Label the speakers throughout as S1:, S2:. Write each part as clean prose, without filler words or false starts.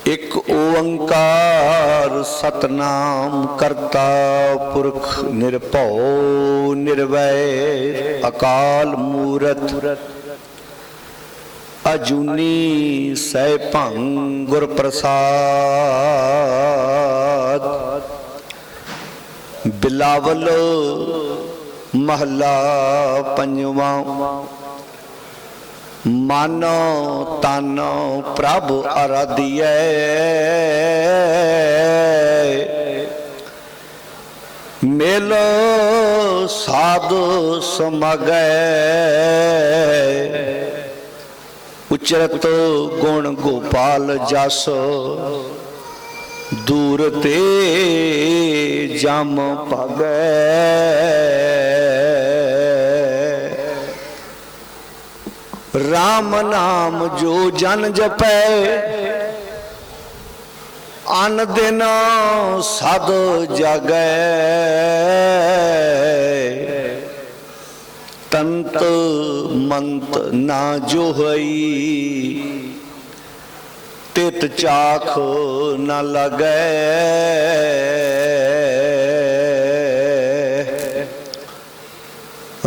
S1: एक ओंकार सतनाम करता पुरख निरभौ निर्वैर अकाल मूरत अजूनी सैभं गुर प्रसाद। बिलावल महला पंजवा। मानो तानो प्रभ आराधिए मेलो साधु समगै उचरत गुण गोपाल जस दूर ते जम भगै। राम नाम जो जन जपै अन दिन सद जागै। तंत मंत ना जो हई तित चाख न लगै।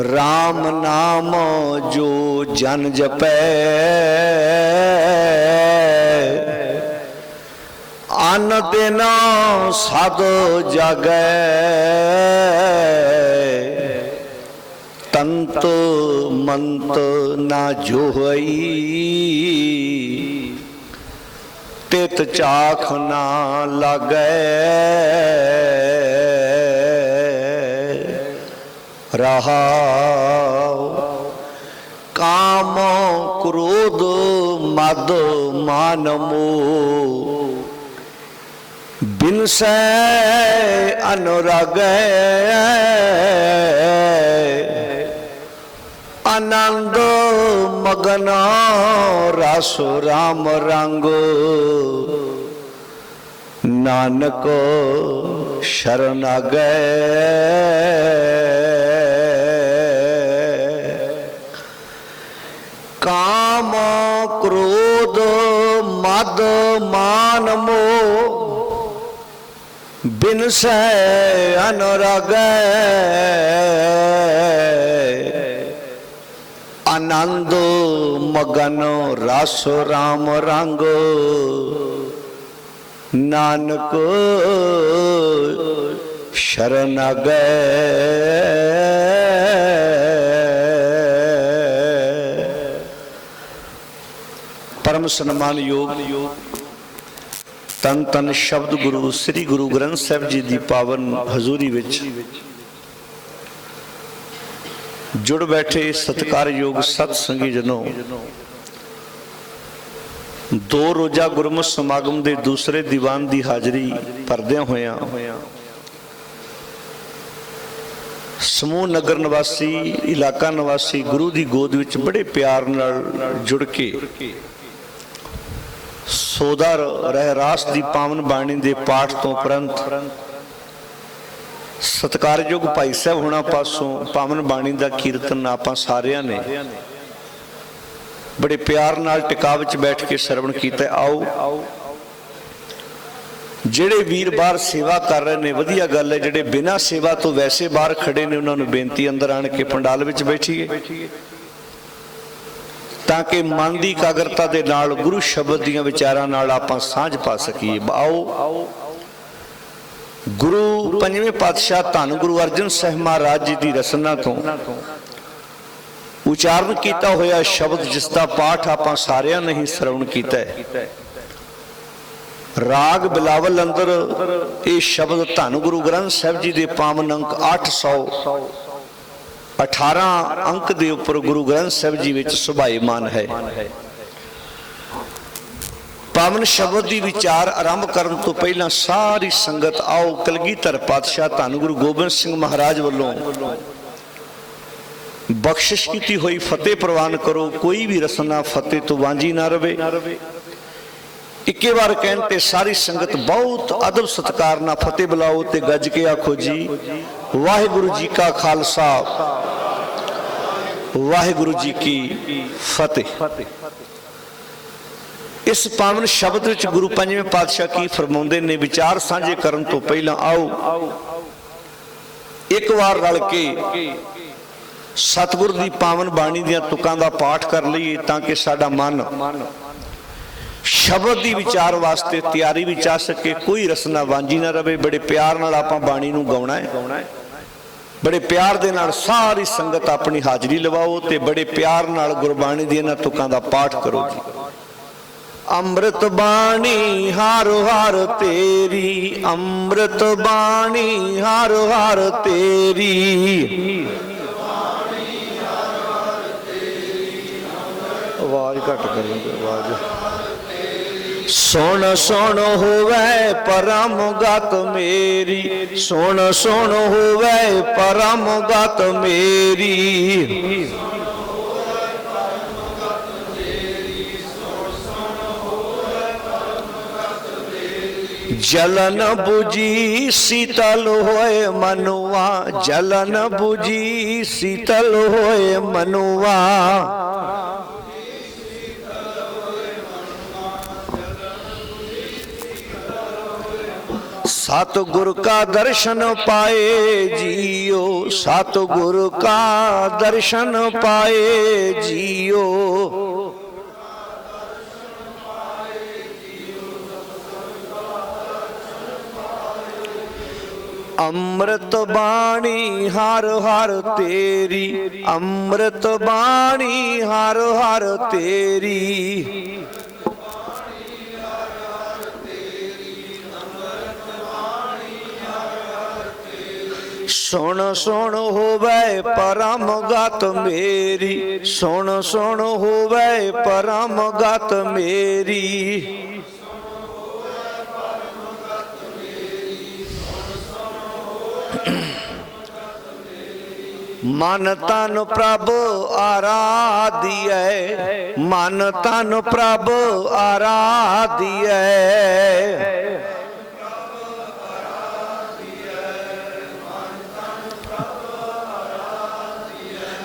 S1: राम नाम जो जन जपै अन दिन सद जागै। तंत मंत ना जो हई तित चाख ना लागै। रहाओ काम क्रोध मद मान मोह बिनसै अनुरागै। आनंद मगन रस राम रंग नानक शरण आगै। काम क्रोध मद मान मोह बिनसै अनुरागै। आनंद मगन रस राम रंग नानक शरण आगै। परम सन्मान योग तन तन शब्द गुरु श्री गुरु ग्रंथ साहिब जी की पावन हजूरी विच जुड़ बैठे सत्कारयोग सतसंगी जनों। दो रोजा गुरमुख समागम के दूसरे दीवान की हाजरी भरदियां होया समूह नगर निवासी इलाका निवासी गुरु की गोद विच बड़े प्यार नाल जुड़ के सोदा रहरास की पावन बाणी के पाठ तो उपरंत सत्कारयोग भाई साहब होना पासों पावन बाणी का कीर्तन आपां सारियां ने बड़े प्यार नाल टिका विच बैठ के सरवण कीता। आओ जेड़े वीर बाहर सेवा कर रहे ने वधिया गल है। जेड़े बिना सेवा तो वैसे बाहर खड़े ने उन्होंने बेनती अंदर आण के पंडाल विच बैठीए ताकि मन की एकाग्रता के नाल गुरु शब्द दीयां विचारां नाल आपां सांझ पा सकीए। आओ गुरु पंजवें पातशाह धन गुरु अर्जन साहिब महाराज जी की रसना तो उचारण किया होया शब्द जिसका पाठ आपां सारियां ने ही श्रवण कीता है। राग बिलावल अंदर ये शब्द धन गुरु ग्रंथ साहिब जी के पावन अंक 818 अंक के उपर गुरु ग्रंथ साहिब जी विच सुभाईमान है। पावन शब्द की विचार आरंभ करने तो पहला सारी संगत आओ कलगीधर पातशाह धन गुरु गोबिंद सिंह महाराज वालों बख्शिश की हुई फतेह प्रवान करो। कोई भी रसना फतेह तो वांझी ना रवे। इक्के बार कहते सारी संगत बहुत अदब सत्कार ना फतेह बुलाओ ते गज के आखो जी वाहिगुरु जी का खालसा वाहिगुरु जी की फतेह। इस पावन शब्द विच गुरु पंजवें पातशाह की फरमाउंदे ने, विचार साझे करन तो पहला आओ एक बार रल के सतगुर दी पावन बाणी दियां तुकां दा पाठ कर लईए, ताकि साडा मन शब्द दी विचार वास्ते तैयारी विच आ सके, कोई रसना वांझी ना रहे। बड़े प्यार नाल आपां बाणी नूं गाउणा है, बड़े प्यार दे नाल सारी संगत अपनी हाजरी लवाओ ते बड़े प्यार नाल गुरबाणी दी इन्हां तुकां दा पाठ करो जी। अमृत बाणी हारो हार तेरी, अमृत बाणी हारो हार तेरी, आवाज घट करेंगे आवाज। सुन सुन होवे परम गत मेरी, सुन सुन होवे परम गत मेरी, जलन बुझी शीतल होए मनुआ, जलन बुझी शीतल होए मनुआ, सतगुर का दर्शन पाए जियो, सतगुर का दर्शन पाए जियो, अमृत बाणी हर हर तेरी, अमृत बाणी हर हर तेरी, सुन सुन होवे परम गत मेरी, सुन सुन होवे परम गत मेरी, मन तन प्रभु आराधिए, मन तन प्रभु आराधिए,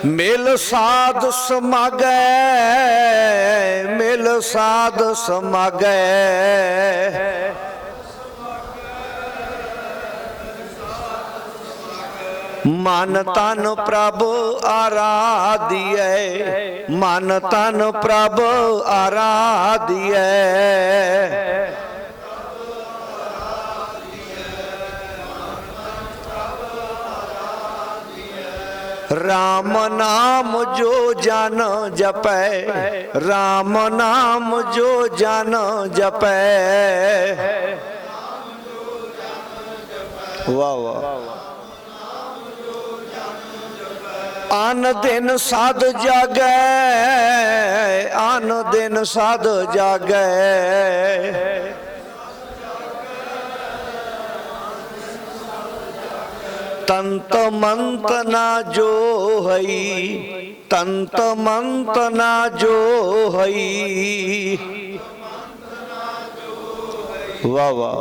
S1: मिल साध समागै, मिल साध समागै, मन तन प्रभु आराधिए, मन तन प्रभु आराधिए, राम नाम जो जन जपै, राम नाम जो जन जपै, वाह वाह, आन दिन साध जागै, आन दिन साध जागै, तंत मंत ना जो हई, तंत मंत ना जो हई, वाह वाह,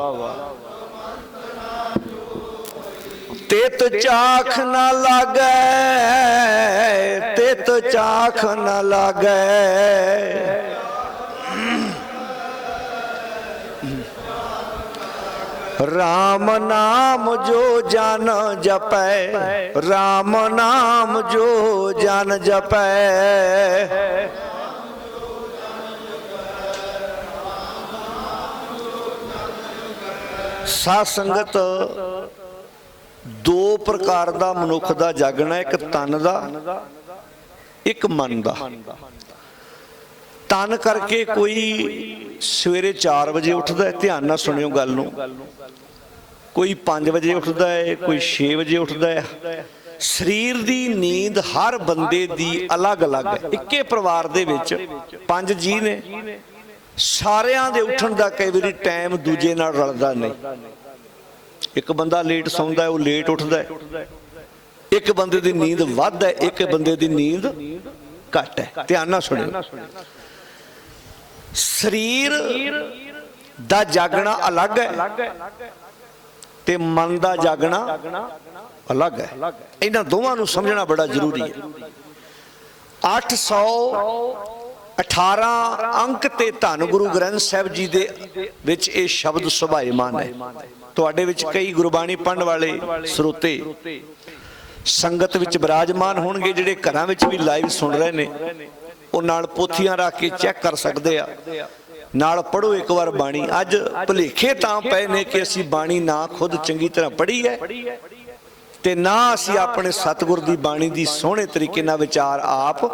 S1: तेत चाख न लागै, तेत चाख न लागै, राम नाम जो जन जपै, राम नाम जो जन जपै, साध संगत दो प्रकार दा मनुख दा जागना, एक तन दा एक मन दा। तन करके कोई सवेरे 4 बजे उठता है, ध्यान नाल सुनियो गल नूं, कोई 5 बजे उठता है, कोई 6 बजे उठता है। शरीर दी नींद हर बंदे दी अलग अलग है। इक्के परिवार दे विच 5 जी ने, सारियां दे उठण दा कई वारी टाइम दूजे नाल रलदा नहीं। एक बंदा लेट सौंदा है, वो लेट उठदा है। एक बंदे दी नींद वध है, एक बंदे दी नींद घट है। ध्यान नाल सुनियो, शरीर दा जागना अलग है ते मन दा जागना अलग है। इन्हां दोवां नूं समझना बड़ा जरूरी है। 800 18 ਅੰਕ ਤੇ ਧੰਨ ਗੁਰੂ ਗ੍ਰੰਥ ਸਾਹਿਬ ਜੀ ਦੇ ਵਿੱਚ ਇਹ ਸ਼ਬਦ ਸੁਭਾਏਮਾਨ ਹੈ। ਤੁਹਾਡੇ ਵਿੱਚ ਕਈ ਗੁਰਬਾਣੀ ਪੜ੍ਹਨ ਵਾਲੇ ਸਰੋਤੇ ਸੰਗਤ ਵਿੱਚ ਬਿਰਾਜਮਾਨ ਹੋਣਗੇ, ਜਿਹੜੇ ਘਰਾਂ ਵਿੱਚ ਵੀ ਲਾਈਵ ਸੁਣ ਰਹੇ ਨੇ, ਉਹ ਨਾਲ ਪੋਥੀਆਂ ਰੱਖ ਕੇ ਚੈੱਕ ਕਰ ਸਕਦੇ ਆ, ਨਾਲ ਪੜ੍ਹੋ ਇੱਕ ਵਾਰ ਬਾਣੀ। ਅੱਜ ਭੁਲੇਖੇ ਤਾਂ ਪਏ ਨੇ ਕਿ ਅਸੀਂ ਬਾਣੀ ਨਾ ਖੁਦ ਚੰਗੀ ਤਰ੍ਹਾਂ ਪੜ੍ਹੀ ਹੈ ਤੇ ਨਾ ਅਸੀਂ ਆਪਣੇ ਸਤਿਗੁਰ ਦੀ ਬਾਣੀ ਦੀ ਸੋਹਣੇ ਤਰੀਕੇ ਨਾਲ ਵਿਚਾਰ ਆਪ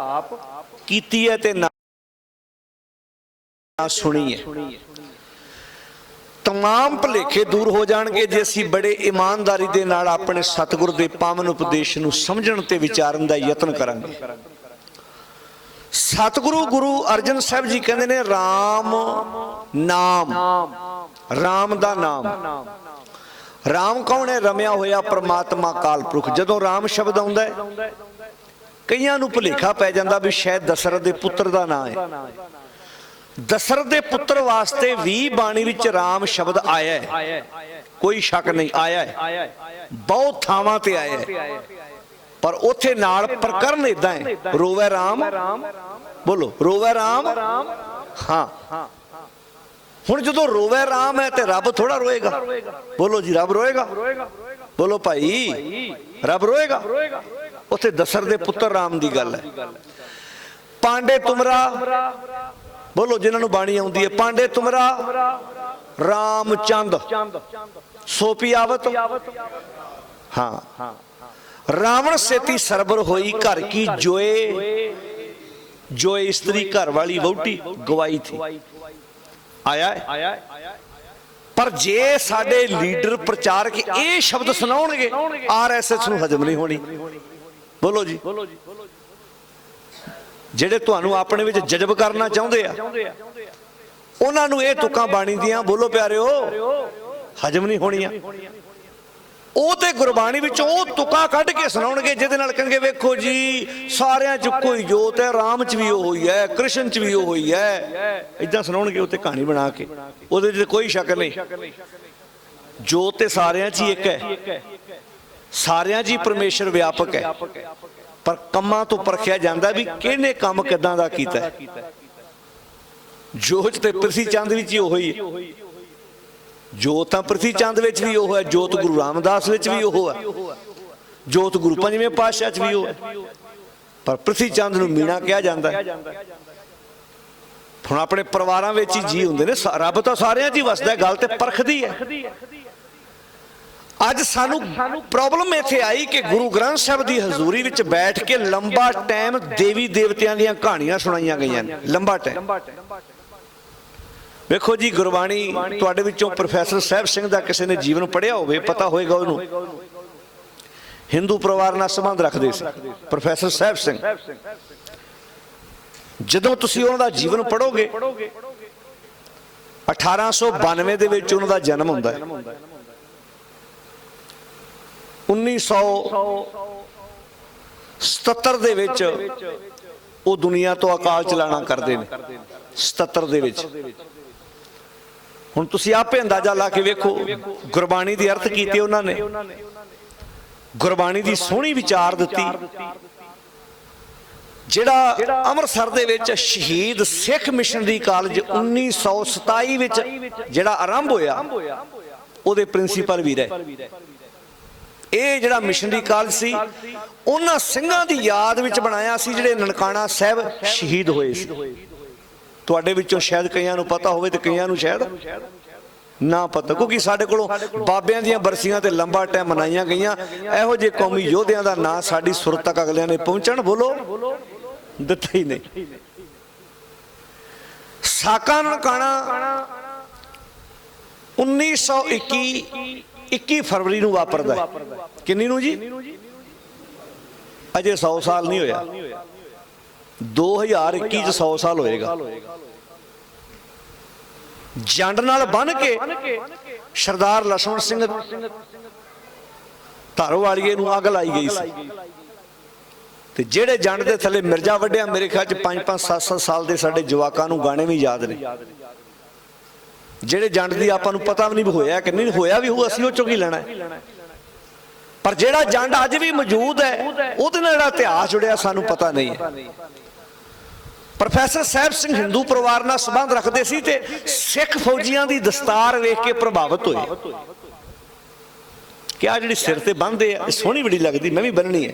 S1: ਕੀਤੀ ਹੈ ਤੇ ਨਾ ਸੁਣੀ ਹੈ। तमाम भुलेखे दूर हो जाएंगे जे असीं बड़े ईमानदारी दे नाल अपने सतगुर दे पावन उपदेश नूं समझण ते विचारन दा यतन करांगे। सतगुरु गुरु अर्जन साहब जी कहंदे ने राम नाम, राम दा नाम। राम कौन है? रमिया होया परमात्मा काल पुरख। जदों राम शब्द आउंदा है कईयां नूं भुलेखा पै जांदा भी शायद दशरथ दे पुत्र दा नाम है। दशरथ दे पुत्र वास्ते भी बाणी विच राम शब्द आया है, कोई शक नहीं, आया है, बहुत थावां ते आया है, पर उथे नाल प्रकरण इदां है, रोवे राम, बोलो रोवे राम। हाँ, हुण जदों रोवे राम है ते रब थोड़ा रोएगा? बोलो जी, रब रोएगा? बोलो भाई, रब रोएगा? उथे दशरथ दे पुत्र राम दी गल है। पांडे तुमरा, बोलो जिन्होंने बाणी आउंदी है, पांडे तुमरा रामचंद सो पियावत। हाँ, रावण सेती सरबर होई घर की जोए, जोए स्त्री घर वाली वहुटी गवाई थी। आया है? पर जे साडे लीडर प्रचारक ये शब्द सुनाउणगे RSS नूं हजम नहीं होनी। बोलो जी, ਜਿਹੜੇ ਤੁਹਾਨੂੰ ਆਪਣੇ ਵਿੱਚ ਜਜ਼ਬ ਕਰਨਾ ਚਾਹੁੰਦੇ ਆ ਉਹਨਾਂ ਨੂੰ ਇਹ ਤੁਕਾਂ ਬਾਣੀ ਦੀਆਂ, ਬੋਲੋ ਪਿਆਰਿਓ, ਹਜਮ ਨਹੀਂ ਹੋਣੀਆਂ। ਉਹ ਤੇ ਗੁਰਬਾਣੀ ਵਿੱਚ ਉਹ ਤੁਕਾਂ ਕੱਢ ਕੇ ਸੁਣਾਉਣਗੇ ਜਿਹਦੇ ਨਾਲ ਕਹਿੰਗੇ ਵੇਖੋ ਜੀ ਸਾਰਿਆਂ ਚ ਕੋਈ ਜੋਤ ਹੈ, ਰਾਮ ਚ ਵੀ ਉਹ ਹੋਈ ਹੈ, ਕ੍ਰਿਸ਼ਨ ਚ ਵੀ ਉਹ ਹੋਈ ਹੈ, ਇਦਾਂ ਸੁਣਾਉਣਗੇ ਉਹ ਤੇ ਕਹਾਣੀ ਬਣਾ ਕੇ। ਉਹਦੇ ਵਿੱਚ ਕੋਈ ਸ਼ੱਕ ਨਹੀਂ, ਜੋਤ ਤੇ ਸਾਰਿਆਂ ਚ ਹੀ ਇੱਕ ਹੈ, ਸਾਰਿਆਂ ਚ ਹੀ ਪਰਮੇਸ਼ਰ ਵਿਆਪਕ ਹੈ, पर कमां तो परखिया जांदा भी किहने काम किदां दा कीता है। जोत ते प्रथी चंद विच ही ओह ही है, जोत तां प्रथी चंद विच भी ओह है, जोत गुरु रामदास विच भी ओह है, जोत गुरु पंजवें पातशाह च भी ओह है, पर प्रथी चंद नूं मीणा कहा जांदा है। हुण अपने परिवारां विच ही जी हुंदे ने, रब तां सारियां च ही वसदा है, गल ते परखदी है। ਅੱਜ ਸਾਨੂੰ ਪ੍ਰੋਬਲਮ ਇੱਥੇ ਆਈ ਕਿ ਗੁਰੂ ਗ੍ਰੰਥ ਸਾਹਿਬ ਦੀ ਹਜ਼ੂਰੀ ਵਿੱਚ ਬੈਠ ਕੇ ਲੰਬਾ ਟਾਈਮ ਦੇਵੀ ਦੇਵਤਿਆਂ ਦੀਆਂ ਕਹਾਣੀਆਂ ਸੁਣਾਈਆਂ ਗਈਆਂ ਨੇ, ਲੰਬਾ ਟਾਈਮ। ਵੇਖੋ ਜੀ, ਗੁਰਬਾਣੀ ਤੁਹਾਡੇ ਵਿੱਚੋਂ ਪ੍ਰੋਫੈਸਰ ਸਾਹਿਬ ਸਿੰਘ ਦਾ ਕਿਸੇ ਨੇ ਜੀਵਨ ਪੜ੍ਹਿਆ ਹੋਵੇ, ਪਤਾ ਹੋਏਗਾ ਉਹਨੂੰ, ਹਿੰਦੂ ਪਰਿਵਾਰ ਨਾਲ ਸੰਬੰਧ ਰੱਖਦੇ ਸੀ ਪ੍ਰੋਫੈਸਰ ਸਾਹਿਬ ਸਿੰਘ। ਜਦੋਂ ਤੁਸੀਂ ਉਹਨਾਂ ਦਾ ਜੀਵਨ ਪੜ੍ਹੋਗੇ 1892 ਦੇ ਵਿੱਚ ਉਹਨਾਂ ਦਾ ਜਨਮ ਹੁੰਦਾ ਹੈ। 1977 ਦੇ ਵਿੱਚ ਉਹ ਦੁਨੀਆ ਤੋਂ ਅਕਾਲ ਚਲਾਣਾ ਕਰਦੇ ਨੇ। 77 ਦੇ ਵਿੱਚ ਹੁਣ ਤੁਸੀਂ ਆਪੇ ਅੰਦਾਜ਼ਾ ਲਾ ਕੇ ਵੇਖੋ ਗੁਰਬਾਣੀ ਦੀ ਅਰਥ ਕੀਤੇ ਉਹਨਾਂ ਨੇ, ਗੁਰਬਾਣੀ ਦੀ ਸੋਹਣੀ ਵਿਚਾਰ ਦਿੱਤੀ। ਜਿਹੜਾ ਅੰਮ੍ਰਿਤਸਰ ਦੇ ਵਿੱਚ ਸ਼ਹੀਦ ਸਿੱਖ ਮਿਸ਼ਨਰੀ ਕਾਲਜ 1927 ਵਿੱਚ ਜਿਹੜਾ ਆਰੰਭ ਹੋਇਆ, ਉਹਦੇ ਪ੍ਰਿੰਸੀਪਲ ਵੀ ਰਹੇ। ਇਹ ਜਿਹੜਾ ਮਿਸ਼ਨਰੀ ਕਾਲਜ ਸੀ ਉਹਨਾਂ ਸਿੰਘਾਂ ਦੀ ਯਾਦ ਵਿੱਚ ਬਣਾਇਆ ਸੀ ਜਿਹੜੇ ਨਨਕਾਣਾ ਸਾਹਿਬ ਸ਼ਹੀਦ ਹੋਏ ਸੀ। ਤੁਹਾਡੇ ਵਿੱਚੋਂ ਸ਼ਾਇਦ ਕਈਆਂ ਨੂੰ ਪਤਾ ਹੋਵੇ ਤੇ ਕਈਆਂ ਨੂੰ ਸ਼ਾਇਦ ਨਾ ਪਤਾ, ਕਿਉਂਕਿ ਸਾਡੇ ਕੋਲੋਂ ਬਾਬਿਆਂ ਦੀਆਂ ਬਰਸੀਆਂ ਤੇ ਲੰਬਾ ਟਾਈਮ ਮਨਾਈਆਂ ਗਈਆਂ। ਇਹੋ ਜਿਹੇ ਕੌਮੀ ਯੋਧਿਆਂ ਦਾ ਨਾਂ ਸਾਡੀ ਸੁਰ ਤੱਕ ਅਗਲਿਆਂ ਨੇ ਪਹੁੰਚਣ, ਬੋਲੋ, ਦਿੱਤਾ ਹੀ ਨਹੀਂ। ਸਾਕਾ ਨਨਕਾਣਾ 1921 ਫਰਵਰੀ ਨੂੰ ਵਾਪਰਦਾ ਹੈ। ਕਿੰਨੀ ਨੂੰ ਜੀ? ਅਜੇ 100 ਸਾਲ ਨਹੀਂ ਹੋਇਆ, 2021 ਚ 100 ਸਾਲ ਹੋਏਗਾ। ਜੰਡ ਨਾਲ ਬੰਨ ਕੇ ਸਰਦਾਰ ਲਛਮਣ ਸਿੰਘ ਧਾਰੋਵਾਲੀਏ ਨੂੰ ਅੱਗ ਲਾਈ ਗਈ ਸੀ ਤੇ ਜਿਹੜੇ ਜੰਡ ਦੇ ਥੱਲੇ ਮਿਰਜ਼ਾ ਵੱਢਿਆ, ਮੇਰੇ ਖਿਆਲ ਚ 5-5 7-7 ਸਾਲ ਦੇ ਸਾਡੇ ਜਵਾਕਾਂ ਨੂੰ ਗਾਣੇ ਵੀ ਯਾਦ ਨੇ। ਜਿਹੜੇ ਜੰਡ ਦੀ ਆਪਾਂ ਨੂੰ ਪਤਾ ਵੀ ਨਹੀਂ ਹੋਇਆ ਕਿ ਨਹੀਂ ਹੋਇਆ, ਵੀ ਹੋ ਅਸੀਂ ਉਹ ਚੋਂ ਕੀ ਲੈਣਾ, ਪਰ ਜਿਹੜਾ ਜੰਡ ਅੱਜ ਵੀ ਮੌਜੂਦ ਹੈ ਉਹਦੇ ਨਾਲ ਜਿਹੜਾ ਇਤਿਹਾਸ ਜੁੜਿਆ ਸਾਨੂੰ ਪਤਾ ਨਹੀਂ ਹੈ। प्रोफैसर साहब सिंह हिंदू परिवार नाल संबंध रखते सी ते सिख फौजियां दी दस्तार वेख के प्रभावित होए कि आ जिहड़ी सिर ते बन्नदे आ सोहनी बड़ी लगदी, मैं भी बन्ननी है।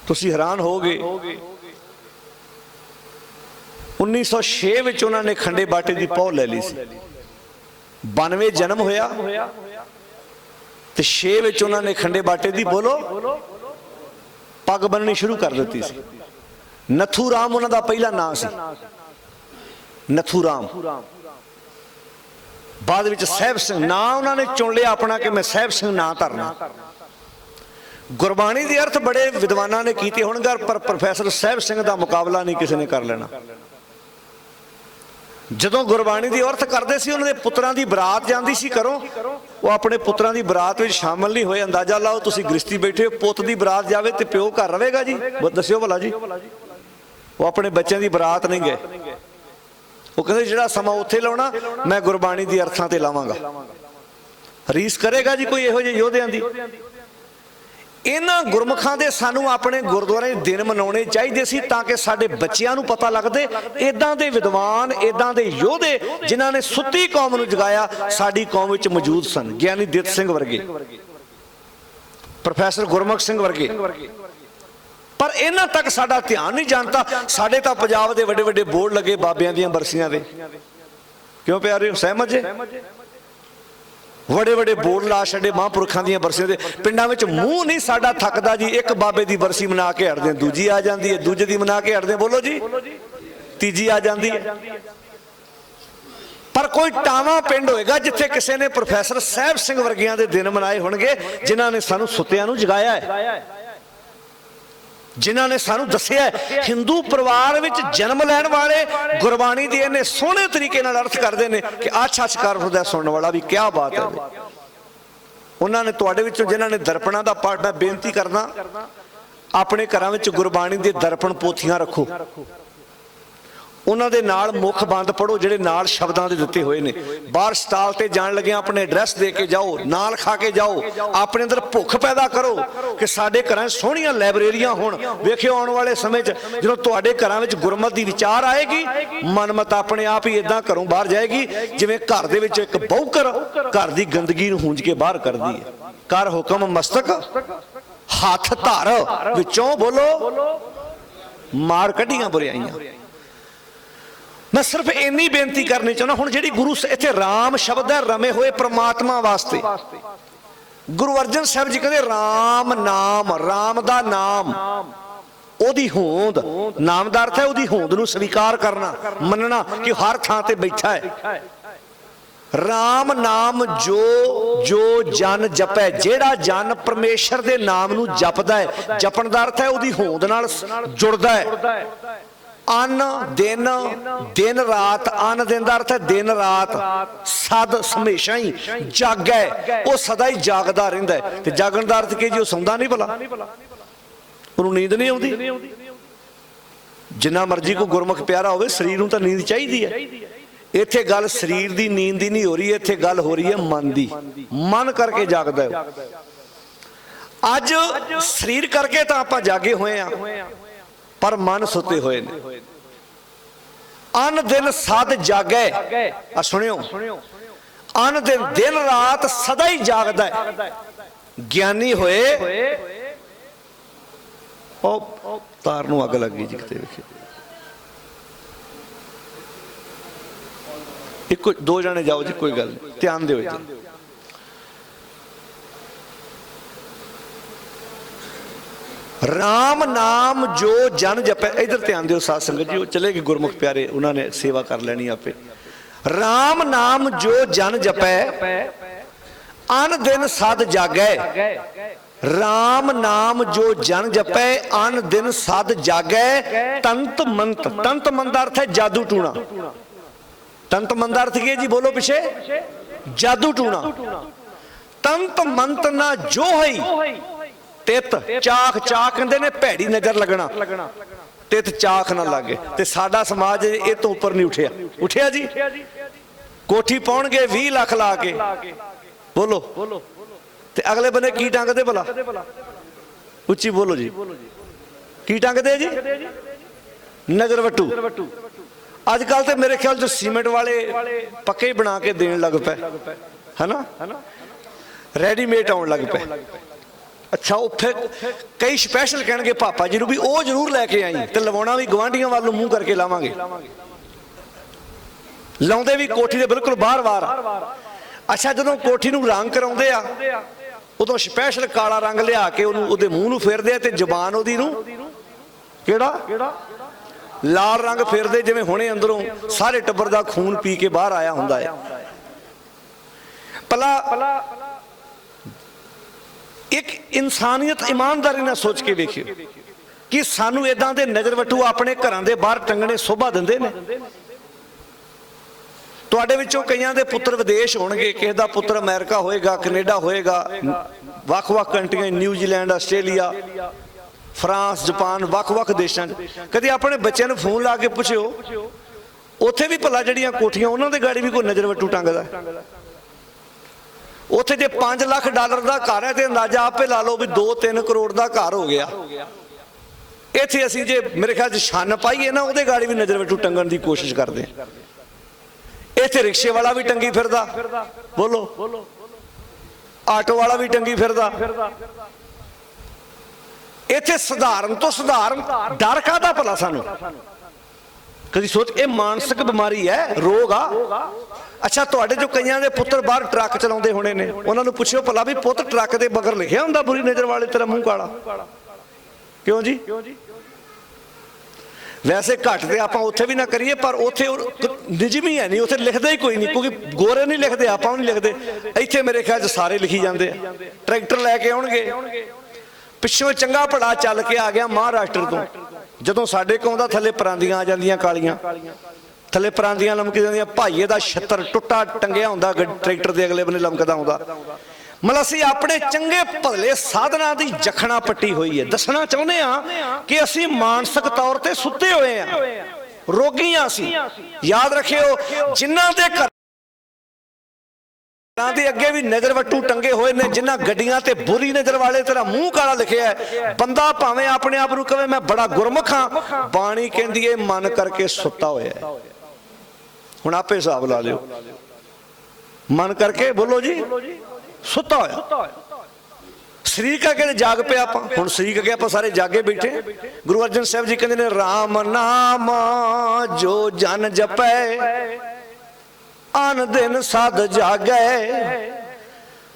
S1: तुसीं हैरान होगे 1906 विच उन्हां ने खंडे बाटे दी पौह ले ली सी। 92 जन्म होया ते 6 विच उन्हां ने खंडे बाटे दी बोलो पग बन्ननी शुरू कर दी सी। नथू राम उन्हां दा पहला नाम सी, नथू राम। बाद विच साहिब सिंह ना उन्होंने चुन लिया अपना कि मैं साहिब सिंह ना धरना। गुरबाणी के अर्थ बड़े विद्वाना ने किए होणगे, पर प्रोफैसर साहिब सिंह का मुकाबला नहीं किसी ने कर लेना। जदों गुरबाणी की अर्थ करते सी, उन्होंने पुत्रां की बरात जाती सी घरों, वो अपने पुत्रां की बरात में शामिल नहीं होए। अंदाजा लाओ तुसीं गृहस्थी बैठे हो, पुत की बरात जावे तो प्यो घर रहेगा जी? दस्यो भला जी। वो अपने बच्चों की बरात नहीं गए, वो कहते जिहड़ा समा उत्थे लाउणा मैं गुरबाणी दी अर्थां ते लावांगा। रीस करेगा जी कोई इहो जिहे योधियां दी? इन्हां गुरमुखां दे सानूं अपने गुरुद्वारे दिन मनाउणे चाहीदे सी ताकि साडे बच्चिआं नूं पता लगदे इदां दे विद्वान, इदां दे योधे जिन्हां ने सुत्ती कौम नूं जगाया साडी कौम विच मौजूद सन। ਗਿਆਨੀ ਦਿੱਤ ਸਿੰਘ वर्गे, प्रोफैसर गुरमुख सिंह वर्गे, पर इन्हां तक साडा ध्यान नहीं जानता। साडे तां पंजाब दे वड्डे वड्डे बोर्ड लगे बाबियां दीयां बरसियां दे, क्यों प्यारे सहमत जे? बड़े बड़े बोर्ड ला छड़े महापुरखों दी बरसियां दे। पिंडां विच मूँह नहीं साडा थकदा जी, एक बाबे की बरसी मना के हटदे, दूजी आ जाती है, दूजे की मना के हटदे, बोलो जी, तीजी आ जाती है। पर कोई टावा पिंड होएगा जिथे किसी ने प्रोफैसर साहिब सिंह वर्गियां दे दिन मनाए होणगे, जिन्हां ने सानूं सुत्तिआं नूं जगाया है, जिन्हां ने सानूं दस्सिआ हिंदू परिवार विच जन्म लैण वाले गुरबाणी दी इन्ने सोहणे तरीके नाल अर्थ करदे ने कि अच अच कर हुंदा सुणन वाला भी क्या बात है। उन्हां ने तुहाडे विचों जिन्हां ने दर्पणां दा पाठ, मैं बेनती करदा अपने घरां विच गुरबाणी दे दर्पण पोथियां रखो, उन्हां दे नाल मुख बंद पढ़ो जिहड़े नाल शब्दां दे दित्ते होए ने। बाहर स्टाल ते जाण लगे अपने एड्रैस दे के जाओ, नाल खा के जाओ, अपने अंदर भुख पैदा करो कि साडे घरां सोहणीआं लाइब्रेरियां होण। वेखिओ आउण वाले समय च जदों तुहाडे घरां विच गुरमत दी विचार आएगी, मनमत अपने आप ही इदां घरों बाहर जाएगी जिवें घर दे विच इक बौकर घर दी गंदगी नूं हूंज के बाहर करदी है। कर हुक्म मस्तक हथ धर, विचों बोलो मार कढियां बुराइयां। मैं सिर्फ इन्नी बेनती करनी चाहना, हुण जिहड़ी गुरु इत्थे राम शब्द है रमे हुए परमात्मा वास्ते। गुरु अर्जन साहब जी कहते राम नाम, राम दा नाम, ओदी होंद, नाम दा अर्थ है ओदी होंद नूं स्वीकार करना, मनना कि हर थां ते बैठा है। राम नाम जो जो जन जपै, जेड़ा जन परमेश्वर दे नाम नूं जपदा है, जपण दा अर्थ है ओदी होंद नाल जुड़दा है। अन दिन, दिन रात, अन दिन दा अर्थ है दिन रात, सद हमेशा ही जागै, वो सदा ही जागदा रहिंदा है। ते जागण दा अर्थ की जी, वो सौंदा नहीं भला, उन्होंने नींद नहीं आउंदी। जिन्ना मर्जी को गुरमुख प्यारा होवे, शरीर नूं तां नींद चाहीदी है। इत्थे गल शरीर दी नींद दी नहीं हो रही, इत्थे गल हो रही है मन दी। मन करके जागदा है। अज शरीर करके तां आपां जागे होए आ, पर मन सुते हुए ने। अन दिन सद जागै, सुनियो, अन दिन दिन रात सदा ही जागदा है। ज्ञानी होए, ओ तार नूं अग लग गई जी किते वेखे, एक दो जने जाओ जी, कोई गल नहीं, ध्यान दिओ जी। राम नाम जो जन जपै, इधर ध्यान दिओ साध संगत जी, चले गए गुरमुख प्यारे, उन्होंने सेवा कर लेनी आपे। राम नाम जो जन जपै अन दिन सद जागै, राम नाम जो जन जपै अन दिन सद जागै। तंत मंत, तंत मंत अर्थ है जादू टूना। तंत मंत अर्थ की है जी, बोलो पिछे, जादू टूना। तंत मंत ना जो है तित चाख, चाख कहते ने भैड़ी नजर लगना, तित चाख ना लगे। ते साडा समाज ये तो उपर नहीं उठिया, उठिया जी। कोठी पाउणगे 20 लाख ला के, बोलो, ते अगले बने की टंगदे भला, उच्ची बोलो जी, की टंगदे जी? नजर वटू अजकल तो मेरे ख्याल जो सीमेंट वाले पक्के ही बना के देने लग पे है ना, रेडीमेड आने लग पे। अच्छा वो फिर कई स्पैशल कह पापा जी भी वो जरूर लैके आई तो लवाना भी गवांढियों वालों मूँह करके लावांगे, लाउंदे भी कोठी दे बिल्कुल बाहर बाहर। अच्छा जो कोठी नूं रंग कराउंदे आ उदों स्पैशल काला रंग लिया के उहदे मूँह नूं फेरदे ते जबान उहदी नूं किहड़ा लाल रंग फेरदे जिवें हुणे अंदरों सारे टब्बर दा खून पी के बाहर आया हुंदा है। भला एक इंसानियत ईमानदारी नाल सोच के देखियो कि सानू इदां दे नजर वटू अपने घरां दे बाहर टंगणे शोभा दिंदे ने। तुहाडे विचों कईयां दे पुत्तर विदेश होणगे, किसी दा पुत्तर अमेरिका होएगा, कनेडा होएगा, वख-वख कंट्रियां न्यूजीलैंड, आस्ट्रेलिया, फ्रांस, जापान, वख-वख देशां कदी अपने बच्चों नूं फोन ला के पुछियो उत्थे भी भला जिहड़ियां कोठियां उन्हां दे गाड़ी भी कोई नजर वटू टंगदा। उत्थे जे 5 लाख डॉलर का घर है तो अंदाजा आपे ला लो भी 2-3 करोड़ का घर हो गया। इत्थे असीं जे मेरे ख्याल छन पाईए ना उहदे गाड़ी भी नजर वटू टंगण की कोशिश करते। इत्थे रिक्शे वाला भी टंगी फिरदा, बोलो आटो वाला भी टंगी फिरदा। इत्थे सधारण तो सधारण डर काहदा भला सानू कदी सोच ये मानसिक बीमारी है, रोग आ। अच्छा तुहाडे जो कईयां दे पुत्तर बाहर ट्रक चलाउंदे होणे ने उन्हां नूं पुछियो भला भी पुत्त ट्रक दे मगर लिखिया हुंदा बुरी नज़र वाले तेरा मूँह काला क्यों जी? वैसे घट तो आप उत्थे भी ना करिए पर उत्थे निजम ही है नहीं, उत्थे लिखते ही कोई नहीं क्योंकि गोरे नहीं लिखते, आप नहीं लिखते। इत्थे मेरे ख्याल सारे लिखी जाते हैं। ट्रैक्टर लैके आउणगे पिछों चंगा भला चल के आ गया महाराष्ट्र तो जदों साडे कोल आउंदा थल्ले परांदियां आ जांदियां कालियां, थल्ले परांदियां लमकी जांदियां, भाईए दा छत्तर टुੱਟਾ टंगिया हुंदा ट्रैक्टर दे अगले बन्ने लमकदा हुंदा। मतलब असीं अपने चंगे भले साधना की जखना पट्टी हुई है। दसना चाहुंदे आ कि असीं मानसिक तौर ते सुत्ते होए आ, रोगी आ असीं। याद रखियो जिन्हां दे घर दे अगे भी नजर वटू टंगे हुए ने, जिन्हां गड्डियां ते बुरी नजर वाले तेरा मूँह काला लिखिया है, बंदा भावें अपने आप नूं कहे मैं बड़ा गुरमुख हां, बाणी कहंदी है मन करके सुत्ता होया है। हुण आपे हिसाब ला लिओ, मन करके बोलो जी सुत्ता होया। शरीक अगे जाग पे आप हुण शरीक अगे आप सारे जागे बैठे। गुरु अर्जन साहब जी कहते हैं राम नाम जो जन जपै आन दिन सद जागे।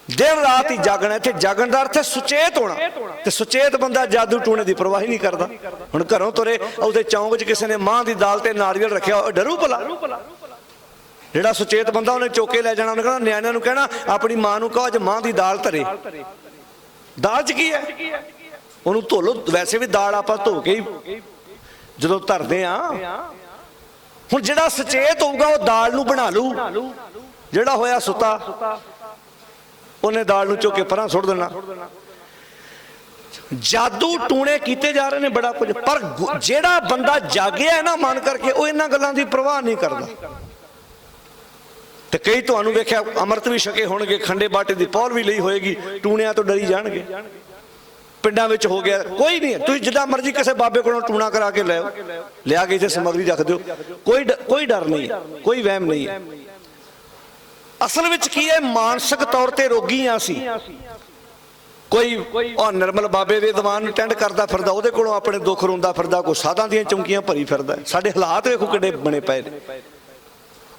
S1: दिन रात ही जागना, इत्थे जागण दा अर्थ है सुचेत होना। ते सुचेत बंदा जादू टूने की परवाह ही नहीं करता। हुण घरों तुरे उहदे चौंक च किसी ने मां की दाल ते नारियल रखिया, डरू भला? जिहड़ा सुचेत बंदा उन्हें चौके लै जाना, उन्हें कहना न्याणिਆਂ ਨੂੰ कहना अपनी मां ਨੂੰ कहो अज मां की दाल धरे। दाल च की है उन्होंने धो लो, वैसे भी दाल आप धो के ही जो धरते हाँ। हुण जिहड़ा सचेत होगा वो दाल नूं बना लू, जिहड़ा होया सुता उन्हें दाल नूं चुक के परां सुट देना। जादू टूणे कीते जा रहे हैं बड़ा कुछ, पर जिहड़ा बंदा जागिया है ना मन करके वो इन्हां गल्लां दी परवाह नहीं करता। तो कई तुहानूं वेख्या अमृत भी छके होणगे, खंडे बाटे की पौल भी लई होएगी, टूणियां तो डरी जाणगे। पिंडां विच हो गया कोई नहीं है, तुसीं जिद्दां मर्जी किसी बाबे कोलों टूणा करा के लै लिया के इत्थे समग्री रख दिओ, कोई डर नहीं है, कोई वहम नहीं है। असल विच की है मानसिक तौर ते रोगी आ असीं। कोई और निर्मल बाबे दे दीवान अटेंड करदा फिरदा, उहदे कोलों अपने दुख रोंदा फिरदा, कोई साधां दीयां चौंकियां भरी फिरदा। साडे हालात वेखो किड्डे बने पए ने।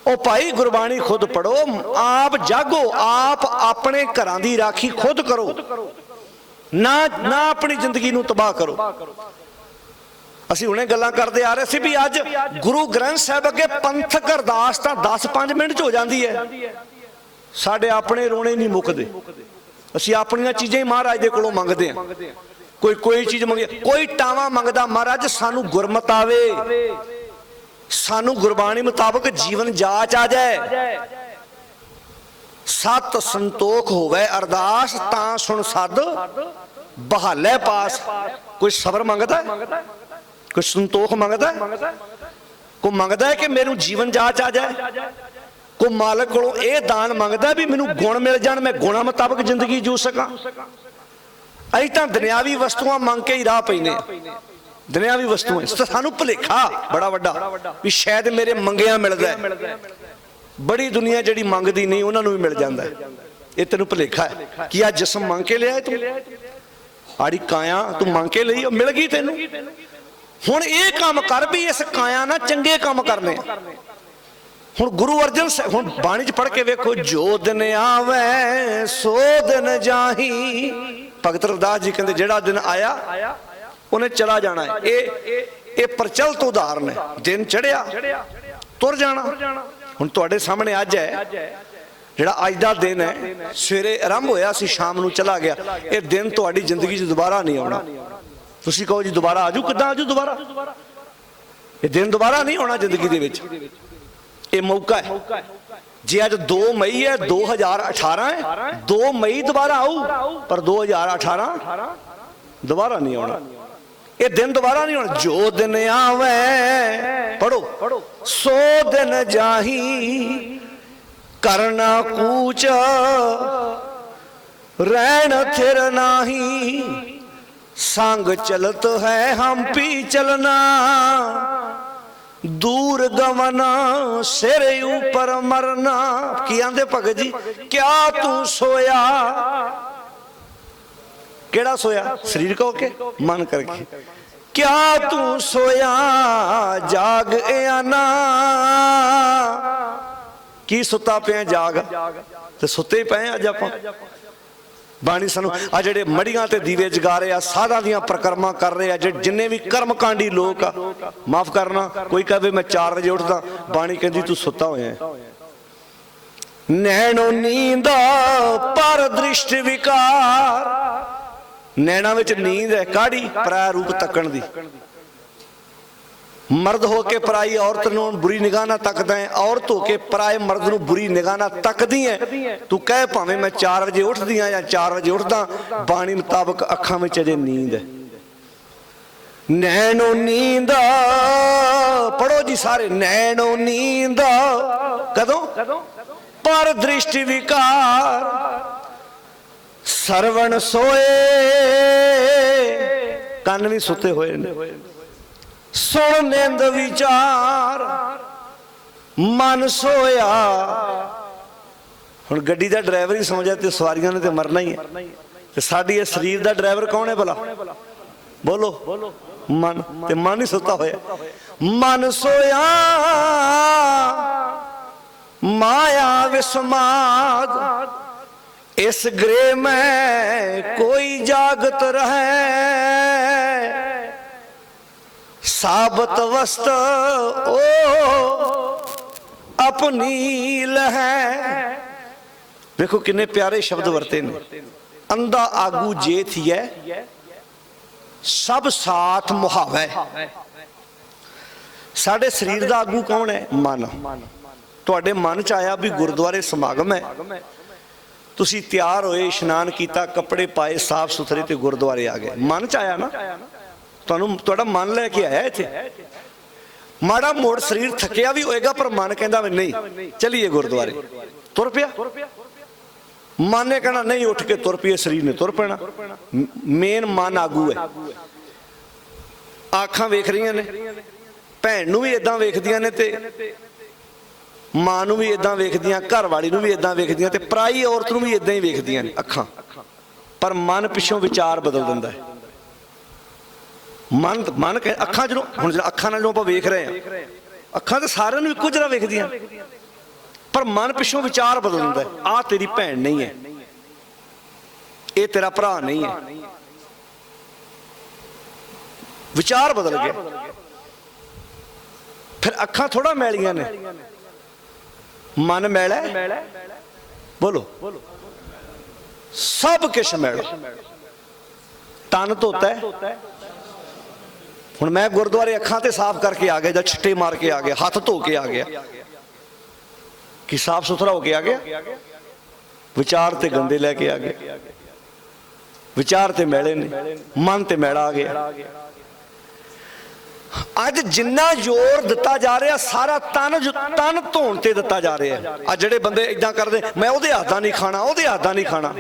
S1: ओ भाई गुरबाणी खुद पढ़ो, आप जागो, आप अपने घरां दी राखी खुद करो, ना अपनी जिंदगी नूं तबाह करो। असीं हुणे गल्लां करदे आ रहे सी भी अज गुरु ग्रंथ साहिब अगे पंथक अरदास तां 10-5 मिनट च हो जांदी है। साडे अपने रोने नहीं मुकदे, असीं अपणियां चीज़ां ही महाराज दे कोलों मंगदे हां। कोई चीज़ मंगे, कोई टावा मंगदा महाराज सानू गुरमत आवे, सानू गुरबाणी मुताबक जीवन जाच आ जाए, सत संतोख होवे अरदास तां सुन सद बहाले पास। कोई सबर मंगदा है, कोई संतोख मंगदा है, कोई मंगदा है कि मेनू जीवन जाच आ जाए, कोई मालक कोलों यह दान मंगदा भी मैनू गुण मिल जाण, मैं गुणा मुताबक जिंदगी जू सकां। असीं तां दुनियावी वस्तुआं मंग के ही राह पैने, ਦੁਨਿਆਵੀ ਵਸਤੂਆਂ ਇਸ ਤੋਂ ਸਾਨੂੰ ਭੁਲੇਖਾ ਬੜਾ ਵੱਡਾ ਵੀ ਸ਼ਾਇਦ ਮੇਰੇ ਮੰਗਿਆ ਮਿਲਦਾ ਹੈ। ਬੜੀ ਦੁਨੀਆ ਜਿਹੜੀ ਮੰਗਦੀ ਨਹੀਂ ਉਹਨਾਂ ਨੂੰ ਵੀ ਮਿਲ ਜਾਂਦਾ ਹੈ। ਇਹ ਤੈਨੂੰ ਭੁਲੇਖਾ ਹੈ ਕਿ ਆ ਜਿਸਮ ਮੰਗ ਕੇ ਲਿਆ ਤੂੰ, ਆੜੀ ਕਾਇਆ ਤੂੰ ਮੰਗ ਕੇ ਲਈ, ਉਹ ਮਿਲ ਗਈ ਤੈਨੂੰ। ਹੁਣ ਇਹ ਕੰਮ ਕਰ ਵੀ ਇਸ ਕਾਇਆ ਨਾਲ ਚੰਗੇ ਕੰਮ ਕਰਨੇ। ਹੁਣ ਗੁਰੂ ਅਰਜਨ ਸਾਹਿਬ ਹੁਣ ਬਾਣੀ ਚ ਪੜ੍ਹ ਕੇ ਵੇਖੋ, ਜੋ ਦਿਨ ਆਵੇ ਸੋ ਦਿਨ ਜਾਹੀ। ਭਗਤ ਰਵਿਦਾਸ ਜੀ ਕਹਿੰਦੇ ਜਿਹੜਾ ਦਿਨ ਆਇਆ ਉਹਨੇ ਚਲਾ ਜਾਣਾ ਹੈ। ਇਹ ਪ੍ਰਚਲਿਤ ਉਦਾਹਰਨ ਹੈ। ਦਿਨ ਚੜਿਆ ਤੁਰ ਜਾਣਾ। ਹੁਣ ਤੁਹਾਡੇ ਸਾਹਮਣੇ ਅੱਜ ਹੈ, ਜਿਹੜਾ ਅੱਜ ਦਾ ਦਿਨ ਹੈ, ਸਵੇਰੇ ਆਰੰਭ ਹੋਇਆ ਸੀ ਸ਼ਾਮ ਨੂੰ ਚਲਾ ਗਿਆ। ਇਹ ਦਿਨ ਤੁਹਾਡੀ ਜ਼ਿੰਦਗੀ 'ਚ ਦੁਬਾਰਾ ਨਹੀਂ ਆਉਣਾ। ਤੁਸੀਂ ਕਹੋ ਜੀ ਦੁਬਾਰਾ ਆਜੂ, ਕਿੱਦਾਂ ਆਜੂ ਦੁਬਾਰਾ? ਇਹ ਦਿਨ ਦੁਬਾਰਾ ਨਹੀਂ ਆਉਣਾ ਜ਼ਿੰਦਗੀ ਦੇ ਵਿੱਚ। ਇਹ ਮੌਕਾ ਹੈ। ਜੇ ਅੱਜ 2 ਮਈ ਹੈ 2018 ਹੈ, 2 ਮਈ ਦੁਬਾਰਾ ਆਊ, ਪਰ 2018 ਦੁਬਾਰਾ ਨਹੀਂ ਆਉਣਾ। ਇਹ ਦਿਨ ਦੁਬਾਰਾ ਨਹੀਂ ਆਉਣਾ। ਜੋ ਦਿਨ ਆਵੇ ਪੜੋ ਸੋ ਦਿਨ ਜਾਹੀ, ਕਰਨਾ ਕੂਚ ਰਹਿਣ ਥਿਰ ਨਾਹੀ, संग चलत है हम पी चलना, दूर गवना सिर ऊपर मरना। की आंदे भगत जी, क्या तू सोया? केड़ा सोया? शरीर को के मन करके। क्या तू सोया जाग आना? की सुता पे जाग ते सुते पे अज आपां। बाणी सानू आ जिहड़े मड़ियां ते दीवे जगा रहे आ, साधा दियां प्रकरमा कर रहे आ, जिन्ने भी कर्मकांडी लोग आ, माफ करना कोई कहे मैं 4 बजे उठदा, बाणी कहंदी तू सुता होया है। नैनो नींद पर दृष्टि विकार, नैना विच नींद है काढ़ी पराया रूप तकण दी। मर्द होके पराई औरत नूं बुरी निगाह नाल तकदा है, औरत होके पराए मर्द नूं बुरी निगाह नाल तकदी है। तू कह भावें मैं 4 बजे उठदी हां या 4 बजे उठदा, बाणी मुताबक अखां विच अजे नींद है। नैनो नींद पढ़ो जी सारे, नैनो नींद कदों? पर दृष्टि विकार, सरवण सोए कन्न भी सुते होए ने, सुन निंद विचार मन सोया। हुण गड्डी दा ड्राइवर ही समझा ते सवारियां ने ते मरना ही है। ते साडी इस शरीर दा ड्राइवर कौन है भला? बोलो मन। ते मन ही सुता होया। मन सोया माया विस्माद, इस गृह में कोई जागत रहे, साबत वस्त ओ अपनी लहै। देखो किन्ने प्यारे शब्द वरते ने। अंधा आगू जे थी है सब साथ मुहावे। साडे शरीर दा आगू कौन है? मन। तुहाडे मन च आया भी गुरुद्वारे समागम है, तुसी तैयार होए, इशनान किया, कपड़े पाए साफ सुथरे ते गुरुद्वारे आ गए। मन च आया ना, तुहाडा मन लैके आया इत्थे। माड़ा मोड़ शरीर थकिया भी होएगा पर मन कहता भी नहीं चलिए गुरुद्वारे, तुर पिया। मन ने कहना नहीं उठ के तुर पिए, शरीर ने तुर पैना। मेन मन आगू है। आखां वेख रही ने, भैन नूं भी इदां वेखदियां ने ते मां नूं भी इदां वेखदियां, घर वाली नूं भी इदां वेखदियां ते पराई औरत नूं भी इदां ही वेखदियां ने अखां। पर मन पिछों विचार बदल दिंदा है। मन मन अखां जो हुण अखां नाल जो आपां वेख रहे हैं, अखां तो सारिआं नूं इक्को जिहा वेखदियां, पर मन पिछों विचार बदल दिंदा है। आ तेरी भैन नहीं है, ये तेरा भरा नहीं है, विचार बदल गया। फिर अखां थोड़ा मैलियां ने, मन मैला है। बोलो सब कुछ मैला। तन धोता है। हुण मैं गुरुद्वारे अखां ते साफ करके आ गया, जां छिट्टे मार के आ गया, हाथ धो के आ गया, कि साफ सुथरा होके आ गया? विचार ते गंदे लैके आ गए, विचार ते मैले ने, मन ते मैला आ गया। अज जिन्ना जोर दिता जा रहा सारा तन धोण ते दिता जा रहा है। अज जिहड़े बंदे इदां करदे, मैं उहदे हत्थ दा नहीं खाना, उहदे हत्थ दा नहीं खाना,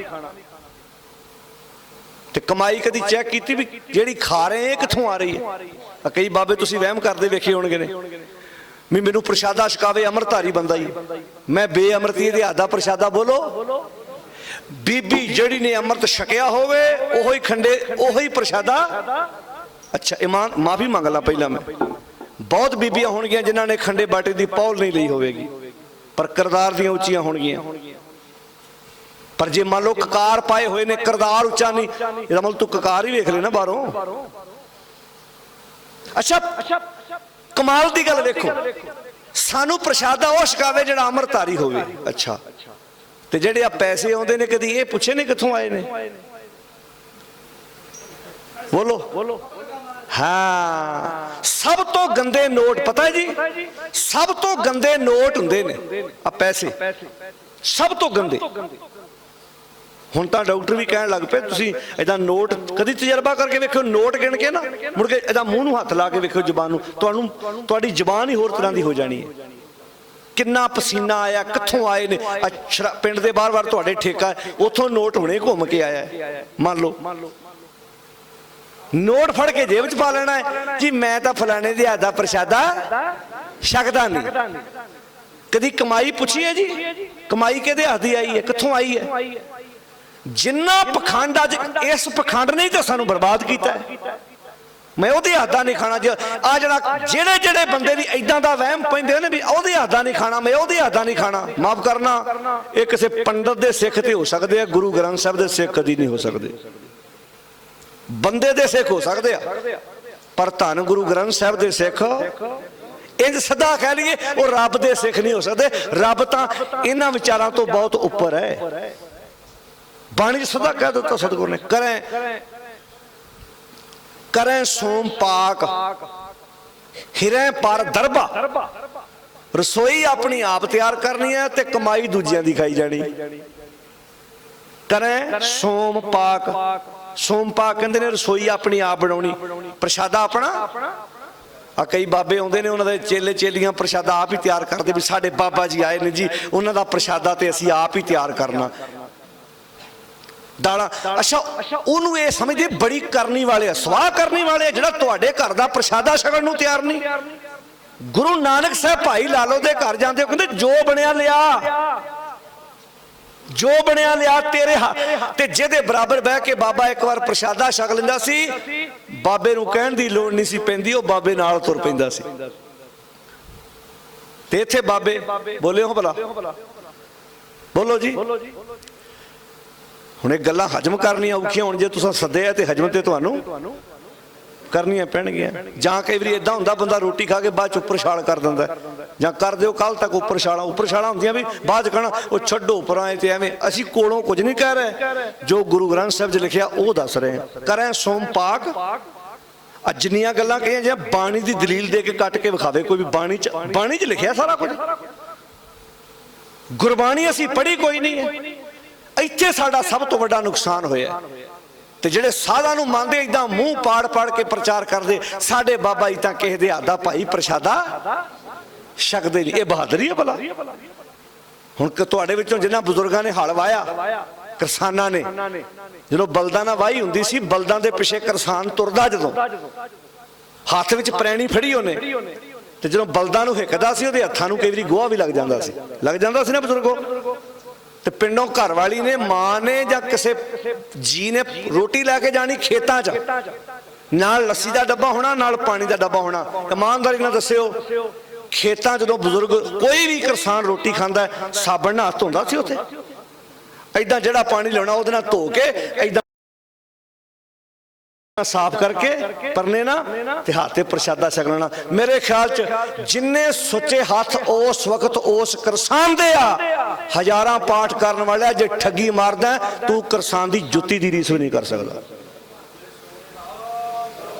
S1: ਤੇ ਕਮਾਈ ਕਦੀ ਚੈੱਕ ਕੀਤੀ ਵੀ ਜਿਹੜੀ ਖਾ ਰਹੇ ਇਹ ਕਿੱਥੋਂ ਆ ਰਹੀ ਹੈ? ਕਈ ਬਾਬੇ ਤੁਸੀਂ ਵਹਿਮ ਕਰਦੇ ਵੇਖੇ ਹੋਣਗੇ ਨੇ ਵੀ ਮੈਨੂੰ ਪ੍ਰਸ਼ਾਦਾ ਛਕਾਵੇ ਅੰਮ੍ਰਿਤਧਾਰੀ ਬੰਦਾ ਹੀ, ਮੈਂ ਬੇਅਮਰਤੀ ਦੇ ਹੱਥ ਦਾ ਪ੍ਰਸ਼ਾਦਾ। ਬੋਲੋ ਬੀਬੀ ਜਿਹੜੀ ਨੇ ਅੰਮ੍ਰਿਤ ਛਕਿਆ ਹੋਵੇ ਉਹੀ ਖੰਡੇ ਉਹੀ ਪ੍ਰਸ਼ਾਦਾ। ਅੱਛਾ ਇਮਾਨ ਮਾਫੀ ਮੰਗ ਲਾ ਪਹਿਲਾਂ, ਮੈਂ ਬਹੁਤ ਬੀਬੀਆਂ ਹੋਣਗੀਆਂ ਜਿਨ੍ਹਾਂ ਨੇ ਖੰਡੇ ਬਾਟੇ ਦੀ ਪੌਲ ਨਹੀਂ ਲਈ ਹੋਵੇਗੀ ਪਰ ਕਿਰਦਾਰ ਦੀਆਂ ਉੱਚੀਆਂ ਹੋਣਗੀਆਂ। ਪਰ ਜੇ ਮੰਨ ਲਓ ਕਕਾਰ ਪਾਏ ਹੋਏ ਨੇ ਕਿਰਦਾਰ ਉੱਚਾ ਨਹੀਂ, ਇਹਦਾ ਮਤਲਬ ਤੂੰ ਕਕਾਰ ਹੀ ਵੇਖ ਲੈ ਨਾ ਬਾਹਰੋਂ। ਅੱਛਾ ਕਮਾਲ ਦੀ ਗੱਲ ਵੇਖੋ, ਸਾਨੂੰ ਪ੍ਰਸ਼ਾਦਾ ਉਹ ਛਕਾਵੇ ਜਿਹੜਾ ਅੰਮ੍ਰਿਤਧਾਰੀ ਹੋਵੇ। ਅੱਛਾ ਤੇ ਜਿਹੜੇ ਆ ਪੈਸੇ ਆਉਂਦੇ ਨੇ ਕਦੀ ਇਹ ਪੁੱਛੇ ਨੇ ਕਿੱਥੋਂ ਆਏ ਨੇ? ਬੋਲੋ ਹਾਂ ਸਭ ਤੋਂ ਗੰਦੇ ਨੋਟ ਪਤਾ ਜੀ, ਸਭ ਤੋਂ ਗੰਦੇ ਨੋਟ ਹੁੰਦੇ ਨੇ ਆ ਪੈਸੇ, ਸਭ ਤੋਂ ਗੰਦੇ। ਹੁਣ ਤਾਂ ਡਾਕਟਰ ਵੀ ਕਹਿਣ ਲੱਗ ਪਏ ਤੁਸੀਂ ਇਹਦਾ ਨੋਟ ਕਦੀ ਤਜਰਬਾ ਕਰਕੇ ਵੇਖਿਓ, ਨੋਟ ਗਿਣ ਕੇ ਨਾ ਮੁੜ ਕੇ ਇਹਦਾ ਮੂੰਹ ਨੂੰ ਹੱਥ ਲਾ ਕੇ ਵੇਖਿਓ ਜ਼ੁਬਾਨ ਨੂੰ, ਤੁਹਾਡੀ ਜ਼ੁਬਾਨ ਹੀ ਹੋਰ ਤਰ੍ਹਾਂ ਦੀ ਹੋ ਜਾਣੀ ਹੈ। ਕਿੰਨਾ ਪਸੀਨਾ ਆਇਆ, ਕਿੱਥੋਂ ਆਏ ਨੇ? ਪਿੰਡ ਦੇ ਬਾਹਰ ਤੁਹਾਡੇ ਠੇਕਾ ਉੱਥੋਂ ਨੋਟ ਹੁਣੇ ਘੁੰਮ ਕੇ ਆਇਆ। ਮੰਨ ਲਓ ਨੋਟ ਫੜ ਕੇ ਜੇਬ 'ਚ ਪਾ ਲੈਣਾ ਹੈ ਜੀ, ਮੈਂ ਤਾਂ ਫਲਾਣੇ ਦੇ ਹੱਥ ਦਾ ਪ੍ਰਸ਼ਾਦਾ ਛਕਦਾ ਨਹੀਂ। ਕਦੀ ਕਮਾਈ ਪੁੱਛੀ ਹੈ ਜੀ? ਕਮਾਈ ਕਿਹਦੇ ਹੱਥ ਦੀ ਆਈ ਹੈ, ਕਿੱਥੋਂ ਆਈ ਹੈ? ਜਿੰਨਾ ਪਖੰਡ ਅੱਜ ਇਸ ਪਖੰਡ ਨੇ ਤਾਂ ਸਾਨੂੰ ਬਰਬਾਦ ਕੀਤਾ ਹੈ। ਮੈਂ ਉਹਦੇ ਹੱਥ ਦਾ ਨਹੀਂ ਖਾਣਾ। ਆ ਜਿਹੜੇ ਬੰਦੇ ਦੀ ਇਦਾਂ ਦਾ ਵਹਿਮ ਪੈਂਦੇ ਨੇ ਵੀ ਉਹਦੇ ਹੱਥ ਦਾ ਨਹੀਂ ਖਾਣਾ, ਮੈਂ ਉਹਦੇ ਹੱਥ ਦਾ ਨਹੀਂ ਖਾਣਾ, ਮਾਫ ਕਰਨਾ ਇਹ ਕਿਸੇ ਪੰਡਤ ਦੇ ਸਿੱਖ ਤੇ ਹੋ ਸਕਦੇ ਆ, ਗੁਰੂ ਗ੍ਰੰਥ ਸਾਹਿਬ ਦੇ ਸਿੱਖ ਕਦੀ ਨਹੀਂ ਹੋ ਸਕਦੇ। ਬੰਦੇ ਦੇ ਸਿੱਖ ਹੋ ਸਕਦੇ ਆ ਪਰ ਧੰਨ ਗੁਰੂ ਗ੍ਰੰਥ ਸਾਹਿਬ ਦੇ ਸਿੱਖ ਇੰਜ ਸਿੱਧਾ ਕਹਿ ਲਈਏ ਉਹ ਰੱਬ ਦੇ ਸਿੱਖ ਨਹੀਂ ਹੋ ਸਕਦੇ। ਰੱਬ ਤਾਂ ਇਹਨਾਂ ਵਿਚਾਰਾਂ ਤੋਂ ਬਹੁਤ ਉੱਪਰ ਹੈ। ਬਾਣੀ ਸਿੱਧਾ ਕਹਿ ਦਿੱਤਾ ਸਤਿਗੁਰ ਨੇ, ਕਰੇ ਸੋਮ ਪਾਕ ਹਿਰੇ ਪਰ ਦਰਬਾ। ਰਸੋਈ ਆਪਣੀ ਆਪ ਤਿਆਰ ਕਰਨੀ ਹੈ ਤੇ ਕਮਾਈ ਦੂਜਿਆਂ ਦੀ ਖਾਈ ਜਾਣੀ। ਕਰੇ ਸੋਮ ਪਾਕ, ਸੋਮ ਪਾਕ ਕਹਿੰਦੇ ਨੇ ਰਸੋਈ ਆਪਣੀ ਆਪ ਬਣਾਉਣੀ, ਪ੍ਰਸ਼ਾਦਾ ਆਪਣਾ। ਆ ਕਈ ਬਾਬੇ ਆਉਂਦੇ ਨੇ ਉਹਨਾਂ ਦੇ ਚੇਲੇ ਚੇਲੀਆਂ ਪ੍ਰਸ਼ਾਦਾ ਆਪ ਹੀ ਤਿਆਰ ਕਰਦੇ ਵੀ ਸਾਡੇ ਬਾਬਾ ਜੀ ਆਏ ਨੇ ਜੀ ਉਹਨਾਂ ਦਾ ਪ੍ਰਸ਼ਾਦਾ ਤੇ ਅਸੀਂ ਆਪ ਹੀ ਤਿਆਰ ਕਰਨਾ ਦਾਲਾਂ। ਅੱਛਾ ਉਹਨੂੰ ਇਹ ਸਮਝਦੇ ਬੜੀ ਕਰਨੀ ਵਾਲੇ, ਸਵਾਹ ਕਰਨੀ ਵਾਲੇ, ਜਿਹੜਾ ਤੁਹਾਡੇ ਘਰ ਦਾ ਪ੍ਰਸ਼ਾਦਾ ਛਕਣ ਨੂੰ ਤਿਆਰ ਨਹੀਂ। ਗੁਰੂ ਨਾਨਕ ਸਾਹਿਬ ਭਾਈ ਲਾਲੋ ਦੇ ਘਰ ਜਾਂਦੇ ਕਹਿੰਦੇ ਜੋ ਬਣਿਆ ਲਿਆ, ਜੋ ਬਣਿਆ ਲਿਆ ਤੇਰੇ ਹੱਥ। ਤੇ ਜਿਹਦੇ ਬਰਾਬਰ ਬਹਿ ਕੇ ਬਾਬਾ ਇੱਕ ਵਾਰ ਪ੍ਰਸ਼ਾਦਾ ਛਕ ਲੈਂਦਾ ਸੀ, ਬਾਬੇ ਨੂੰ ਕਹਿਣ ਦੀ ਲੋੜ ਨਹੀਂ ਸੀ ਪੈਂਦੀ, ਉਹ ਬਾਬੇ ਨਾਲ ਤੁਰ ਪੈਂਦਾ ਸੀ। ਤੇ ਇੱਥੇ ਬਾਬੇ ਬੋਲਿਓ ਭਲਾ, ਬੋਲੋ ਜੀ। ਹੁਣ ਇਹ ਗੱਲਾਂ ਹਜਮ ਕਰਨੀਆਂ ਔਖੀਆਂ ਹੁਣ ਜੇ ਤੁਸੀਂ ਸੱਦਿਆ ਤੇ ਹਜਮ ਤੇ ਤੁਹਾਨੂੰ ਕਰਨੀਆਂ ਪੈਣਗੀਆਂ। ਜਾਂ ਕਈ ਵਾਰੀ ਇਦਾਂ ਹੁੰਦਾ ਬੰਦਾ ਰੋਟੀ ਖਾ ਕੇ ਬਾਅਦ ਚ ਉੱਪਰ ਛਾਲ ਕਰ ਦਿੰਦਾ, ਜਾਂ ਕਰ ਦਿਓ ਕੱਲ ਤੱਕ ਉੱਪਰ ਛਾਲਾਂ ਹੁੰਦੀਆਂ ਵੀ ਬਾਅਦ ਚ ਕਹਿਣਾ ਉਹ ਛੱਡੋ ਪਰਾਂ ਤੇ ਐਵੇਂ। ਅਸੀਂ ਕੋਲੋਂ ਕੁਝ ਨਹੀਂ ਕਹਿ ਰਹੇ, ਜੋ ਗੁਰੂ ਗ੍ਰੰਥ ਸਾਹਿਬ 'ਚ ਲਿਖਿਆ ਉਹ ਦੱਸ ਰਹੇ ਹਾਂ। ਕਰੇ ਸੋਮ ਪਾਕ। ਜਿੰਨੀਆਂ ਗੱਲਾਂ ਕਹੀਆਂ ਜੇ ਬਾਣੀ ਦੀ ਦਲੀਲ ਦੇ ਕੇ ਕੱਟ ਕੇ ਵਿਖਾਵੇ ਕੋਈ ਵੀ, ਬਾਣੀ 'ਚ ਲਿਖਿਆ ਸਾਰਾ ਕੁਝ। ਗੁਰਬਾਣੀ ਅਸੀਂ ਪੜ੍ਹੀ ਕੋਈ ਨਹੀਂ ਹੈ। ਇੱਥੇ ਸਾਡਾ ਸਭ ਤੋਂ ਵੱਡਾ ਨੁਕਸਾਨ ਹੋਇਆ। ਤੇ ਜਿਹੜੇ ਸਾਧਾਂ ਨੂੰ ਮੰਨਦੇ ਇਦਾਂ ਮੂੰਹ ਪਾੜ ਕੇ ਪ੍ਰਚਾਰ ਕਰਦੇ ਸਾਡੇ ਬਾਬਾ ਜੀ ਤਾਂ ਕਿਸੇ ਦੇ ਹੱਥ ਦਾ ਭਾਈ ਪ੍ਰਸ਼ਾਦਾ ਛਕਦੇ ਨਹੀਂ। ਇਹ ਬਹਾਦਰੀ ਹੈ ਭਲਾ। ਹੁਣ ਤੁਹਾਡੇ ਵਿੱਚੋਂ ਜਿਨ੍ਹਾਂ ਬਜ਼ੁਰਗਾਂ ਨੇ ਹਲ ਵਾਇਆ, ਕਿਸਾਨਾਂ ਨੇ, ਜਦੋਂ ਬਲਦਾਂ ਨਾਲ ਵਾਹੀ ਹੁੰਦੀ ਸੀ, ਬਲਦਾਂ ਦੇ ਪਿੱਛੇ ਕਿਸਾਨ ਤੁਰਦਾ ਜਦੋਂ ਹੱਥ ਵਿੱਚ ਪ੍ਰੈਣੀ ਫੜੀ ਉਹਨੇ, ਤੇ ਜਦੋਂ ਬਲਦਾਂ ਨੂੰ ਹਿੱਕਦਾ ਸੀ ਉਹਦੇ ਹੱਥਾਂ ਨੂੰ ਕਈ ਵਾਰੀ ਗੋਹਾ ਵੀ ਲੱਗ ਜਾਂਦਾ ਸੀ ਨਾ ਬਜ਼ੁਰਗੋ। ਤੇ ਪਿੰਡੋਂ ਘਰ ਵਾਲੀ ਨੇ, ਮਾਂ ਨੇ ਜਾਂ ਕਿਸੇ ਜੀ ਨੇ ਰੋਟੀ ਲੈ ਕੇ ਜਾਣੀ ਖੇਤਾਂ 'ਚ, ਨਾਲ ਲੱਸੀ ਦਾ ਡੱਬਾ ਹੋਣਾ, ਨਾਲ ਪਾਣੀ ਦਾ ਡੱਬਾ ਹੋਣਾ। ਇਮਾਨਦਾਰੀ ਨਾਲ ਦੱਸਿਓ, ਖੇਤਾਂ ਜਦੋਂ ਬਜ਼ੁਰਗ ਕੋਈ ਵੀ ਕਿਸਾਨ ਰੋਟੀ ਖਾਂਦਾ ਸਾਬਣ ਨਾਲ ਹੱਥ ਧੋਂਦਾ ਸੀ ਉੱਥੇ? ਏਦਾਂ ਜਿਹੜਾ ਪਾਣੀ ਲਿਆਉਣਾ ਉਹਦੇ ਨਾਲ ਧੋ ਕੇ ਏਦਾਂ ਸਾਫ਼ ਕਰਕੇ ਪਰਨੇ ਨਾ ਤੇ ਹੱਥ ਤੇ ਪ੍ਰਸ਼ਾਦਾ ਛਕ ਲੈਣਾ। ਮੇਰੇ ਖਿਆਲ 'ਚ ਜਿੰਨੇ ਸੁੱਚੇ ਹੱਥ ਉਸ ਵਕਤ ਉਸ ਕਿਸਾਨ ਦੇ ਆ, ਹਜ਼ਾਰਾਂ ਪਾਠ ਕਰਨ ਵਾਲਿਆ ਜੇ ਠੱਗੀ ਮਾਰਦਾ ਤੂੰ ਕਿਸਾਨ ਦੀ ਜੁੱਤੀ ਦੀ ਰੀਸ ਵੀ ਨਹੀਂ ਕਰ ਸਕਦਾ।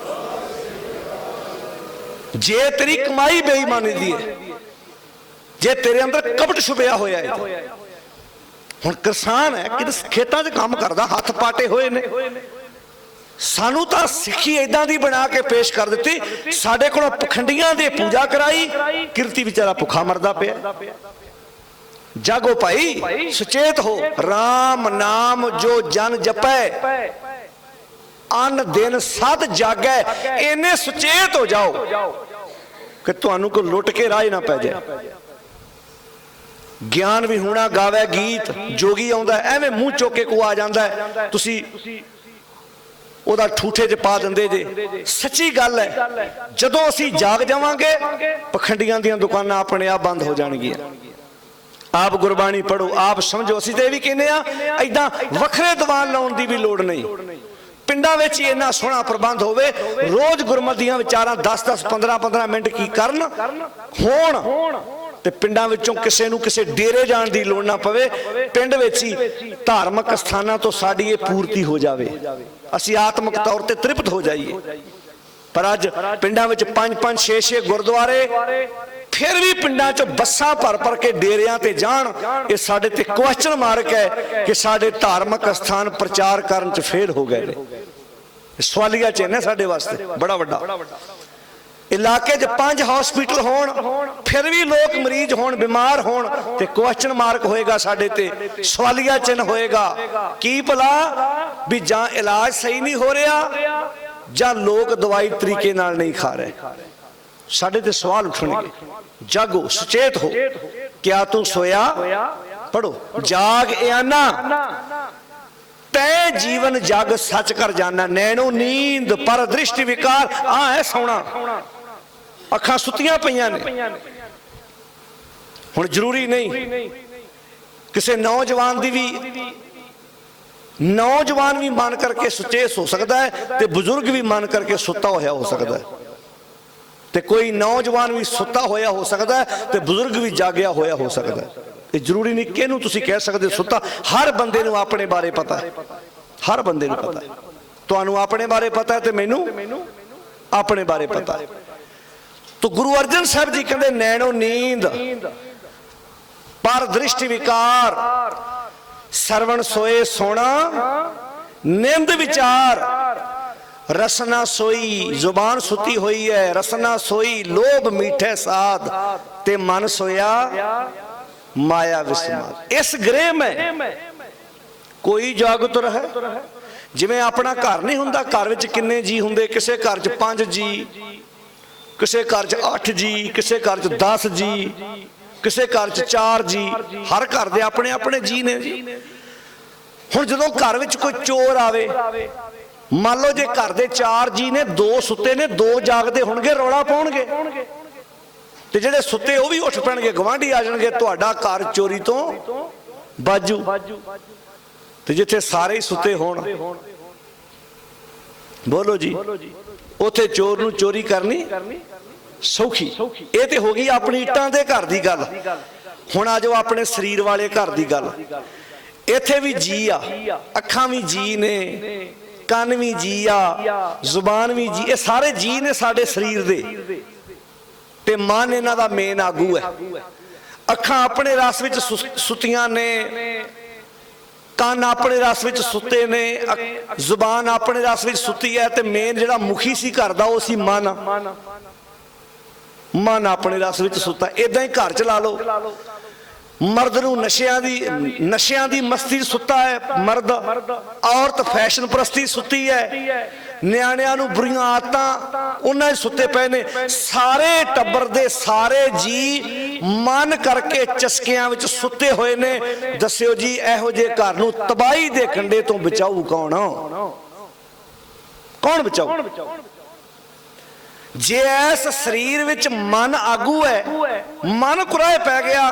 S1: ਜੇ ਤੇਰੀ ਕਮਾਈ ਬੇਈਮਾਨੀ ਦੀ ਹੈ, ਜੇ ਤੇਰੇ ਅੰਦਰ ਕਪਟ ਛੁਪਿਆ ਹੋਇਆ ਹੈ। ਹੁਣ ਕਿਸਾਨ ਹੈ ਕਿ ਖੇਤਾਂ 'ਚ ਕੰਮ ਕਰਦਾ, ਹੱਥ ਪਾਟੇ ਹੋਏ ਨੇ। ਸਾਨੂੰ ਤਾਂ ਸਿੱਖੀ ਏਦਾਂ ਦੀ ਬਣਾ ਕੇ ਪੇਸ਼ ਕਰ ਦਿੱਤੀ, ਸਾਡੇ ਕੋਲੋਂ ਪਖੰਡੀਆਂ ਦੀ ਪੂਜਾ ਕਰਾਈ, ਕਿਰਤੀ ਵਿਚਾਰਾ ਭੁੱਖਾ ਮਰਦਾ ਪਿਆ। ਜਾਗੋ ਭਾਈ, ਸੁਚੇਤ ਹੋ। ਰਾਮ ਨਾਮ ਜੋ ਜਨ ਜਪੈ अन दिन सद जागै, इन्ने सुचेत हो जाओ कि तुहानू कोई लुट के राह ना पै जाए। ज्ञान भी होना, गावे गीत, जोगी आउंदा एवें मूँह चुक के को आ जांदा है, तुसी ओदा ठूठे च पा दिंदे जे। सच्ची गल है, जदों असीं जाग जावांगे पखंडियां दियां दुकानां अपने आप बंद हो जाणगियां। आप गुरबाणी पढ़ो, आप समझो। असीं ते भी कहने आ इदां वखरे दीवान लाउण दी भी लोड़ नहीं, पिंडां विच ही इन्ना सोहना प्रबंध होवे, रोज गुरमत दियां विचारां 10-10 15-15 मिनट की करन होण, ते पिंडां विचों किसे नूं किसे डेरे जाण दी लोड़ ना पवे, पिंड विच ही धार्मिक स्थानां तो साडी ये पूर्ति हो जावे, असीं आत्मक तौर ते तृप्त हो जाइए। पर अज पिंडां विच 5-5 6-6 गुरुद्वारे, फिर भी पिंडां चों बस्सां भर भर के डेरियां ते जाण, ये साडे ते क्वेश्चन मार्क है कि साडे धार्मिक स्थान प्रचार करन च फेल हो गए ने। सवालिया चिन्ह है साडे वास्ते बड़ा वड्डा। इलाके च 5 हॉस्पिटल होण, फिर भी लोग मरीज होण, बीमार होण, ते क्वेश्चन मार्क होएगा साडे ते, सवालिया चिन्ह होएगा की भला भी जां इलाज सही नहीं हो रहा जां लोग दवाई तरीके नाल नहीं खा रहे। साडे ते सवाल उठणगे। जागो, सुचेत हो। क्या तू सोया? पढ़ो, जाग आना तै जीवन जग सच कर जाना, नैनो नींद पर दृष्टि विकार। आ है सोना, अखां सुतियां पईयां ने। हुण जरूरी नहीं किसी नौजवान दी भी, नौजवान भी मन करके सुचेत हो सकता है, ते बुजुर्ग भी मन करके सुता होया हो सकता है, ते कोई नौजवान भी सुता होया हो सकता है, ते बुजुर्ग भी जागया होया हो सकता है। ये जरूरी नहीं किहनूं तुसीं कह सकदे सुता। हर बंदे नूं अपने बारे पता है, हर बंदे नूं पता है। तुहानूं अपने बारे पता है, ते मैनूं अपने बारे पता है। तो गुरु अर्जन साहब जी कहते नैनो नींद पर दृष्टि विकार, सरवण सोए सोना निंद विचार। रसना सोई, जुबान सुती हुई है, रसना सोई लोभ मीठे साध, ते मन सोया माया विस्माद। इस गृह में कोई जागत रहे, जिवें अपना घर नहीं हुंदा, घर विच किन्ने जी हुंदे, किसे घर च 5 जी, किसे घर च 8 जी, किसे घर च 10 जी, किसे घर च 4 जी। हर घर दे अपने अपने जी ने जी। हुण जदों घर विच कोई चोर आवे, मान लो जे घर दे 4 जी ने, 2 सुते ने, 2 जागदे होणगे, रौला पाउणगे, ते जेड़े सुते वो भी उठ पैणगे, गवांढी आ जाणगे, तुहाडा घर चोरी तो बाजू। ते जिथे सारे ही सुते होण, बोलो जी, उथे चोर नूं चोरी करनी सौखी। ये ते हो गई अपनी इट्टां दे घर दी गल। हुण आ जाओ अपने शरीर वाले घर दी गल। इथे भी जी आ, अखां भी जी ने, कान भी जी आ, जुबान भी जी, ये सारे जी ने साडे शरीर दे, ते मन इन्हां दा मेन आगू है। अखां अपने रस विच सुतियां ने, कान अपने रस विच सुते ने, जुबान अपने रस विच सुती है, ते मेन जिहड़ा मुखी सी घर दा वो सी मन। मन अपने रस विच सुता। इदां ही घर च ला लो, मर्द नूं नशियां दी मस्ती सुता है मर्द, औरत फैशन परस्ती सुती है, न्याणियां नूं बुरियां आदतां उन्हां सुते पे ने। सारे टब्बर दे सारे जी मन करके चस्कियां विच सुते होए ने। दस्सिओ जी इहो जे घर नूं तबाही दे कंडे तो बचाऊ कौन? कौन बचाऊ? जे इस शरीर विच मन आगू है, मन कुराए पै गया,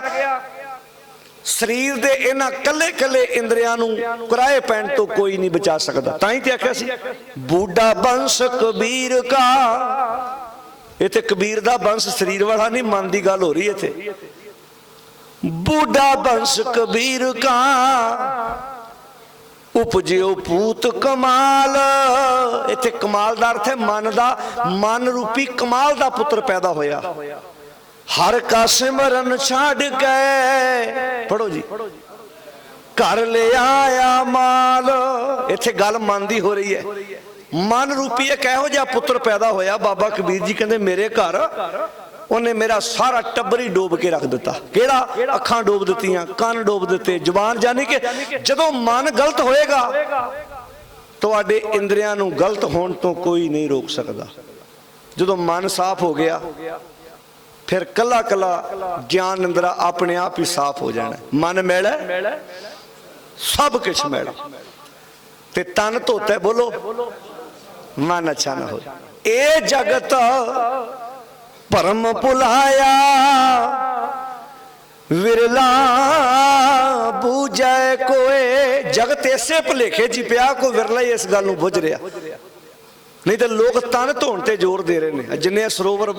S1: शरीर दे इन्हां कल्ले कल्ले इंद्रियां नूं कुराए पैण तो कोई नहीं बचा सकता। तां ही ते आख्या सी बूढ़ा वंश कबीर का। इत्थे कबीर दा वंश शरीर वाला नहीं, मन दी गल हो रही है इत्थे। बूढ़ा वंश कबीर का उपजियो पूत कमाल। इत्थे कमाल दा अर्थ है मन दा, मन रूपी कमाल दा पुत्र पैदा होया। हर का सिमरन छाड़ के, पढ़ो जी, घर ले आया माल। इत्थे गल मन दी हो रही है। मन रूपी एक इहो जिहा पुत्र पैदा होया। बाबा कबीर जी कहंदे मेरे घर उन्हें मेरा सारा टब्बर ही डोब के रख दिता। केड़ा? अखां डोब दित्तियां, कान डोब दिते, जुबान। जानी कि जदों मन गलत होएगा ਤੁਹਾਡੇ ਇੰਦਰੀਆਂ ਨੂੰ ਗਲਤ ਹੋਣ ਤੋਂ ਕੋਈ ਨਹੀਂ ਰੋਕ ਸਕਦਾ। ਜਦੋਂ ਮਨ ਸਾਫ਼ ਹੋ ਗਿਆ ਫਿਰ ਕੱਲਾ ਕੱਲਾ ਗਿਆਨ ਅੰਦਰਾ ਆਪਣੇ ਆਪ ਹੀ ਸਾਫ਼ ਹੋ ਜਾਣਾ। ਮਨ ਮੈਲਾ ਸਭ ਕੁਛ ਮੈਲਾ ਤੇ ਤਨ ਧੋਤਾ, ਬੋਲੋ ਮਨ ਅੱਛਾ ਨਾ ਹੋ। ਇਹ ਜਗਤ ਭਰਮ ਭੁਲਾਇਆ ਵਿਰਲਾ ਬੂਝੈ ਕੋਏ। ਜਗਤ ਇਸੇ ਭੁਲੇਖੇ ਚ ਪਿਆ, ਕੋਈ ਵਿਰਲਾ ਹੀ ਇਸ ਗੱਲ ਨੂੰ ਬੁੱਝ ਰਿਹਾ। ਨਹੀਂ ਤਾਂ ਲੋਕ ਤਨ ਧੋਣ ਤੇ ਜ਼ੋਰ ਦੇ ਰਹੇ ਨੇ। ਜਿੰਨੇ ਸਰੋਵਰ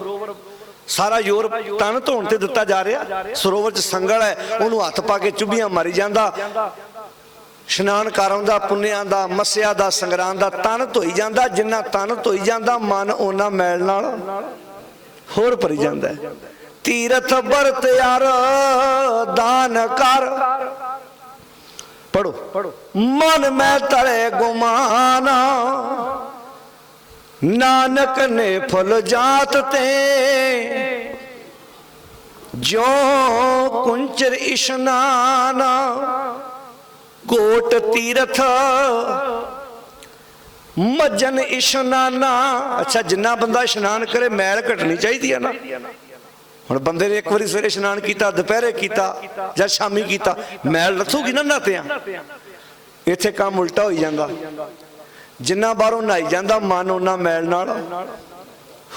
S1: ਸਾਰਾ ਜ਼ੋਰ ਤਨ ਧੋਣ ਤੇ ਦਿੱਤਾ ਜਾ ਰਿਹਾ। ਸਰੋਵਰ ਚ ਸੰਗਲ ਹੈ, ਉਹਨੂੰ ਹੱਥ ਪਾ ਕੇ ਚੁੱਭੀਆਂ ਮਾਰੀ ਜਾਂਦਾ। ਇਸ਼ਨਾਨ ਕਰਨ ਦਾ, ਪੁੰਨਿਆਂ ਦਾ, ਮੱਸਿਆ ਦਾ, ਸੰਗਰਾਂਦ ਦਾ, ਤਨ ਧੋਈ ਜਾਂਦਾ। ਜਿੰਨਾ ਤਨ ਧੋਈ ਜਾਂਦਾ ਮਨ ਉਹਨਾਂ ਮੈਲ ਨਾਲ ਹੋਰ ਭਰੀ ਜਾਂਦਾ। ਤੀਰਥ ਵਰਤ ਯਾਰ ਦਾਨ ਕਰ, ਪੜੋ ਮਨ ਮੈਂ ਤਲੇ ਗੁਮਾਨਾ ਨਾਨਕ ਨੇ ਫੁੱਲ ਜਾਤ ਤੇ ਜੋ ਕੁੰਚਰ ਇਸ਼ਨਾਨ ਕੋਟ ਤੀਰਥ ਮੱਜਨ ਇਸ਼ਨਾਨਾ। ਅੱਛਾ, ਜਿੰਨਾ ਬੰਦਾ ਇਸ਼ਨਾਨ ਕਰੇ ਮੈਲ ਘਟਣੀ ਚਾਹੀਦੀ ਹੈ ਨਾ। ਹੁਣ ਬੰਦੇ ਨੇ ਇੱਕ ਵਾਰੀ ਸਵੇਰੇ ਇਸ਼ਨਾਨ ਕੀਤਾ, ਦੁਪਹਿਰੇ ਕੀਤਾ ਜਾਂ ਸ਼ਾਮੀ ਕੀਤਾ, ਮੈਲ ਰੱਥੂਗੀ ਨਾ ਨਾਤਿਆਂ। ਇੱਥੇ ਕੰਮ ਉਲਟਾ ਹੋਈ ਜਾਂਦਾ। ਜਿੰਨਾ ਬਾਹਰੋਂ ਨਹਾਈ ਜਾਂਦਾ ਮਨ ਉਹਨਾਂ ਮੈਲ ਨਾਲ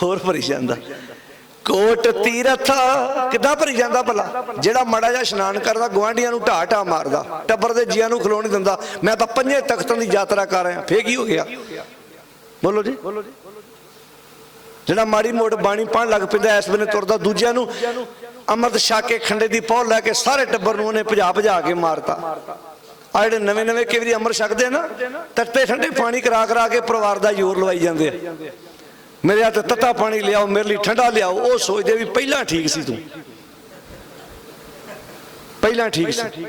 S1: ਹੋਰ ਭਰੀ ਜਾਂਦਾ। ਕੋਟ ਤੀਰਥ ਕਿੱਦਾਂ ਭਰੀ ਜਾਂਦਾ ਭਲਾ? ਜਿਹੜਾ ਮਾੜਾ ਜਿਹਾ ਇਸ਼ਨਾਨ ਕਰਦਾ ਗੁਆਂਢੀਆਂ ਨੂੰ ਢਾਹ ਢਾਹ ਮਾਰਦਾ, ਟੱਬਰ ਦੇ ਜੀਆਂ ਨੂੰ ਖਲੋ ਨਹੀਂ ਦਿੰਦਾ, ਮੈਂ ਤਾਂ 5 ਤਖਤਾਂ ਦੀ ਯਾਤਰਾ ਕਰ ਰਿਹਾ, ਫੇਰ ਕੀ ਹੋ ਗਿਆ? ਬੋਲੋ ਜੀ। ਜਿਹੜਾ ਮਾੜੀ ਮੋੜ ਬਾਣੀ ਪੜ੍ਹਨ ਲੱਗ ਪੈਂਦਾ ਇਸ ਵੇਲੇ ਤੁਰਦਾ, ਦੂਜਿਆਂ ਨੂੰ ਅੰਮ੍ਰਿਤ ਛਕ ਕੇ ਖੰਡੇ ਦੀ ਪੌਲ ਲੈ ਕੇ ਸਾਰੇ ਟੱਬਰ ਨੂੰ ਉਹਨੇ ਭਜਾ ਕੇ ਮਾਰਤਾ। ਆ ਜਿਹੜੇ ਨਵੇਂ ਨਵੇਂ ਕਈ ਵਾਰੀ ਅੰਮ੍ਰਿਤ ਛਕਦੇ ਨਾ, ਤੱਤੇ ਠੰਡੇ ਪਾਣੀ ਕਰਾ ਕੇ ਪਰਿਵਾਰ ਦਾ ਜ਼ੋਰ ਲਵਾਈ ਜਾਂਦੇ ਆ। ਮੇਰੇ ਹੱਥ ਤੱਤਾ ਪਾਣੀ ਲਿਆਓ, ਮੇਰੇ ਲਈ ਠੰਡਾ ਲਿਆਓ। ਉਹ ਸੋਚਦੇ ਵੀ ਪਹਿਲਾਂ ਠੀਕ ਸੀ, ਤੂੰ ਪਹਿਲਾਂ ਠੀਕ ਸੀ।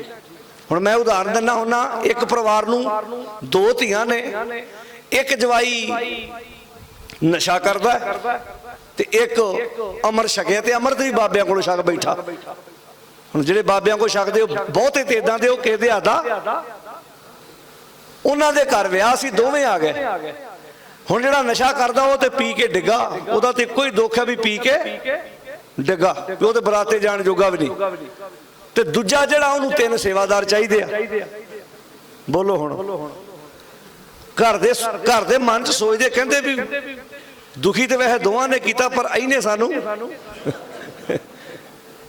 S1: ਹੁਣ ਮੈਂ ਉਦਾਹਰਨ ਦਿੰਦਾ ਹੁੰਦਾ, ਇੱਕ ਪਰਿਵਾਰ ਨੂੰ 2 ਧੀਆਂ ਨੇ, ਇੱਕ ਜਵਾਈ ਨਸ਼ਾ ਕਰਦਾ ਤੇ ਇੱਕ ਅਮਰ ਛਕਿਆ ਤੇ ਅਮਰਤ ਵੀ ਬਾਬਿਆਂ ਕੋਲੋਂ ਛਕ ਬੈਠਾ। ਹੁਣ ਜਿਹੜੇ ਬਾਬਿਆਂ ਕੋਲ ਛਕਦੇ ਉਹ ਬਹੁਤੇ ਤੇ ਇਦਾਂ ਦੇ, ਉਹ ਕਿਸੇ ਦੇ ਆਦਾ ਉਹਨਾਂ ਦੇ ਘਰ ਵਿਆਹ ਸੀ, ਦੋਵੇਂ ਆ ਗਏ। ਹੁਣ ਜਿਹੜਾ ਨਸ਼ਾ ਕਰਦਾ ਉਹ ਤੇ ਪੀ ਕੇ ਡਿੱਗਾ, ਉਹਦਾ ਤੇ ਇੱਕੋ ਹੀ ਦੁੱਖ ਹੈ ਵੀ ਪੀ ਕੇ ਡਿੱਗਾ, ਉਹ ਤੇ ਬਰਾਤੇ ਜਾਣ ਜੋਗਾ ਵੀ ਨਹੀਂ। ਤੇ ਦੂਜਾ ਜਿਹੜਾ, ਉਹਨੂੰ 3 ਸੇਵਾਦਾਰ ਚਾਹੀਦੇ ਆ। ਬੋਲੋ ਹੁਣ ਘਰ ਦੇ ਮਨ ਚ ਸੋਚਦੇ, ਕਹਿੰਦੇ ਵੀ ਦੁਖੀ ਤੇ ਵੈਸੇ ਦੋਵਾਂ ਨੇ ਕੀਤਾ, ਪਰ ਇਹਨੇ ਸਾਨੂੰ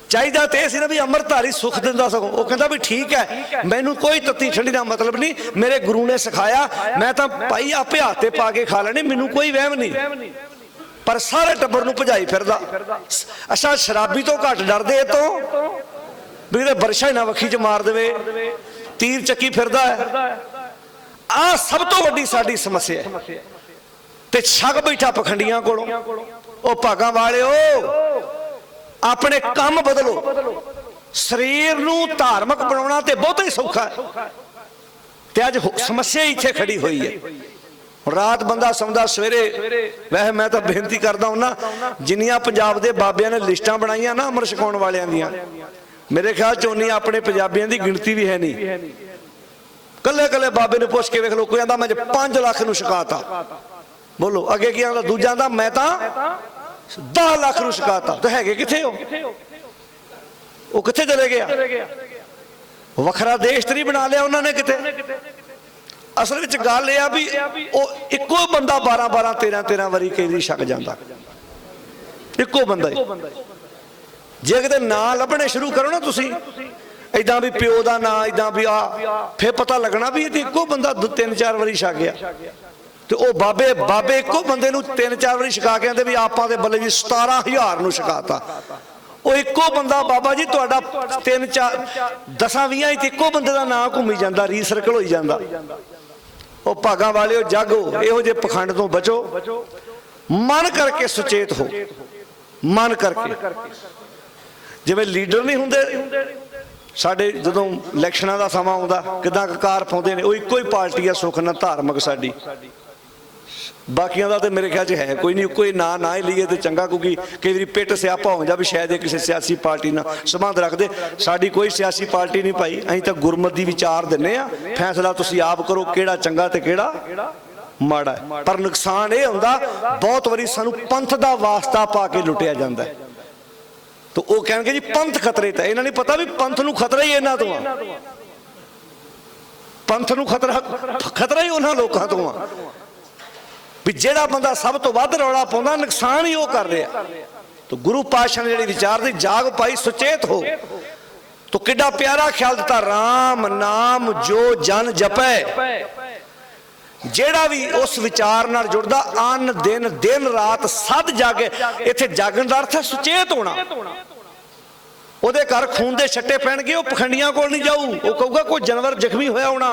S1: ਚਾਹੀਦਾ ਤੇ ਇਹ ਸੀ ਨਾ ਵੀ ਅੰਮ੍ਰਿਤਧਾਰੀ ਸੁੱਖ ਦਿੰਦਾ। ਸਗੋਂ ਉਹ ਕਹਿੰਦਾ ਵੀ ਠੀਕ ਹੈ, ਮੈਨੂੰ ਕੋਈ ਤੱਤੀ ਠੰਡੀ ਦਾ ਮਤਲਬ ਨਹੀਂ, ਮੇਰੇ ਗੁਰੂ ਨੇ ਸਿਖਾਇਆ, ਮੈਂ ਤਾਂ ਭਾਈ ਆਪੇ ਹੱਥ ਤੇ ਪਾ ਕੇ ਖਾ ਲੈਣੇ, ਮੈਨੂੰ ਕੋਈ ਵਹਿਮ ਨਹੀਂ। ਪਰ ਸਾਰੇ ਟੱਬਰ ਨੂੰ ਭਜਾਈ ਫਿਰਦਾ। ਅੱਛਾ, ਸ਼ਰਾਬੀ ਤੋਂ ਘੱਟ ਡਰਦੇ ਇਹ ਤੋਂ ਵੀ ਇਹਦੇ ਬਰਸ਼ਾ ਹੀ ਨਾ ਵੱਖੀ ਚ ਮਾਰ ਦੇਵੇ, ਤੀਰ ਚੱਕੀ ਫਿਰਦਾ ਹੈ। ਆਹ ਸਭ ਤੋਂ ਵੱਡੀ ਸਾਡੀ ਸਮੱਸਿਆ ਹੈ। ਤੇ ਛਕ ਬੈਠਾ ਪਖੰਡੀਆਂ ਕੋਲੋਂ। ਉਹ ਭਾਗਾਂ ਵਾਲਿਓ, ਆਪਣੇ ਕੰਮ ਬਦਲੋ। ਸਰੀਰ ਨੂੰ ਧਾਰਮਿਕ ਬਣਾਉਣਾ ਤੇ ਬਹੁਤਾ ਹੀ ਸੌਖਾ ਹੈ, ਤੇ ਅੱਜ ਸਮੱਸਿਆ ਇੱਥੇ ਖੜੀ ਹੋਈ ਹੈ। ਰਾਤ ਬੰਦਾ ਸੌਂਦਾ, ਸਵੇਰੇ ਵੈਸੇ ਮੈਂ ਤਾਂ ਬੇਨਤੀ ਕਰਦਾ ਹੁੰਦਾ, ਜਿੰਨੀਆਂ ਪੰਜਾਬ ਦੇ ਬਾਬਿਆਂ ਨੇ ਲਿਸਟਾਂ ਬਣਾਈਆਂ ਨਾ ਅੰਮ੍ਰਿਤ ਛਕਾਉਣ ਵਾਲਿਆਂ ਦੀਆਂ, ਮੇਰੇ ਖਿਆਲ ਚ ਉਨੀ ਆਪਣੇ ਪੰਜਾਬੀਆਂ ਦੀ ਗਿਣਤੀ ਵੀ ਹੈ ਨਹੀਂ। ਕੱਲੇ ਕੱਲੇ ਬਾਬੇ ਨੂੰ ਪੁੱਛ ਕੇ ਵੇਖ ਲਓ, ਕੋਈ ਆਂਦਾ ਮੈਂ 5 ਲੱਖ ਨੂੰ ਛਕਾਤਾ। ਬੋਲੋ ਅੱਗੇ ਕੀ ਆਂਦਾ? ਦੂਜਾ ਆਂਦਾ ਮੈਂ ਤਾਂ 10 ਲੱਖ ਨੂੰ ਛਕਾਤਾ। ਤੇ ਹੈਗੇ ਕਿੱਥੇ ਉਹ ਕਿੱਥੇ ਚਲੇ ਗਿਆ? ਵੱਖਰਾ ਦੇਸ਼ ਤੇ ਨਹੀਂ ਬਣਾ ਲਿਆ ਉਹਨਾਂ ਨੇ ਕਿਤੇ। ਅਸਲ ਵਿੱਚ ਗੱਲ ਇਹ ਆ ਵੀ ਉਹ ਇੱਕੋ ਬੰਦਾ 12 13 ਵਾਰੀ ਕਈ ਵਾਰੀ ਛਕ ਜਾਂਦਾ, ਇੱਕੋ ਬੰਦਾ ਹੀ। ਜੇ ਕਿਤੇ ਨਾਂ ਲੱਭਣੇ ਸ਼ੁਰੂ ਕਰੋ ਨਾ ਤੁਸੀਂ, ਏਦਾਂ ਵੀ ਪਿਓ ਦਾ ਨਾਂ ਏਦਾਂ ਵੀ ਫੇਰ ਪਤਾ ਲੱਗਣਾ ਵੀ ਇਹ ਇੱਕੋ ਬੰਦਾ 3-4 ਵਾਰੀ ਛਕ ਗਿਆ। ਤੇ ਉਹ ਬਾਬੇ ਇੱਕੋ ਬੰਦੇ ਨੂੰ 3-4 ਵਾਰੀ ਛਕਾ ਕੇ ਆਂਦੇ ਵੀ ਆਪਾਂ ਦੇ ਬੱਲੇ ਜੀ 17,000 ਨੂੰ ਛਕਾਤਾ। ਉਹ ਇੱਕੋ ਬੰਦਾ ਬਾਬਾ ਜੀ ਤੁਹਾਡਾ 3-4 10-20 ਇੱਕੋ ਬੰਦੇ ਦਾ ਨਾਂ ਘੁੰਮੀ ਜਾਂਦਾ, ਰੀਸਰਕਲ ਹੋਈ ਜਾਂਦਾ। ਉਹ ਭਾਗਾਂ ਵਾਲਿਓ ਜਾਗੋ, ਇਹੋ ਜਿਹੇ ਪਖੰਡ ਤੋਂ ਬਚੋ। ਮਨ ਕਰਕੇ ਸੁਚੇਤ ਹੋ, ਮਨ ਕਰਕੇ। ਜਿਵੇਂ ਲੀਡਰ ਨਹੀਂ ਹੁੰਦੇ ਸਾਡੇ, ਜਦੋਂ ਇਲੈਕਸ਼ਨਾਂ ਦਾ ਸਮਾਂ ਆਉਂਦਾ ਕਿਦਾਂ ਕਾਰ ਪਾਉਂਦੇ ਨੇ, ਉਹ ਇੱਕੋ ਹੀ ਪਾਰਟੀ ਆ ਸੁੱਖ ਨਾਲ ਧਾਰਮਿਕ ਸਾਡੀ। बाकियां दा ते मेरे ख्याल च है कोई नहीं, कोई ना ही लीए तो चंगा, क्योंकि कई बार पिट स्यापा हो जाए भी शायद ये किसी सियासी पार्टी नाल संबंध रखते। साडी कोई सियासी पार्टी नहीं भाई, असीं तां गुरमत दी विचार दिंदे आ, फैसला तुसीं आप करो किहड़ा चंगा ते किहड़ा माड़ा है। पर नुकसान ये हुंदा बहुत वारी सानू पंथ दा वास्ता पा के लुटिया जांदा है, तो वो कहणगे जी पंथ खतरे ते, इन्हां नहीं पता भी पंथ नूं खतरा ही इन्हां तों आ, पंथ नूं खतरा ही उन्हां लोकां तों आ भी जिहड़ा बंदा सब तो वध रौला पाउंदा नुकसान ही वो कर रहा। तो गुरु पातशाह ने जिहड़ी विचार दी जाग पाई सुचेत हो, तो किड्डा प्यारा ख्याल दिता, राम नाम जो जन जपै, जेड़ा भी उस विचार नाल जुड़दा अन दिन दिन रात सद जागे। इत्थे जागण दा अर्थ है सुचेत होना। ओहदे घर खून दे छट्टे पैणगे, वो पखंडियां कोल नहीं जाऊ, वो कहूगा कोई जानवर जख्मी होया होना,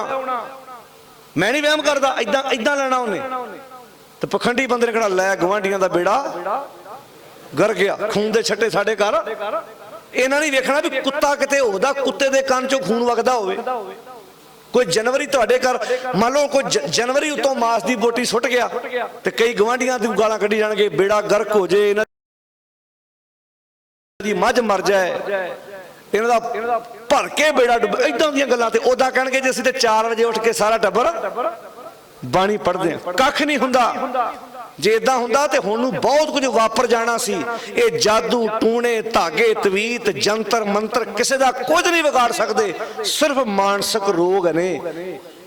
S1: मैं नहीं वहम करदा, इदां इदां लेना उन्हें। तो पखंडी बंदे ने कहना लै गवांढियां दा बेड़ा गर गया, खून दे छट्टे साडे घर। इन्हां नहीं वेखना भी कुत्ता किते होदा, कुत्ते दे कान चों खून वगदा होवे, कोई जनवरी तुहाडे घर मान लो कोई जनवरी उत्तों मास दी बोटी सुट गया, तो कई गवांढियां दी गालां कड्ढी जाणगे, बेड़ा गर्क हो जे, इन्हां दी मझ मर जाए, इन्हां दा भर के बेड़ा डुब, इदां दीयां गल्लां। ते ओदा कहणगे जे असीं ते 4 वजे उठ के सारा टब्बर बाणी पढ़ते हैं, कख नहीं हुंदा। जे इदां हुंदा ते हुण नूं बहुत कुछ वापर जाना सी। ये जादू टूणे धागे तवीत जंतर मंत्र किसी दा कुछ नहीं बिगाड़ सकते, सिर्फ मानसिक रोग ने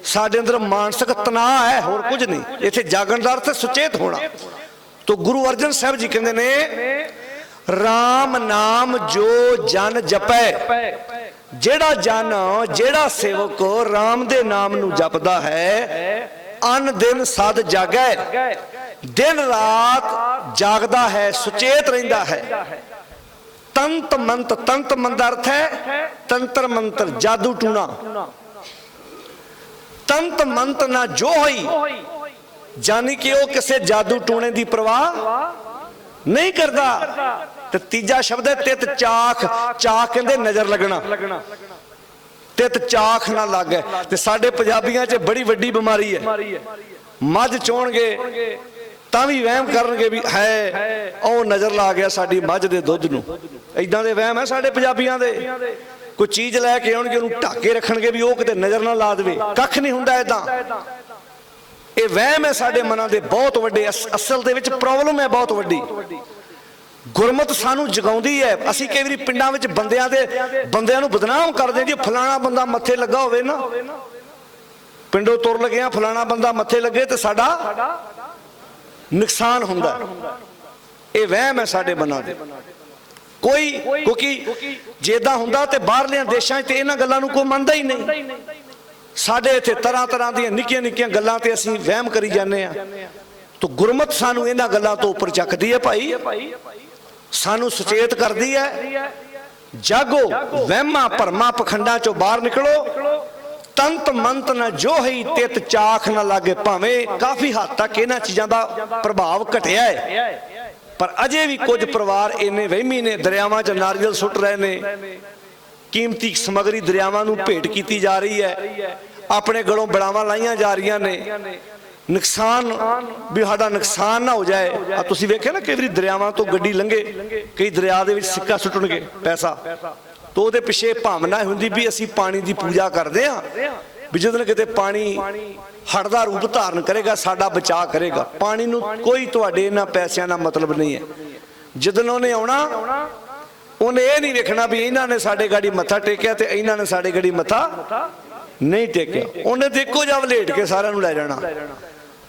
S1: साडे अंदर, मानसिक तनाव है, होर कुछ नहीं। इत्थे जागण दा अर्थ सुचेत होना। तो गुरु अर्जन साहब जी कहंदे ने, राम नाम जो जन जपै, जेड़ा जन जेड़ा सेवक राम दे नाम नूं जपदा है, अन दिन सद जागै, दिन रात जागदा है, सुचेत रहिंदा है। तंत मंत्र, तंत मंत्र अर्थ है तंत्र मंत्र, जादू टूना। तंत मंत्र ना जो होई, जानी कि वो किसी जादू टूने की परवाह नहीं करता। तो तीजा शब्द है तित चाख, चाख कहंदे नजर लगना, तित चाख ना लग गए। ते साडे पंजाबियां च बड़ी वड्डी बीमारी है, मझ चोणगे तां भी वहम करनगे भी है ओ नजर ला गया साडी मझ दे दुध नूं, इदां दे वहम है साडे पंजाबियां दे। कोई चीज लैके आउणगे उहनूं ढाके रखणगे भी ओ किते नजर ना ला देवे, कख नहीं हुंदा इदां। ये वहम है साडे मनां दे बहुत वड्डे, असल दे विच प्रॉब्लम है बहुत वड्डी। गुरमत सानू जगाउंदी है। असीं कई वारी पिंडां विच बंदियां नूं बदनाम करदे जी, फलाना बंदा मत्थे लगा होवे ना, पिंडों तुर लगे आ फलाना बंदा मत्थे लगे तो साडा नुकसान हुंदा। ये वहम है साडे मनां दे कोई, क्योंकि जेदां हुंदा ते बाहरलियां देशां ते इन्हां गल्लां नूं कोई मनदा ही नहीं। साडे इत्थे तरह तरह दी निक्कियां निक्कियां गल्लां ते असीं वहम करी जाने आ। तो गुरमत सानू इन्हां गल्लां तो उपर चकदी है भाई, सानू सुचेत करदी है। जागो, वहमां भरमां पखंडां चों बाहर निकलो। तंत मंत न जो ही तित चाख न लागे। भावें काफी हद तक इन्हां चीज़ां दा प्रभाव घटिया है, पर अजे भी कुछ परिवार इन्ने वहमी ने, दरियावां च नारियल सुट रहे ने, कीमती समगरी दरियावां नूं भेंट कीती जा रही है, अपने गलों बड़ावां लाइयां जा रही ने। नुकसान भी साडा नुकसान ना हो जाए। तुसीं वेखिआ ना कई वारी दरियावां तो गड्डी लंघे, कई दरिया दे विच सिक्का सुट्टणगे पैसा, तो उहदे पिछे भावना हुंदी भी असीं पानी की पूजा करदे आ, भी जदों किते पानी हड़ दा रूप धारण करेगा साडा बचाव करेगा। पानी नूं कोई तुहाडे इन्हां पैसिਆਂ नाल मतलब नहीं है। जदों उहने आउणा उहने ये नहीं वेखना भी इन्हां ने साडे गाड़ी मत्था टेकिआ ते इन्हां ने साडे गाड़ी मत्था नहीं टेकिआ। उहने ते इक्को जिहा वलेट के सारिਆਂ नूं लै जाना।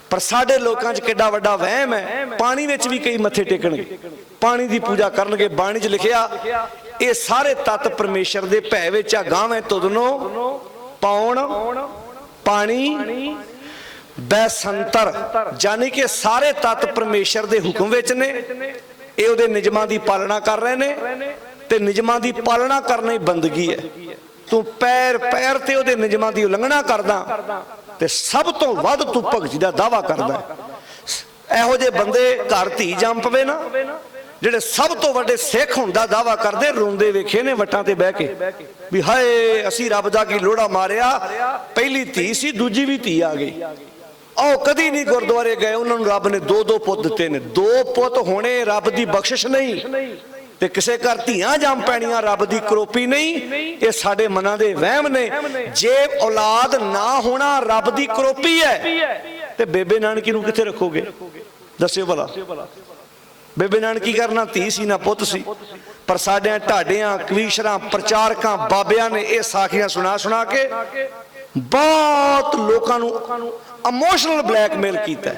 S1: पर साडे लोकां च किड्डा वड्डा वहम है, पानी विच भी कई मत्थे टेकणगे, पानी की पूजा करनगे। बाणी च लिखिआ ये सारे तत्त परमेश्वर दे भै विच आ, गावें तुदनो पाउण पानी बैसंतर, यानी कि सारे तत्त परमेश्वर दे हुक्म विच ने। ये उहदे नियमां दी पालना कर रहे ने, ते नियमां दी पालना करना ही बंदगी है। तू पैर पैर ते उहदे नियमां दी उलंघना करदा ते सब तो वध तू भगती दा दावा करदा। इहो जे बंदे घर धी जम पवे ना, ਜਿਹੜੇ सब तो वड्डे सिख होने का दावा करते, रोंदे वेखे ने वटां ते बह के भी हाय असी रब दा की लोड़ा मारिया, पहली धी सी दूजी भी धी आ गई। ਉਹ ਕਦੀ ਨਹੀਂ ਗੁਰਦੁਆਰੇ ਗਏ, ਉਹਨਾਂ ਨੂੰ ਰੱਬ ਨੇ ਦੋ ਦੋ ਪੁੱਤ ਦਿੱਤੇ ਨੇ। ਦੋ ਪੁੱਤ ਹੋਣੇ ਰੱਬ ਦੀ ਬਖਸ਼ਿਸ਼ ਨਹੀਂ, ਤੇ ਕਿਸੇ ਘਰ ਧੀਆਂ ਜੰਮ ਪੈਣੀਆਂ ਰੱਬ ਦੀ ਕਰੋਪੀ ਨਹੀਂ। ਇਹ ਸਾਡੇ ਮਨਾਂ ਦੇ ਵਹਿਮ ਨੇ। ਜੇ ਔਲਾਦ ਨਾ ਹੋਣਾ ਰੱਬ ਦੀ ਕਰੋਪੀ ਹੈ ਤੇ ਬੇਬੇ ਨਾਨਕੀ ਨੂੰ ਕਿੱਥੇ ਰੱਖੋਗੇ? ਦੱਸਿਓ ਭਲਾ। ਬੇਬੇ ਨਾਨਕੀ ਕਰਨਾ ਧੀ ਸੀ ਨਾ ਪੁੱਤ ਸੀ। ਪਰ ਸਾਡਿਆਂ ਢਾਡਿਆਂ ਕਵੀਸ਼ਰਾਂ ਪ੍ਰਚਾਰਕਾਂ ਬਾਬਿਆਂ ਨੇ ਇਹ ਸਾਖੀਆਂ ਸੁਣਾ ਸੁਣਾ ਕੇ ਬਹੁਤ ਲੋਕਾਂ ਨੂੰ ਇਮੋਸ਼ਨਲ ਬਲੈਕਮੇਲ ਕੀਤਾ।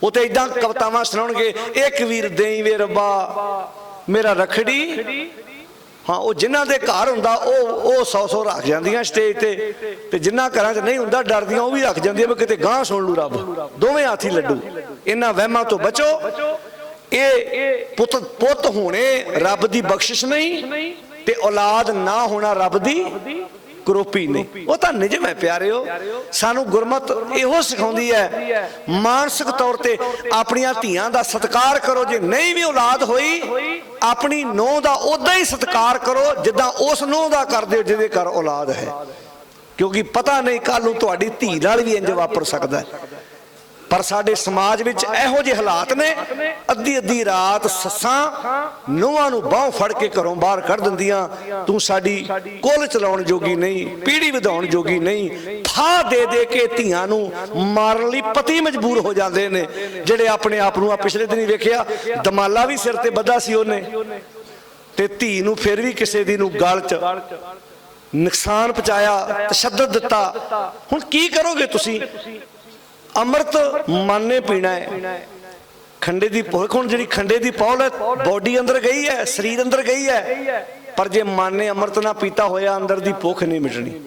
S1: ਉਹ ਤੇ ਇਦਾਂ ਕਵਿਤਾਵਾਂ ਸੁਣਾਉਣਗੇ, ਇੱਕ ਵੀਰ ਦੇਈ ਵੇ ਰੱਬਾ ਮੇਰਾ ਰਖੜੀ। ਹਾਂ, ਉਹ ਜਿਨ੍ਹਾਂ ਦੇ ਘਰ ਹੁੰਦਾ ਉਹ 100 ਰੱਖ ਜਾਂਦੀਆਂ ਸਟੇਜ ਤੇ ਜਿਨ੍ਹਾਂ ਘਰਾਂ 'ਚ ਨਹੀਂ ਹੁੰਦਾ ਡਰਦੀਆਂ ਉਹ ਵੀ ਰੱਖ ਜਾਂਦੀਆਂ ਵੀ ਕਿਤੇ ਗਾਂ ਸੁਣ ਲੂ ਰੱਬ। ਦੋਵੇਂ ਹਾਥੀ ਲੱਡੂ। ਇਹਨਾਂ ਵਹਿਮਾਂ ਤੋਂ ਬਚੋ। ਇਹ ਪੁੱਤ ਹੋਣੇ ਰੱਬ ਦੀ ਬਖਸ਼ਿਸ਼ ਨਹੀਂ ਤੇ ਔਲਾਦ ਨਾ ਹੋਣਾ ਰੱਬ ਦੀ ਕਰੋਪੀ ਨਹੀਂ। ਉਹ ਤਾਂ ਨਿਜਮ ਹੈ ਪਿਆਰਿਓ। ਸਾਨੂੰ ਗੁਰਮਤ ਇਹੋ ਸਿਖਾਉਂਦੀ ਹੈ ਮਾਨਸਿਕ ਤੌਰ ਤੇ ਆਪਣੀਆਂ ਧੀਆਂ ਦਾ ਸਤਿਕਾਰ ਕਰੋ। ਜੇ ਨਹੀਂ ਵੀ ਔਲਾਦ ਹੋਈ ਆਪਣੀ ਨੂੰਹ ਦਾ ਉਦਾਂ ਹੀ ਸਤਿਕਾਰ ਕਰੋ ਜਿੱਦਾਂ ਉਸ ਨੂੰਹ ਦਾ ਕਰਦੇ ਹੋ ਜਿਹਦੇ ਘਰ ਔਲਾਦ ਹੈ, ਕਿਉਂਕਿ ਪਤਾ ਨਹੀਂ ਕੱਲ ਨੂੰ ਤੁਹਾਡੀ ਧੀ ਨਾਲ ਵੀ ਇੰਜ ਵਾਪਰ ਸਕਦਾ ਹੈ। ਪਰ ਸਾਡੇ ਸਮਾਜ ਵਿੱਚ ਇਹੋ ਜਿਹੇ ਹਾਲਾਤ ਨੇ, ਅੱਧੀ ਅੱਧੀ ਰਾਤ ਸੱਸਾਂ ਨੂੰਹਾਂ ਨੂੰ ਬਾਹੋਂ ਫੜ ਕੇ ਘਰੋਂ ਬਾਹਰ ਕੱਢ ਦਿੰਦੀਆਂ। ਤੂੰ ਸਾਡੀ ਕੁੱਲ ਚਲਾਉਣ ਜੋਗੀ ਨਹੀਂ, ਪੀੜ੍ਹੀ ਵਧਾਉਣ ਜੋਗੀ ਨਹੀਂ। ਫਾਹ ਦੇ ਦੇ ਕੇ ਧੀਆਂ ਨੂੰ ਮਾਰਨ ਲਈ ਪਤੀ ਮਜਬੂਰ ਹੋ ਜਾਂਦੇ ਨੇ, ਜਿਹੜੇ ਆਪਣੇ ਆਪ ਨੂੰ। ਆ ਪਿਛਲੇ ਦਿਨੀ ਵੇਖਿਆ ਦਮਾਲਾ ਵੀ ਸਿਰ ਤੇ ਬੱਧਾ ਸੀ ਉਹਨੇ, ਤੇ ਧੀ ਨੂੰ ਫਿਰ ਵੀ ਕਿਸੇ ਦੀ ਨੂੰ ਗਲ 'ਚ ਨੁਕਸਾਨ ਪਹੁੰਚਾਇਆ, ਤਸ਼ੱਦਦ ਦਿੱਤਾ। ਹੁਣ ਕੀ ਕਰੋਗੇ ਤੁਸੀਂ? ਅੰਮ੍ਰਿਤ ਮਨ ਨੇ ਪੀਣਾ ਹੈ। ਖੰਡੇ ਦੀ ਭੁੱਖ, ਹੁਣ ਜਿਹੜੀ ਖੰਡੇ ਦੀ ਪੌਲ ਹੈ ਬੋਡੀ ਅੰਦਰ ਗਈ ਹੈ, ਸਰੀਰ ਅੰਦਰ ਗਈ ਹੈ, ਪਰ ਜੇ ਮਨ ਨੇ ਅੰਮ੍ਰਿਤ ਨਾ ਪੀਤਾ ਹੋਇਆ ਅੰਦਰ ਦੀ ਭੁੱਖ ਨਹੀਂ ਮਿਟਣੀ।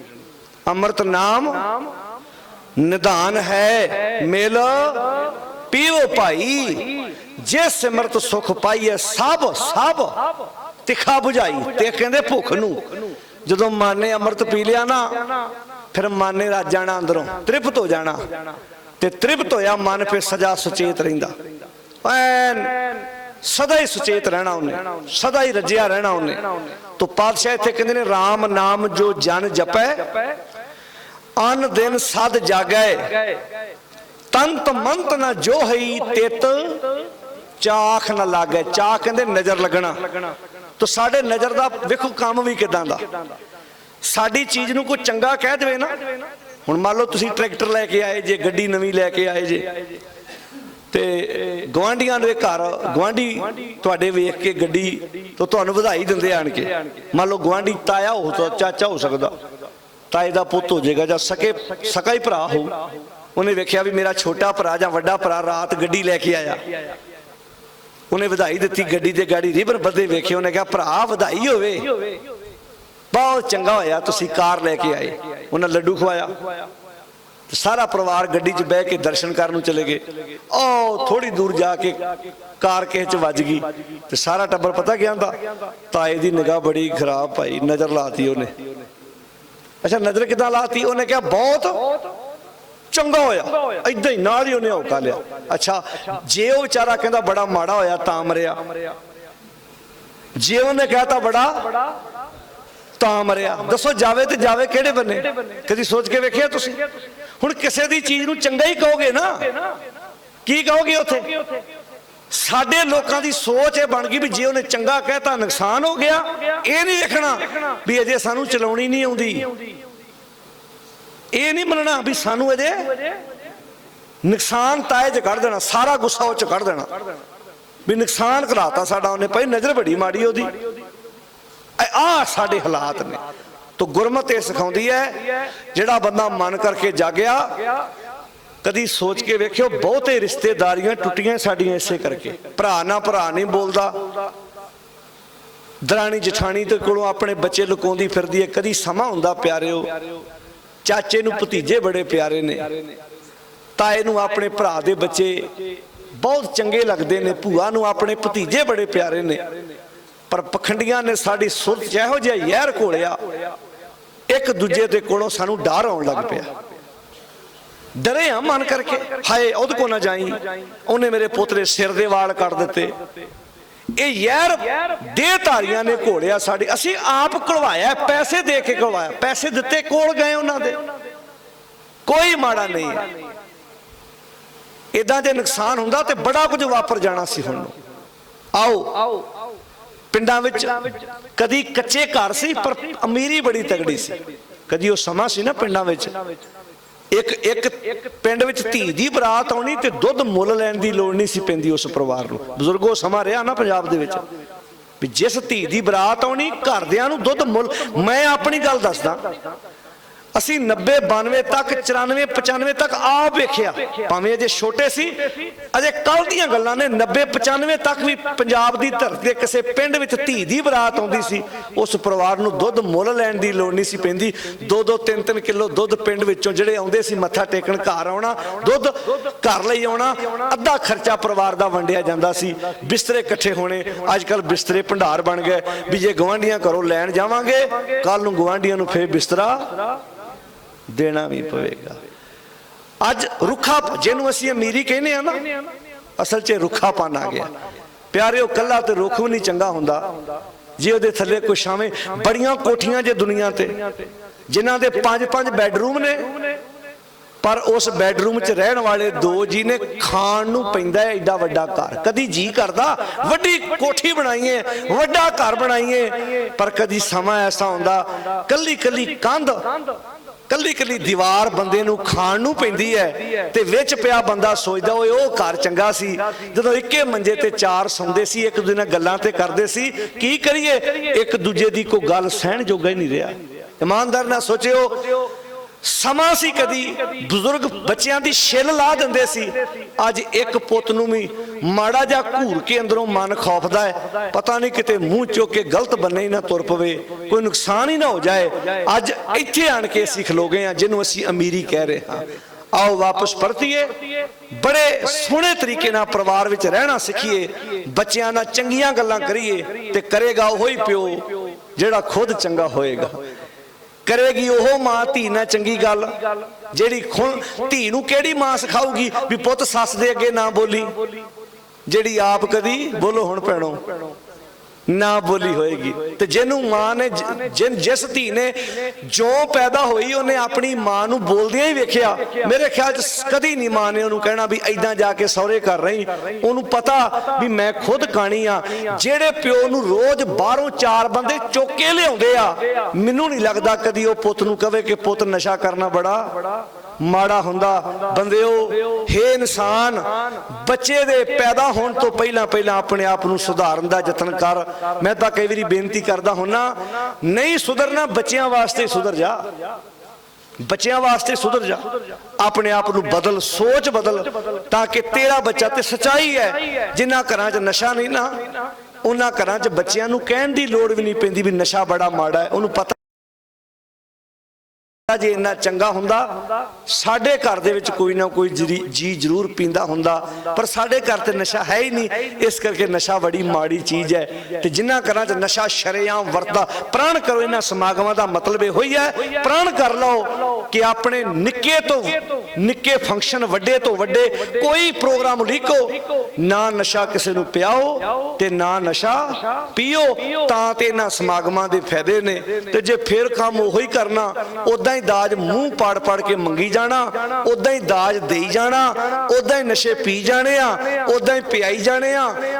S1: ਅੰਮ੍ਰਿਤ ਨਾਮ ਨਿਧਾਨ ਹੈ ਮਿਲ ਪੀਓ ਭਾਈ, ਜੇ ਸਿਮਰਤ ਸੁਖ ਪਾਈਏ ਸਭ ਤਿੱਖਾ ਬੁਝਾਈ। ਤੇ ਕਹਿੰਦੇ ਭੁੱਖ ਨੂੰ ਜਦੋਂ ਮਨ ਨੇ ਅੰਮ੍ਰਿਤ ਪੀ ਲਿਆ ਨਾ, ਫਿਰ ਮਨ ਨੇ ਰੱਜ ਜਾਣਾ, ਅੰਦਰੋਂ ਤ੍ਰਿਪਤ ਹੋ ਜਾਣਾ। ਤੇ ਤ੍ਰਿਪਤ ਹੋਇਆ ਮਨ ਫਿਰ ਸਦਾ ਸੁਚੇਤ ਰਹਿੰਦਾ, ਐਨ ਸਦਾ ਹੀ ਸੁਚੇਤ ਰਹਿਣਾ ਉਹਨੇ, ਸਦਾ ਹੀ ਰੱਜਿਆ ਰਹਿਣਾ ਉਹਨੇ। ਤੋ ਪਾਤਸ਼ਾਹ ਇੱਥੇ ਕਹਿੰਦੇ ਨੇ ਰਾਮ ਨਾਮ ਜੋ ਜਨ ਜਪੈ ਅਨ ਦਿਨ ਸਦ ਜਾਗੈ, ਤੰਤ ਮੰਤ ਨਾ ਜੋ ਹਈ ਤਿਤ ਚਾਖ ਨਾ ਲਾਗੈ। ਚਾਖ ਕਹਿੰਦੇ ਨਜ਼ਰ ਲੱਗਣਾ। ਤੋ ਸਾਡੇ ਨਜ਼ਰ ਦਾ ਵੇਖੋ ਕੰਮ ਵੀ ਕਿਦਾਂ ਦਾ। ਸਾਡੀ ਚੀਜ਼ ਨੂੰ ਕੋਈ ਚੰਗਾ ਕਹਿ ਦੇਵੇ ਨਾ, ਹੁਣ ਮੰਨ ਲਓ ਤੁਸੀਂ ਟਰੈਕਟਰ ਲੈ ਕੇ ਆਏ ਜੇ, ਗੱਡੀ ਨਵੀਂ ਲੈ ਕੇ ਆਏ ਜੇ, ਤੇ ਗੁਆਂਢੀਆਂ ਦੇ ਘਰ ਗੁਆਂਢੀ ਤੁਹਾਡੇ ਵੇਖ ਕੇ ਗੱਡੀ ਤੋਂ ਤੁਹਾਨੂੰ ਵਧਾਈ ਦਿੰਦੇ ਆਣ ਕੇ। ਮੰਨ ਲਓ ਗੁਆਂਢੀ ਤਾਇਆ ਹੋ ਤਾਂ ਚਾਚਾ ਹੋ ਸਕਦਾ, ਤਾਏ ਦਾ ਪੁੱਤ ਹੋ ਜਾਏਗਾ, ਜਾਂ ਸਕਾ ਹੀ ਭਰਾ ਹੋਊ। ਉਹਨੇ ਵੇਖਿਆ ਵੀ ਮੇਰਾ ਛੋਟਾ ਭਰਾ ਜਾਂ ਵੱਡਾ ਭਰਾ ਰਾਤ ਗੱਡੀ ਲੈ ਕੇ ਆਇਆ, ਉਹਨੇ ਵਧਾਈ ਦਿੱਤੀ, ਗੱਡੀ ਤੇ ਗਾੜੀ ਰਿਬਨ ਬੱਧੇ ਵੇਖੇ, ਉਹਨੇ ਕਿਹਾ ਭਰਾ ਵਧਾਈ ਹੋਵੇ, ਬਹੁਤ ਚੰਗਾ ਹੋਇਆ ਤੁਸੀਂ ਕਾਰ ਲੈ ਕੇ ਆਏ। ਉਹਨਾਂ ਲੱਡੂ ਖਵਾਇਆ, ਸਾਰਾ ਪਰਿਵਾਰ ਗੱਡੀ 'ਚ ਬਹਿ ਕੇ ਦਰਸ਼ਨ ਕਰਨ ਨੂੰ ਚਲੇ ਗਏ। ਉਹ ਥੋੜੀ ਦੂਰ ਜਾ ਕੇ ਕਾਰ ਕਿਸੇ 'ਚ ਵੱਜ ਗਈ ਤੇ ਸਾਰਾ ਟੱਬਰ ਪਤਾ ਕੀ ਆਂਦਾ, ਤਾਏ ਦੀ ਨਿਗਾਹ ਬੜੀ ਖਰਾਬ ਭਾਈ, ਨਜ਼ਰ ਲਾਤੀ ਉਹਨੇ। ਅੱਛਾ ਨਜ਼ਰ ਕਿੱਦਾਂ ਲਾਤੀ? ਉਹਨੇ ਕਿਹਾ ਬਹੁਤ ਚੰਗਾ ਹੋਇਆ, ਏਦਾਂ ਹੀ ਨਾਲ ਹੀ ਉਹਨੇ ਹੌਕਾ ਲਿਆ। ਅੱਛਾ ਜੇ ਉਹ ਵਿਚਾਰਾ ਕਹਿੰਦਾ ਬੜਾ ਮਾੜਾ ਹੋਇਆ ਤਾਂ ਮਰਿਆ, ਜੇ ਉਹਨੇ ਕਹਿਤਾ ਬੜਾ ਤਾਂ ਮਰਿਆ, ਦੱਸੋ ਜਾਵੇ ਤੇ ਜਾਵੇ ਕਿਹੜੇ ਬੰਨੇ? ਕਦੀ ਸੋਚ ਕੇ ਵੇਖਿਆ ਤੁਸੀਂ? ਹੁਣ ਕਿਸੇ ਦੀ ਚੀਜ਼ ਨੂੰ ਚੰਗਾ ਹੀ ਕਹੋਗੇ ਨਾ, ਕੀ ਕਹੋਗੇ ਉੱਥੇ? ਸਾਡੇ ਲੋਕਾਂ ਦੀ ਸੋਚ ਇਹ ਬਣ ਗਈ ਵੀ ਜੇ ਉਹਨੇ ਚੰਗਾ ਕਹਿਤਾ ਨੁਕਸਾਨ ਹੋ ਗਿਆ। ਇਹ ਨਹੀਂ ਵੇਖਣਾ ਵੀ ਅਜੇ ਸਾਨੂੰ ਚਲਾਉਣੀ ਨਹੀਂ ਆਉਂਦੀ, ਇਹ ਨਹੀਂ ਮੰਨਣਾ ਵੀ ਸਾਨੂੰ ਅਜੇ ਨੁਕਸਾਨ ਤਾਏ 'ਚ ਕੱਢ ਦੇਣਾ, ਸਾਰਾ ਗੁੱਸਾ ਉਹ 'ਚ ਕੱਢ ਦੇਣਾ ਵੀ ਨੁਕਸਾਨ ਕਰਾਤਾ ਸਾਡਾ ਉਹਨੇ, ਭਾਈ ਨਜ਼ਰ ਬੜੀ ਮਾੜੀ ਉਹਦੀ। ਆ ਸਾਡੇ ਹਾਲਾਤ ਨੇ। ਤੋ ਗੁਰਮਤਿ ਇਹ ਸਿਖਾਉਂਦੀ ਹੈ ਜਿਹੜਾ ਬੰਦਾ ਮਨ ਕਰਕੇ ਜਾਗਿਆ, ਕਦੀ ਸੋਚ ਕੇ ਵੇਖਿਓ ਬਹੁਤੇ ਰਿਸ਼ਤੇਦਾਰੀਆਂ ਟੁੱਟੀਆਂ ਸਾਡੀਆਂ ਇਸੇ ਕਰਕੇ। ਭਰਾ ਨਾਲ ਭਰਾ ਨਹੀਂ ਬੋਲਦਾ, ਦਰਾਣੀ ਜਠਾਣੀ ਤੇ ਕੋਲੋਂ ਆਪਣੇ ਬੱਚੇ ਲੁਕਾਉਂਦੀ ਫਿਰਦੀ ਹੈ। ਕਦੀ ਸਮਾਂ ਹੁੰਦਾ ਪਿਆਰਿਓ, ਚਾਚੇ ਨੂੰ ਭਤੀਜੇ ਬੜੇ ਪਿਆਰੇ ਨੇ, ਤਾਏ ਨੂੰ ਆਪਣੇ ਭਰਾ ਦੇ ਬੱਚੇ ਬਹੁਤ ਚੰਗੇ ਲੱਗਦੇ ਨੇ, ਭੂਆ ਨੂੰ ਆਪਣੇ ਭਤੀਜੇ ਬੜੇ ਪਿਆਰੇ ਨੇ। ਪਰ ਪਖੰਡੀਆਂ ਨੇ ਸਾਡੀ ਸੁਰਤ 'ਚ ਇਹੋ ਜਿਹਾ ਜ਼ਹਿਰ ਘੋਲਿਆ, ਇੱਕ ਦੂਜੇ ਦੇ ਕੋਲੋਂ ਸਾਨੂੰ ਡਰ ਆਉਣ ਲੱਗ ਪਿਆ। ਡਰੇ ਆ ਮਨ ਕਰਕੇ, ਹਾਏ ਉਹਦੇ ਕੋਲ ਨਾ ਜਾਈ, ਉਹਨੇ ਮੇਰੇ ਪੁੱਤ ਦੇ ਸਿਰ ਦੇ ਵਾਲ ਕੱਟ ਦਿੱਤੇ। ਇਹ ਯਾਰ ਦੇਹਧਾਰੀਆਂ ਨੇ ਘੋਲਿਆ ਸਾਡੇ। ਅਸੀਂ ਆਪ ਘੁਲਵਾਇਆ, ਪੈਸੇ ਦੇ ਕੇ ਘੁਲਵਾਇਆ, ਪੈਸੇ ਦਿੱਤੇ ਕੋਲ ਗਏ ਉਹਨਾਂ ਦੇ। ਕੋਈ ਮਾੜਾ ਨਹੀਂ, इदां जे नुकसान हुंदा ते बड़ा कुछ वापर जाना सी। हुण आओ पिंडां विच कदी कच्चे घर सी पर अमीरी बड़ी तगड़ी सी। कदी वो समा सी ना पिंडां विच एक पिंड विच धी दी बरात आउणी ते दुध मुल लैण दी लोड़ नहीं सी पैंदी उस परिवार नूं। बजुर्गो समा रहा ना पंजाब दे विच भी जिस धी दी बरात आउणी घरदिआं नूं दुध मुल। मैं अपनी गल दसदा, असी 90 92 तक 94 95 तक आप वेखिया, भावें अजे छोटे सी, अजे कल दीआं गल्लां ने 90 95 तक भी पंजाब दी धरती ते किसी पिंड विच धी दी बरात आउंदी सी, उस परिवार नूं दुध मुल लैण दी लोड़ नहीं सी पैंदी। 2-2 3-3 किलो दुध पिंड विचों जिहड़े आउंदे सी मत्था टेकण घर आउणा, दुध घर लई आउणा, अद्धा खर्चा परिवार दा वंडिया जांदा सी। बिस्तरे इकट्ठे होणे, अजकल बिस्तरे भंडार बन गए भी जे गवांढियां घरों लैण जावांगे कल नूं गवांढियां नूं फिर बिस्तरा देना भी पवेगा। अज रुखा जिन्हों असीं अमीरी कहने ना, असल च रुखापन आ गया प्यारे। कला तो रुख भी नहीं चंगा हुंदा जे उहदे थल्ले कोई छावे। बड़ियां कोठियां जे दुनिया ते जिन्हां दे 5-5 बैडरूम ने, पर उस बैडरूम च रहने वाले 2 जी ने, खाण नूं पैंदा है एडा वड्डा घर। कदी जी करदा वड्डी कोठी बनाईए, वड्डा घर बनाईए, पर कदी समा ऐसा हुंदा कल्ली कल्ली कंध, कल्ली कल्ली दीवार बंदे नूं खाण नूं पैंदी है ते विच पिया बंदा सोचदा ओए ओ घर चंगा सी। जदों इक्के मंजे ते 4 सौंदे सी, एक दूजे नाल गल्लां ते करदे सी, की करिए एक दूजे दी कोई गल सहण जोगा ही नहीं रहा। ईमानदार नाल सोचिओ, समा सी कदी बुजुर्ग बच्चियां दी छिल ला दिंदे सी। अज एक पुत नूं भी माड़ा जा घूर के अंदरों मन खौफदा है, पता नहीं किते मूँह चुक के गलत बन्ने ही ना तुर पवे, कोई नुकसान ही ना हो जाए। अज इत्थे आण के असीं खलो गए हां जिन्हों असीं अमीरी कह रहे हां। आओ वापस परतीए, बड़े सोहणे तरीके नाल परिवार विच रहना सीखीए, बच्चियां नाल चंगियां गल्लां करिए ते करेगा ओही प्यो जिहड़ा खुद चंगा होएगा। करेगी ओह मां धी नाल चंगी गल जिहड़ी धी नूं किहड़ी मां सिखाऊगी भी पुत सस दे अगे ना बोली, जिहड़ी आप कदी बोलो हुण भैणो ना बोली होएगी। ते जिन्हों मां ने जिस धी ने जो पैदा हुई उन्हें अपनी मां नूं बोलदियां ही वेखिया, मेरे ख्याल च कदी नहीं मां ने उन्होंने कहना भी ऐदां जाके सौहरे घर रही। उन्होंने पता भी मैं खुद काणी आ। जेड़े प्यो नूं रोज बाहरों 4 बंदे चुक के लिआउंदे आ, मैनूं नहीं लगदा कदी वो पुत नूं कहे कि पुत नशा करना बड़ा माड़ा हुंदा। बंदिओ हे इंसान, बच्चे दे पैदा होने तो पहला पहला अपने आप नूं सुधारन दा यतन कर। मैं तां कई वारी बेनती करदा हुन्ना, नहीं सुधरना बच्चियां वास्ते सुधर जा, बच्चियां वास्ते सुधर जा, अपने आप नूं बदल, सोच बदल, ताकि तेरा बच्चा ते सच्चाई है। जिन्हां घरां च नशा नहीं ना, उन्हां घरां च बच्चियां नूं कहण दी लोड़ भी नहीं पैंदी भी नशा बड़ा माड़ा है। उन्होंने पता जे इन्ना चंगा हुंदा साडे घर दे विच कोई ना कोई जी जरूर पींदा हुंदा, पर साडे घर ते नशा है ही नहीं। इस करके नशा बड़ी माड़ी चीज़ है। ते जिन्हां घरां च नशा शरेआम वरदा, प्रण करो। इन्हां समागमां दा मतलब इहो ही है, प्रण कर लो कि अपने निक्के तो निक्के फंक्शन, वड्डे तो वड्डे कोई प्रोग्राम लिखो, ना नशा किसी नूं पियाओ ते ना नशा पीओ, तां ते इन्हां समागमां दे फायदे ने। ते जे फिर काम उहो ही करना, उदां दाज मुंह पाड़ पाड़ के मंगी जाना, उदा ही दाज दे जाना, उदा ही नशे पी जाने, उदा ही पियाई जाने,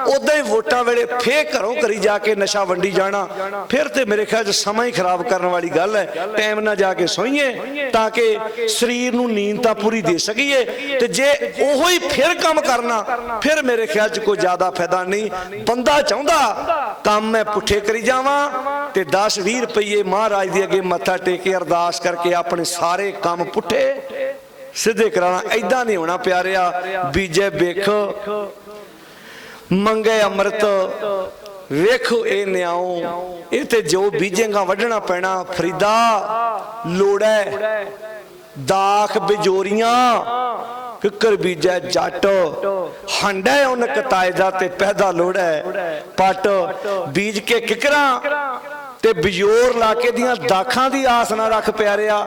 S1: उदा ही वोटां वेले फिर घरों करी जाके नशा वंडी जाना। फिर तो मेरे ख्याल समा ही खराब करने वाली गल है। टाइम ना जाके सोईए ताकि शरीर नूं नींद तां पूरी दे सकीए। ते जे ओहो ही फिर काम करना, फिर मेरे ख्याल च कोई ज्यादा फायदा नहीं। बंदा चाहुंदा काम मैं पुठे करी जावां ते 10-20 रुपये महाराज दे अगे मत्था टेके अरदास करके अपने सारे काम पुठे सीधे कराना। ऐदा नहीं होना प्यारिया। बीजे बेख मंगे अमृत वेखो ए न्याओ, इते जो बीजेगा वढ़ना पैना। फरीदा लोड़ है दाख बिजोरियां, किकर बीजा जट हंडा उन कतायदा ते पैदा लोड़ है। पट बीज के किकरा ते बिजोर लाके दियां दाखां दी आस ना रख प्यारिया,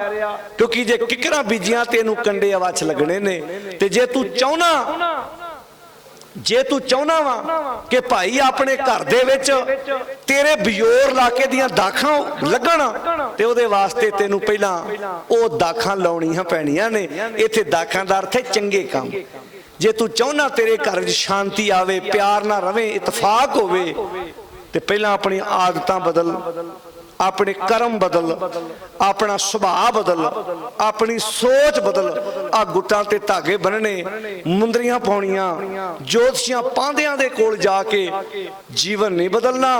S1: क्योंकि जे किकरा बीजियां तेनू कंडे अवछ लगने ने। ते जे तू चाहना वा कि भाई अपने घर दे विच तेरे बिजोर लाके दियां दाखां लगण, ते उहदे वास्ते तेनू पहलां ओ दाखां लाउणियां पैणियां ने। इत्थे दाखां दा अर्थ है चंगे काम। जे तू चाहना तेरे घर च शांति आवे, प्यार ना रवे, इतफाक होवे, ते पहला अपनी आदतां बदल, अपने कर्म बदल, अपना सुभाव बदल, अपनी सोच बदल। आ गुट्टां ते धागे बनने, मुंदरियां पाउणियां, जोतशियां पांदियां दे कोल जाके जीवन नहीं बदलना,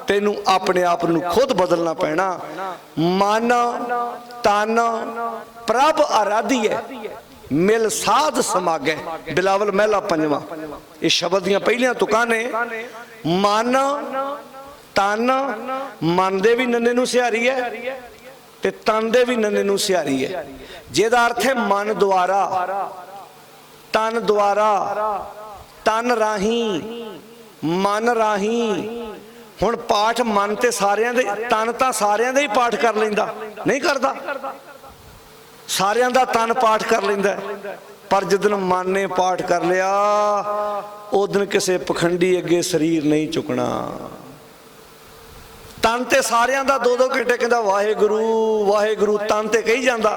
S1: तैनू अपने आप नू खुद बदलना पैना। मन तन प्रभ आराधी है, मिल साध समागे। बिलावल महला पंजवां। ये शब्द दियां पहलियां तुकां ने। मन तन, मन दे भी नन्ने नू सिहारी है ते तन दे भी नन्ने नू सिहारी है। जेदा अर्थ है मन द्वारा, तन द्वारा, तन राही, मन राही। हुण पाठ मन ते सारियां दे, तन तां सारियां दे ही पाठ कर लैंदा, नहीं करदा? सारियां दा तन पाठ कर लैंदा, पर जिदन मन ने पाठ कर लिया उदन किसी पखंडी अगे शरीर नहीं चुकना। तन ते सारियां दा 2-2 घंटे कहंदा वाहेगुरु वाहेगुरु, तन ते कही जांदा।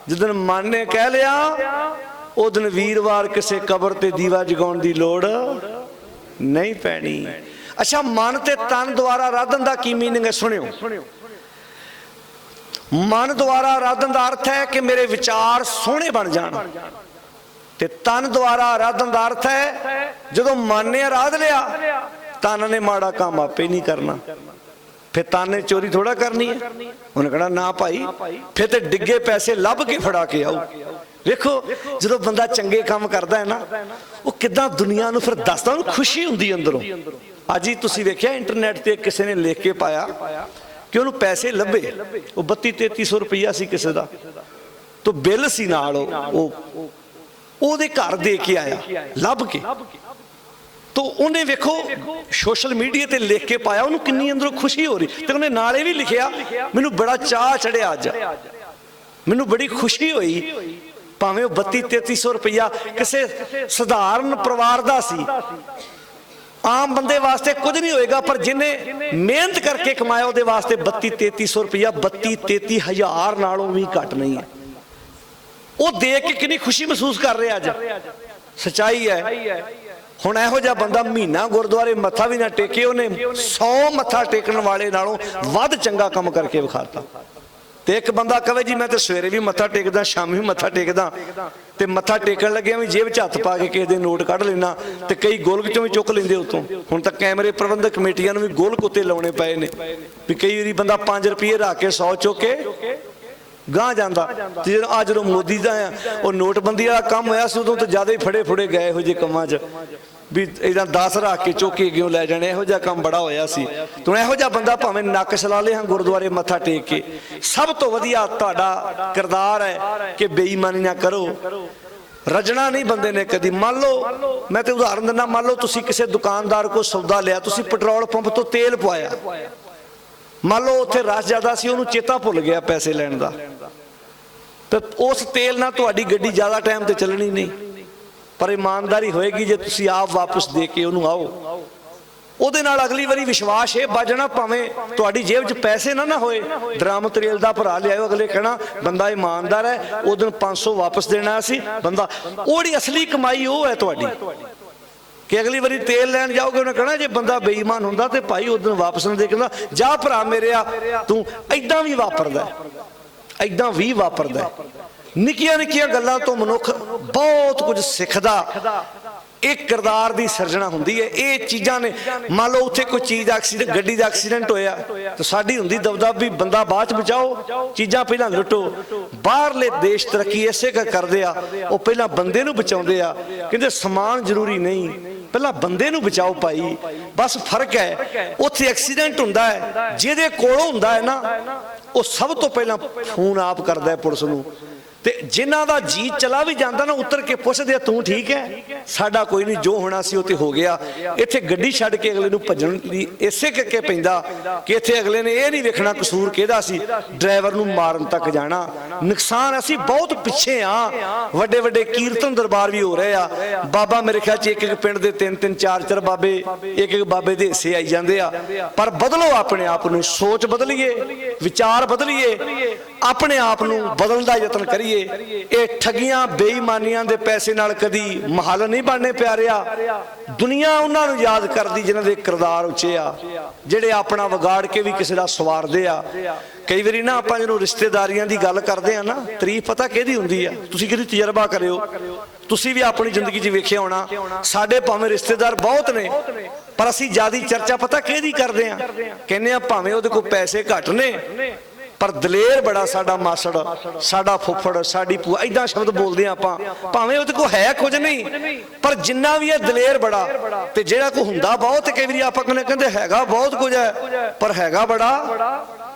S1: जिदन मन ने कह लिया उदन वीरवार किसी कबर ते दीवा जगाउण दी लोड़ नहीं पैनी। अच्छा, मन ते तन द्वारा आराधन दा की मीनिंग है? सुनियो। मन द्वारा आराधन का अर्थ है कि मेरे विचार सोहने बन जान, ते तन द्वारा आराधन का अर्थ है जो मन ने आराध लिया, तन ने माड़ा काम आपे नहीं करना। फिर तन ने चोरी थोड़ा करनी है, उन्हें कहना ना भाई, फिर तो डिगे पैसे लभ के फड़ा के आओ। देखो जो बंदा चंगे काम करता है ना, वो किदां दुनिया नूं फिर दसदा, उन्हें खुशी हुंदी अंदरों। अज ही तुसीं वेखिया इंटरनेट ते किसी ने लिख के पाया कि उन्होंने पैसे लभे, वो 3200-3300 रुपया सी किसी का, तो बिल सी नाल ओहदे घर दे के आया लभ के। तो उन्हें वेखो सोशल मीडिया ते लिख के पाया, उन्होंने किन्नी अंदरों खुशी हो रही। तो उन्हें नाले भी लिखिया, मैनू बड़ा चाह चढ़िया, अज मैनू बड़ी खुशी हुई, भावें 3200-3300 रुपया किसी साधारण परिवार का सी, आम बंदे वास्ते कुछ नहीं होएगा, पर जिन्हें मेहनत करके कमाया उहदे वास्ते 3200-3300 रुपया 32-33 हज़ार नालों भी घट नहीं है। वो देख के कितनी खुशी महसूस कर रहे अज। सच्चाई है। हुण इहो जिहा बंदा महीना गुरुद्वारे मत्था भी ना टेके, उन्हें 100 मत्था टेकण वाले नालों वध चंगा काम करके विखाता। तो एक बंदा कहे जी मैं तो सवेरे भी मत्था टेकदा, शामी भी मत्था टेकदा, ते मत्था टेकण लगे भी जेब च हत्थ पा के किसी दिन नोट कढ़ लेना, ते कई गोलक चों भी चुक लेंदे उत्तों। हुण तां कैमरे प्रबंधक कमेटियां नूं भी गोलक उत्ते लाउणे पए ने, भी कई वारी बंदा 5 रुपये रख के 100 चुक के गांह जांदा। ते जो मोदी दा वो नोटबंदी वाला काम होया सी, उदों तो ज़्यादा ही फड़े फुड़े गए हो जे कमां च, भी इदा 10 रख के चुक के अग्गों लै जाने, इहो जिहा काम बड़ा होया सी। तो इहो जिहा बंदा भावें नक छला ले हाँ गुरुद्वारे मत्था टेक के, सब तो वधिया तुहाडा किरदार है कि बेईमानी ना करो, रजना नहीं बंदे ने कदी। मान लो मैं तो उदाहरण दिना, मान लो तुसी किसी दुकानदार को सौदा लिया, तुसी पेट्रोल पंप तो तेल पवाया, मान लो उत्थे रश ज़्यादा सी, उहनूं चेता भुल गया पैसे लैण दा, तो उस तेल नाल तुहाडी गड्डी ज़्यादा टाइम ते चलनी नहीं। पर ईमानदारी होएगी जे तुसी आप वापस दे के उहनूं आओ, ਉਹਦੇ ਨਾਲ ਅਗਲੀ ਵਾਰੀ ਵਿਸ਼ਵਾਸ ਇਹ ਵੱਜਣਾ, ਭਾਵੇਂ ਤੁਹਾਡੀ ਜੇਬ 'ਚ ਪੈਸੇ ਨਾ ਹੋਏ, ਡਰਮ ਤਰੇਲ ਦਾ ਭਰਾ ਲਿਆਓ, ਅਗਲੇ ਕਹਿਣਾ ਬੰਦਾ ਇਮਾਨਦਾਰ ਹੈ, ਉਦੋਂ 500 ਵਾਪਸ ਦੇਣਾ ਸੀ ਬੰਦਾ। ਉਹਦੀ ਅਸਲੀ ਕਮਾਈ ਉਹ ਹੈ ਤੁਹਾਡੀ, ਕਿ ਅਗਲੀ ਵਾਰੀ ਤੇਲ ਲੈਣ ਜਾਓਗੇ ਉਹਨੇ ਕਹਿਣਾ ਜੇ ਬੰਦਾ ਬੇਈਮਾਨ ਹੁੰਦਾ ਤੇ ਭਾਈ ਉਦੋਂ ਵਾਪਸ ਨਾ ਦੇ, ਕਹਿੰਦਾ ਜਾ ਭਰਾ ਮੇਰਿਆ ਤੂੰ ਐਦਾਂ ਵੀ ਵਾਪਰਦਾ, ਐਦਾਂ ਵੀ ਵਾਪਰਦਾ। ਨਿੱਕੀਆਂ ਨਿੱਕੀਆਂ ਗੱਲਾਂ ਤੋਂ ਮਨੁੱਖ ਬਹੁਤ ਕੁਝ ਸਿੱਖਦਾ। एक किरदार की सिरजना होंदी है, ये चीज़ां ने। मान लो उत्थे कोई चीज़ एक्सीडेंट, गड्डी का एक्सीडेंट होया, तो साडी हुंदी दबदब भी बंदा बाद च बचाओ, चीज़ां पहलां लुटो। बाहरले देश तरक्की इसे करदे आ, वो पहलां बंदे नूं बचाउंदे आ, कहंदे समान जरूरी नहीं, पहलां बंदे नूं बचाओ भाई। बस फर्क है, उत्थे एक्सीडेंट हुंदा है, जिहदे कोलों हुंदा है ना, वो सब तो पहलां फोन आप करदा है पुलिस नूं, ते जिन्हां दा जी चला भी जांदा ना, उतर के पुछदे तू ठीक है, साडा कोई नहीं, जो होना सी उते हो गया। इत्थे गड्डी छड्ड के अगले नूं भज्जण लई इसे करके पैंदा कि इत्थे अगले ने ये नहीं वेखना कसूर किहदा सी, ड्राइवर नूं मारन तक जाना। नुकसान असीं बहुत पिछे आ, वड्डे वड्डे कीर्तन दरबार भी हो रहे आ। बाबा मेरे ख्याल च एक एक पिंड दे 3-3 4-4 बाबे, एक एक बाबे दे हिस्से आई जांदे आ। पर बदलो अपने आप नूं, सोच बदलीए, विचार बदलीए, ਆਪਣੇ ਆਪ ਨੂੰ ਬਦਲਣ ਦਾ ਯਤਨ ਕਰੀਏ। ਇਹ ਠੱਗੀਆਂ ਬੇਈਮਾਨੀਆਂ ਦੇ ਪੈਸੇ ਨਾਲ ਕਦੀ ਮਹੱਲ ਨਹੀਂ ਬਣਨੇ ਪਿਆਰਿਆ। ਦੁਨੀਆ ਉਹਨਾਂ ਨੂੰ ਯਾਦ ਕਰਦੀ ਜਿਨ੍ਹਾਂ ਦੇ ਕਿਰਦਾਰ ਉੱਚੇ ਆ, ਜਿਹੜੇ ਆਪਣਾ ਵਿਗਾੜ ਕੇ ਵੀ ਕਿਸੇ ਦਾ ਸਵਾਰਦੇ ਆ। ਕਈ ਵਾਰੀ ਨਾ ਆਪਾਂ ਜਦੋਂ ਰਿਸ਼ਤੇਦਾਰੀਆਂ ਦੀ ਗੱਲ ਕਰਦੇ ਆ ਨਾ, ਤਾਰੀਫ ਪਤਾ ਕਿਹਦੀ ਹੁੰਦੀ ਆ? ਤੁਸੀਂ ਕਿਹਦੀ ਤਜਰਬਾ ਕਰਿਓ, ਤੁਸੀਂ ਵੀ ਆਪਣੀ ਜ਼ਿੰਦਗੀ 'ਚ ਵੇਖਿਆ ਹੋਣਾ। ਸਾਡੇ ਭਾਵੇਂ ਰਿਸ਼ਤੇਦਾਰ ਬਹੁਤ ਨੇ, ਪਰ ਅਸੀਂ ਜ਼ਿਆਦਾ ਚਰਚਾ ਪਤਾ ਕਿਹਦੀ ਕਰਦੇ ਆ? ਕਹਿੰਦੇ ਆ ਭਾਵੇਂ ਉਹਦੇ ਕੋਲ ਪੈਸੇ ਘੱਟ ਨੇ, ਪਰ ਦਲੇਰ ਬੜਾ ਸਾਡਾ ਮਾਸੜ, ਸਾਡਾ ਫੁੱਫੜ, ਸਾਡੀ ਭੂਆ, ਏਦਾਂ ਸ਼ਬਦ ਬੋਲਦੇ ਆ ਆਪਾਂ। ਭਾਵੇਂ ਉਹਦੇ ਕੋਲ ਹੈ ਕੁਝ ਨਹੀਂ, ਪਰ ਜਿੰਨਾ ਵੀ ਹੈ ਦਲੇਰ ਬੜਾ। ਤੇ ਜਿਹੜਾ ਕੋ ਹੁੰਦਾ ਬਹੁਤ, ਕਈ ਵਾਰੀ ਆਪਾਂ ਕਹਿੰਦੇ ਹੈਗਾ ਬਹੁਤ ਕੁਝ ਹੈ, ਪਰ ਹੈਗਾ ਬੜਾ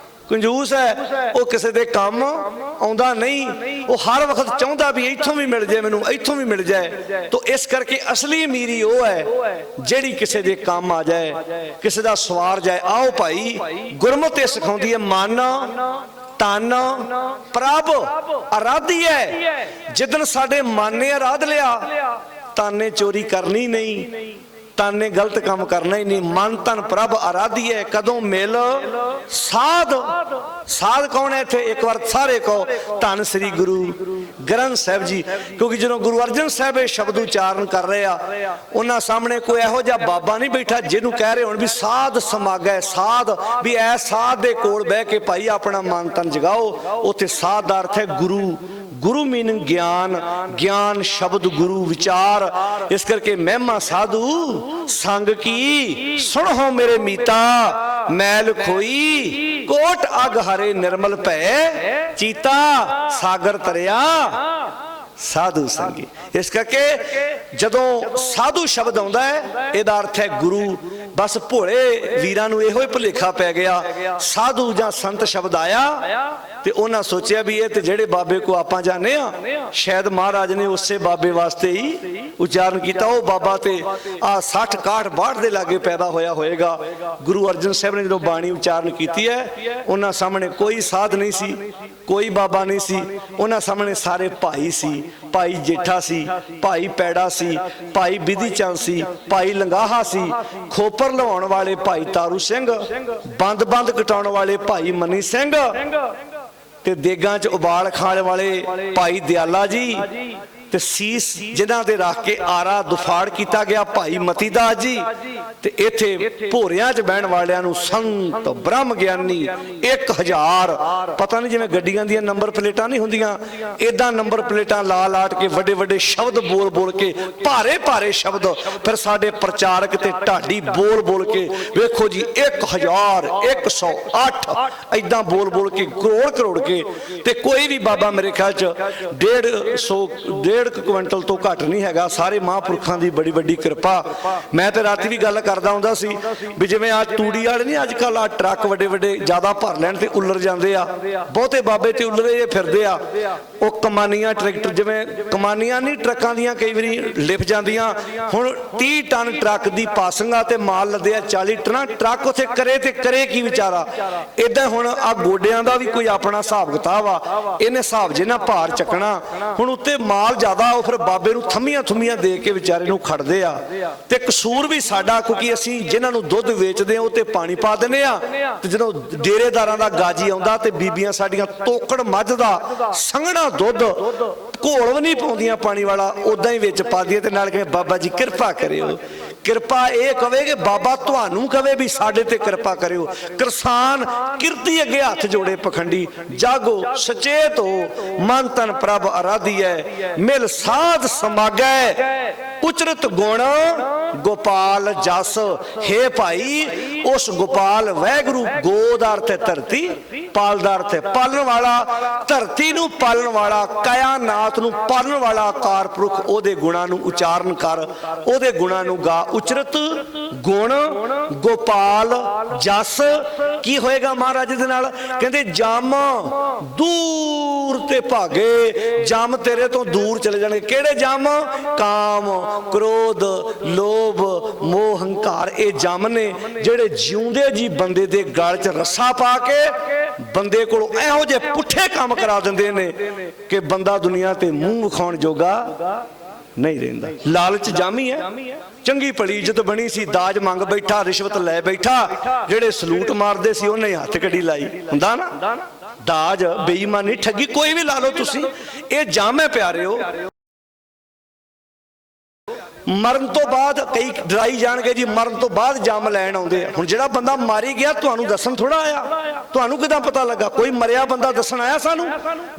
S1: ਕੰਜੂਸ ਹੈ। ਉਹ ਕਿਸੇ ਦੇ ਕੰਮ ਆਉਂਦਾ ਨਹੀਂ, ਉਹ ਹਰ ਵਕਤ ਚਾਹੁੰਦਾ ਵੀ ਇੱਥੋਂ ਵੀ ਮਿਲ ਜਾਏ ਮੈਨੂੰ, ਇੱਥੋਂ ਵੀ ਮਿਲ ਜਾਏ। ਤਾਂ ਇਸ ਕਰਕੇ ਅਸਲੀ ਅਮੀਰੀ ਉਹ ਹੈ ਜਿਹੜੀ ਕਿਸੇ ਦੇ ਕੰਮ ਆ ਜਾਏ, ਕਿਸੇ ਦਾ ਸਵਾਰ ਜਾਏ। ਆਓ ਭਾਈ, ਗੁਰਮਤਿ ਸਿਖਾਉਂਦੀ ਹੈ ਮਨ ਤਨ ਪ੍ਰਭ ਅਰਾਧੀ ਹੈ। ਜਿੱਦਣ ਸਾਡੇ ਮਨ ਨੇ ਅਰਾਧ ਲਿਆ, ਤਨ ਨੇ ਚੋਰੀ ਕਰਨੀ ਨਹੀਂ, ਤਨ ਨੇ ਗਲਤ ਕੰਮ ਕਰਨਾ ਹੀ ਨਹੀਂ। ਮਨ ਤਨ ਪ੍ਰਭ ਅਰਾਧੀ ਹੈ। ਕਦੋਂ ਮਿਲ ਸਾਧ। ਸਾਧ ਕੌਣ ਹੈ ਇੱਥੇ? ਇੱਕ ਵਾਰ ਸਾਰੇ ਕਹੋ ਧੰਨ ਸ੍ਰੀ ਗੁਰੂ ਗ੍ਰੰਥ ਸਾਹਿਬ ਜੀ। ਕਿਉਂਕਿ ਜਦੋਂ ਗੁਰੂ ਅਰਜਨ ਸਾਹਿਬ ਇਹ ਸ਼ਬਦ ਉਚਾਰਨ ਕਰ ਰਹੇ ਆ, ਉਹਨਾਂ ਸਾਹਮਣੇ ਕੋਈ ਇਹੋ ਜਿਹਾ ਬਾਬਾ ਨਹੀਂ ਬੈਠਾ ਜਿਹਨੂੰ ਕਹਿ ਰਹੇ ਹੁਣ ਵੀ ਸਾਧ ਸਮਾਗੈ। ਸਾਧ ਵੀ ਐ ਸਾਧ ਦੇ ਕੋਲ ਬਹਿ ਕੇ ਭਾਈ ਆਪਣਾ ਮਨ ਤਨ ਜਗਾਓ। ਉੱਥੇ ਸਾਧ ਦਾ ਅਰਥ ਹੈ ਗੁਰੂ। ਗੁਰੂ ਮੀਨਿੰਗ ਗਿਆਨ, ਗਿਆਨ ਸ਼ਬਦ ਗੁਰੂ ਵਿਚਾਰ। ਇਸ ਕਰਕੇ ਮਹਿਮਾ ਸਾਧੂ ਸੰਗ ਕੀ ਸੁਣੋ ਮੇਰੇ ਮੀਤਾ, ਮੈਲ ਖੋਈ ਕੋਟ ਅਗ ਹਰੇ ਨਿਰਮਲ ਭੈ, ਚੀਤਾ ਸਾਗਰ ਤਰਿਆ ਸਾਧੂ ਸੰਗੀ। ਇਸ ਕਰਕੇ ਜਦੋਂ ਸਾਧੂ ਸ਼ਬਦ ਆਉਂਦਾ ਹੈ, ਇਹਦਾ ਅਰਥ ਹੈ ਗੁਰੂ। ਬਸ ਭੋਲੇ ਵੀਰਾਂ ਨੂੰ ਇਹੋ ਹੀ ਭੁਲੇਖਾ ਪੈ ਗਿਆ। ਸਾਧੂ ਜਾਂ ਸੰਤ ਸ਼ਬਦ ਆਇਆ ਤੇ ਉਹਨਾਂ ਸੋਚਿਆ ਵੀ ਇਹ ਤੇ ਜਿਹੜੇ ਬਾਬੇ ਕੋ ਆਪਾਂ ਜਾਣੇ ਆ, ਸ਼ਾਇਦ ਮਹਾਰਾਜ ਨੇ ਉਸੇ ਬਾਬੇ ਵਾਸਤੇ ਹੀ ਉਚਾਰਨ ਕੀਤਾ। ਉਹ ਬਾਬਾ ਤੇ ਆ 60 61 62 ਦੇ ਲਾਗੇ ਪੈਦਾ ਹੋਇਆ ਹੋਏਗਾ। ਗੁਰੂ ਅਰਜਨ ਸਾਹਿਬ ਨੇ ਜਦੋਂ ਬਾਣੀ ਉਚਾਰਨ ਕੀਤੀ ਹੈ, ਉਹਨਾਂ ਸਾਹਮਣੇ ਕੋਈ ਸਾਧ ਨਹੀਂ ਸੀ, ਕੋਈ ਬਾਬਾ ਨਹੀਂ ਸੀ। ਉਹਨਾਂ ਸਾਹਮਣੇ ਸਾਰੇ ਭਾਈ ਸੀ। ਭਾਈ ਜੇਠਾ ਸੀ, ਭਾਈ ਪੈੜਾ ਸੀ, ਭਾਈ ਬਿਧੀ ਚੰਦ ਸੀ, ਭਾਈ ਲੰਗਾਹਾ ਸੀ, ਖੋਪਰ ਲਵਾਉਣ ਵਾਲੇ ਭਾਈ ਤਾਰੂ ਸਿੰਘ, ਬੰਦ ਬੰਦ ਕਟਾਉਣ ਵਾਲੇ ਭਾਈ ਮਨੀ ਸਿੰਘ, ਤੇ ਦੇਗਾਂ 'ਚ ਉਬਾਲ ਖਾਣ ਵਾਲੇ ਭਾਈ ਦਿਆਲਾ ਜੀ, ਤੇ ਸੀਸ ਜਿਨ੍ਹਾਂ ਦੇ ਰੱਖ ਕੇ ਆਰਾ ਦੁਫਾੜ ਕੀਤਾ ਗਿਆ ਭਾਈ ਮਤੀ ਦਾਸ ਜੀ। ਤੇ ਇੱਥੇ ਭੋਰਿਆਂ 'ਚ ਬਹਿਣ ਵਾਲਿਆਂ ਨੂੰ ਸੰਤ ਬ੍ਰਹਮ ਗਿਆਨੀ 1000। ਪਤਾ ਨਹੀਂ ਜਿਵੇਂ ਗੱਡੀਆਂ ਦੀਆਂ ਨੰਬਰ ਪਲੇਟਾਂ ਨਹੀਂ ਹੁੰਦੀਆਂ, ਏਦਾਂ ਨੰਬਰ ਪਲੇਟਾਂ ਲਾ ਲਾਟ ਕੇ ਵੱਡੇ ਵੱਡੇ ਸ਼ਬਦ ਬੋਲ ਬੋਲ ਕੇ, ਭਾਰੇ ਭਾਰੇ ਸ਼ਬਦ। ਫਿਰ ਸਾਡੇ ਪ੍ਰਚਾਰਕ ਤੇ ਢਾਡੀ ਬੋਲ ਬੋਲ ਕੇ ਵੇਖੋ ਜੀ 1000 ਏਦਾਂ ਬੋਲ ਬੋਲ ਕੇ ਕਰੋੜ ਕਰੋੜ ਕੇ। ਤੇ ਕੋਈ ਵੀ ਬਾਬਾ ਮੇਰੇ ਖਿਆਲ 'ਚ 1.5 ਕੁਇੰਟਲ ਤੋਂ ਘੱਟ ਨਹੀਂ ਹੈਗਾ। ਸਾਰੇ ਮਹਾਂਪੁਰਖਾਂ ਦੀ ਬੜੀ ਵੱਡੀ ਕਿਰਪਾ। ਮੈਂ ਤੇ ਰਾਤੀ ਵੀ ਗੱਲ ਕਰਦਾ ਹੁੰਦਾ ਸੀ ਵੀ ਜਿਵੇਂ ਆ ਤੂੜੀ ਵਾਲੇ ਨਹੀਂ ਅੱਜ ਕੱਲ ਆ ਟਰੱਕ ਵੱਡੇ ਵੱਡੇ ਜ਼ਿਆਦਾ ਭਰ ਲੈਣ ਤੇ ਉੱਲਰ ਜਾਂਦੇ ਆ, ਬਹੁਤੇ ਬਾਬੇ ਤੇ ਉੱਲਰੇ ਜੇ ਫਿਰਦੇ ਆ। ਉਹ ਕਮਾਨੀਆਂ ਟਰੈਕਟਰ, ਜਿਵੇਂ ਕਮਾਨੀਆਂ ਨਹੀਂ ਟਰੱਕਾਂ ਦੀਆਂ ਕਈ ਵਾਰੀ ਲਿਫ ਜਾਂਦੀਆਂ। ਹੁਣ 30 ਟਨ ਟਰੱਕ ਦੀ ਪਾਸਿੰਗਾਂ ਤੇ ਮਾਲ ਲੱਦੇ ਆ 40 ਟਨ। ਟਰੱਕ ਉੱਥੇ ਕਰੇ ਤੇ ਕਰੇ ਕੀ ਵਿਚਾਰਾ। ਏਦਾਂ ਹੁਣ ਆ ਗੋਡਿਆਂ ਦਾ ਵੀ ਕੋਈ ਆਪਣਾ ਹਿਸਾਬ ਕਿਤਾਬ ਆ, ਇਹਨੇ ਹਿਸਾਬ ਜੇ ਨਾ ਭਾਰ ਚੱਕਣਾ। ਹੁਣ ਉੱਤੇ ਮਾਲ ਜ਼ਿਆਦਾ, ਉਹ ਫਿਰ ਬਾਬੇ ਨੂੰ ਥੰਮੀਆਂ ਥੁੰਮੀਆਂ ਦੇ ਕੇ ਵਿਚਾਰੇ ਨੂੰ ਖੜਦੇ ਆ। ਤੇ ਕਸੂਰ ਵੀ ਸਾਡਾ, ਕਿਉਂਕਿ ਅਸੀਂ ਜਿਨ੍ਹਾਂ ਨੂੰ ਦੁੱਧ ਵੇਚਦੇ ਆ ਉਹ ਤੇ ਪਾਣੀ ਪਾ ਦਿੰਦੇ ਆ। ਤੇ ਜਦੋਂ ਡੇਰੇਦਾਰਾਂ ਦਾ ਗਾਜੀ ਆਉਂਦਾ ਤੇ ਬੀਬੀਆਂ ਸਾਡੀਆਂ ਤੋਕੜ ਮੱਝ ਦਾ ਸੰਘਣਾ ਦੁੱਧ ਘੋਲ ਵੀ ਨਹੀਂ ਪਾਉਂਦੀਆਂ ਪਾਣੀ ਵਾਲਾ, ਉਦਾਂ ਹੀ ਵਿੱਚ ਪਾ ਦਿਆਂ ਤੇ ਨਾਲ ਕਹਿੰਦੇ ਬਾਬਾ ਜੀ ਕਿਰਪਾ ਕਰਿਓ। ਕਿਰਪਾ ਇਹ ਕਵੇ ਕਿ ਬਾਬਾ ਤੁਹਾਨੂੰ ਕਵੇ ਵੀ ਸਾਡੇ ਤੇ ਕਿਰਪਾ ਕਰਿਓ। ਕਿਰਸਾਨ ਕਿਰਤੀ ਅੱਗੇ ਹੱਥ ਜੋੜੇ ਪਖੰਡੀ, ਜਾਗੋ ਸਚੇਤ ਹੋ, ਮਨ ਤਨ ਪ੍ਰਭ ਅਰਾਧੀ ਹੈ। ਮਿਲ ਸਾਧ ਸਮਾਗੈ ਉਚਰਤ ਗੁਣ ਗੋਪਾਲ ਜਸ। ਹੈ ਭਾਈ ਉਸ ਗੋਪਾਲ ਵਾਹਿਗੁਰੂ, ਗੋ ਦਾ ਅਰਥ ਹੈ ਧਰਤੀ, ਪਾਲ ਦਾ ਅਰਥ ਹੈ ਪਾਲਣ ਵਾਲਾ। ਧਰਤੀ ਨੂੰ ਪਾਲਣ ਵਾਲਾ, ਕਾਇਨਾਤ ਨੂੰ ਪਾਲਣ ਵਾਲਾ ਆਕਾਰ ਪੁਰਖ, ਉਹਦੇ ਗੁਣਾਂ ਨੂੰ ਉਚਾਰਨ ਕਰ, ਉਹਦੇ ਗੁਣਾਂ ਨੂੰ ਗਾ। ਉਚਰਤ ਗੁਣ ਗੋਪਾਲ ਜਸ। ਕੀ ਹੋਏਗਾ ਮਹਾਰਾਜ ਦੇ ਨਾਲ? ਕਹਿੰਦੇ ਜਮ ਦੂਰ ਤੇ ਭਾਗੇ, ਜਮ ਤੇਰੇ ਤੋਂ ਦੂਰ ਚਲੇ ਜਾਣਗੇ। ਕਿਹੜੇ ਜਮ? ਕਾਮ, ਕ੍ਰੋਧ, ਲੋਭ, ਮੋਹ, ਹੰਕਾਰ। ਇਹ ਜਮ ਨੇ ਜਿਹੜੇ ਜਿਉਂਦੇ ਜੀ ਬੰਦੇ ਦੇ ਗਲ 'ਚ ਰੱਸਾ ਪਾ ਕੇ ਬੰਦੇ ਕੋਲੋਂ ਇਹੋ ਜਿਹੇ ਪੁੱਠੇ ਕੰਮ ਕਰਾ ਦਿੰਦੇ ਨੇ ਕਿ ਬੰਦਾ ਦੁਨੀਆ ਤੇ ਮੂੰਹ ਵਿਖਾਉਣ ਜੋਗਾ ਨਹੀਂ ਰਹਿੰਦਾ। ਲਾਲਚ ਜਾਮੀ ਹੈ। ਚੰਗੀ ਭਲੀ ਇੱਜ਼ਤ ਬਣੀ ਸੀ, ਦਾਜ ਮੰਗ ਬੈਠਾ, ਰਿਸ਼ਵਤ ਲੈ ਬੈਠਾ। ਜਿਹੜੇ ਸਲੂਟ ਮਾਰਦੇ ਸੀ ਉਹਨੇ ਹੱਥ ਕੜੀ ਲਾਈ ਹੁੰਦਾ ਨਾ। ਦਾਜ, ਬੇਈਮਾਨੀ, ਠੱਗੀ ਕੋਈ ਵੀ ਲਾ ਲਓ ਤੁਸੀਂ, ਇਹ ਜਾਮ ਹੈ ਪਿਆਰਿਓ। ਮਰਨ ਤੋਂ ਬਾਅਦ ਕਈ ਡਰਾਈ ਜਾਣਗੇ ਜੀ, ਮਰਨ ਤੋਂ ਬਾਅਦ ਜੰਮ ਲੈਣ ਆਉਂਦੇ ਆ। ਹੁਣ ਜਿਹੜਾ ਬੰਦਾ ਮਾਰੀ ਗਿਆ ਤੁਹਾਨੂੰ ਦੱਸਣ ਥੋੜਾ ਆਇਆ, ਤੁਹਾਨੂੰ ਕਿਦਾਂ ਪਤਾ ਲੱਗਾ? ਕੋਈ ਮਰਿਆ ਬੰਦਾ ਦੱਸਣ ਆਇਆ ਸਾਨੂੰ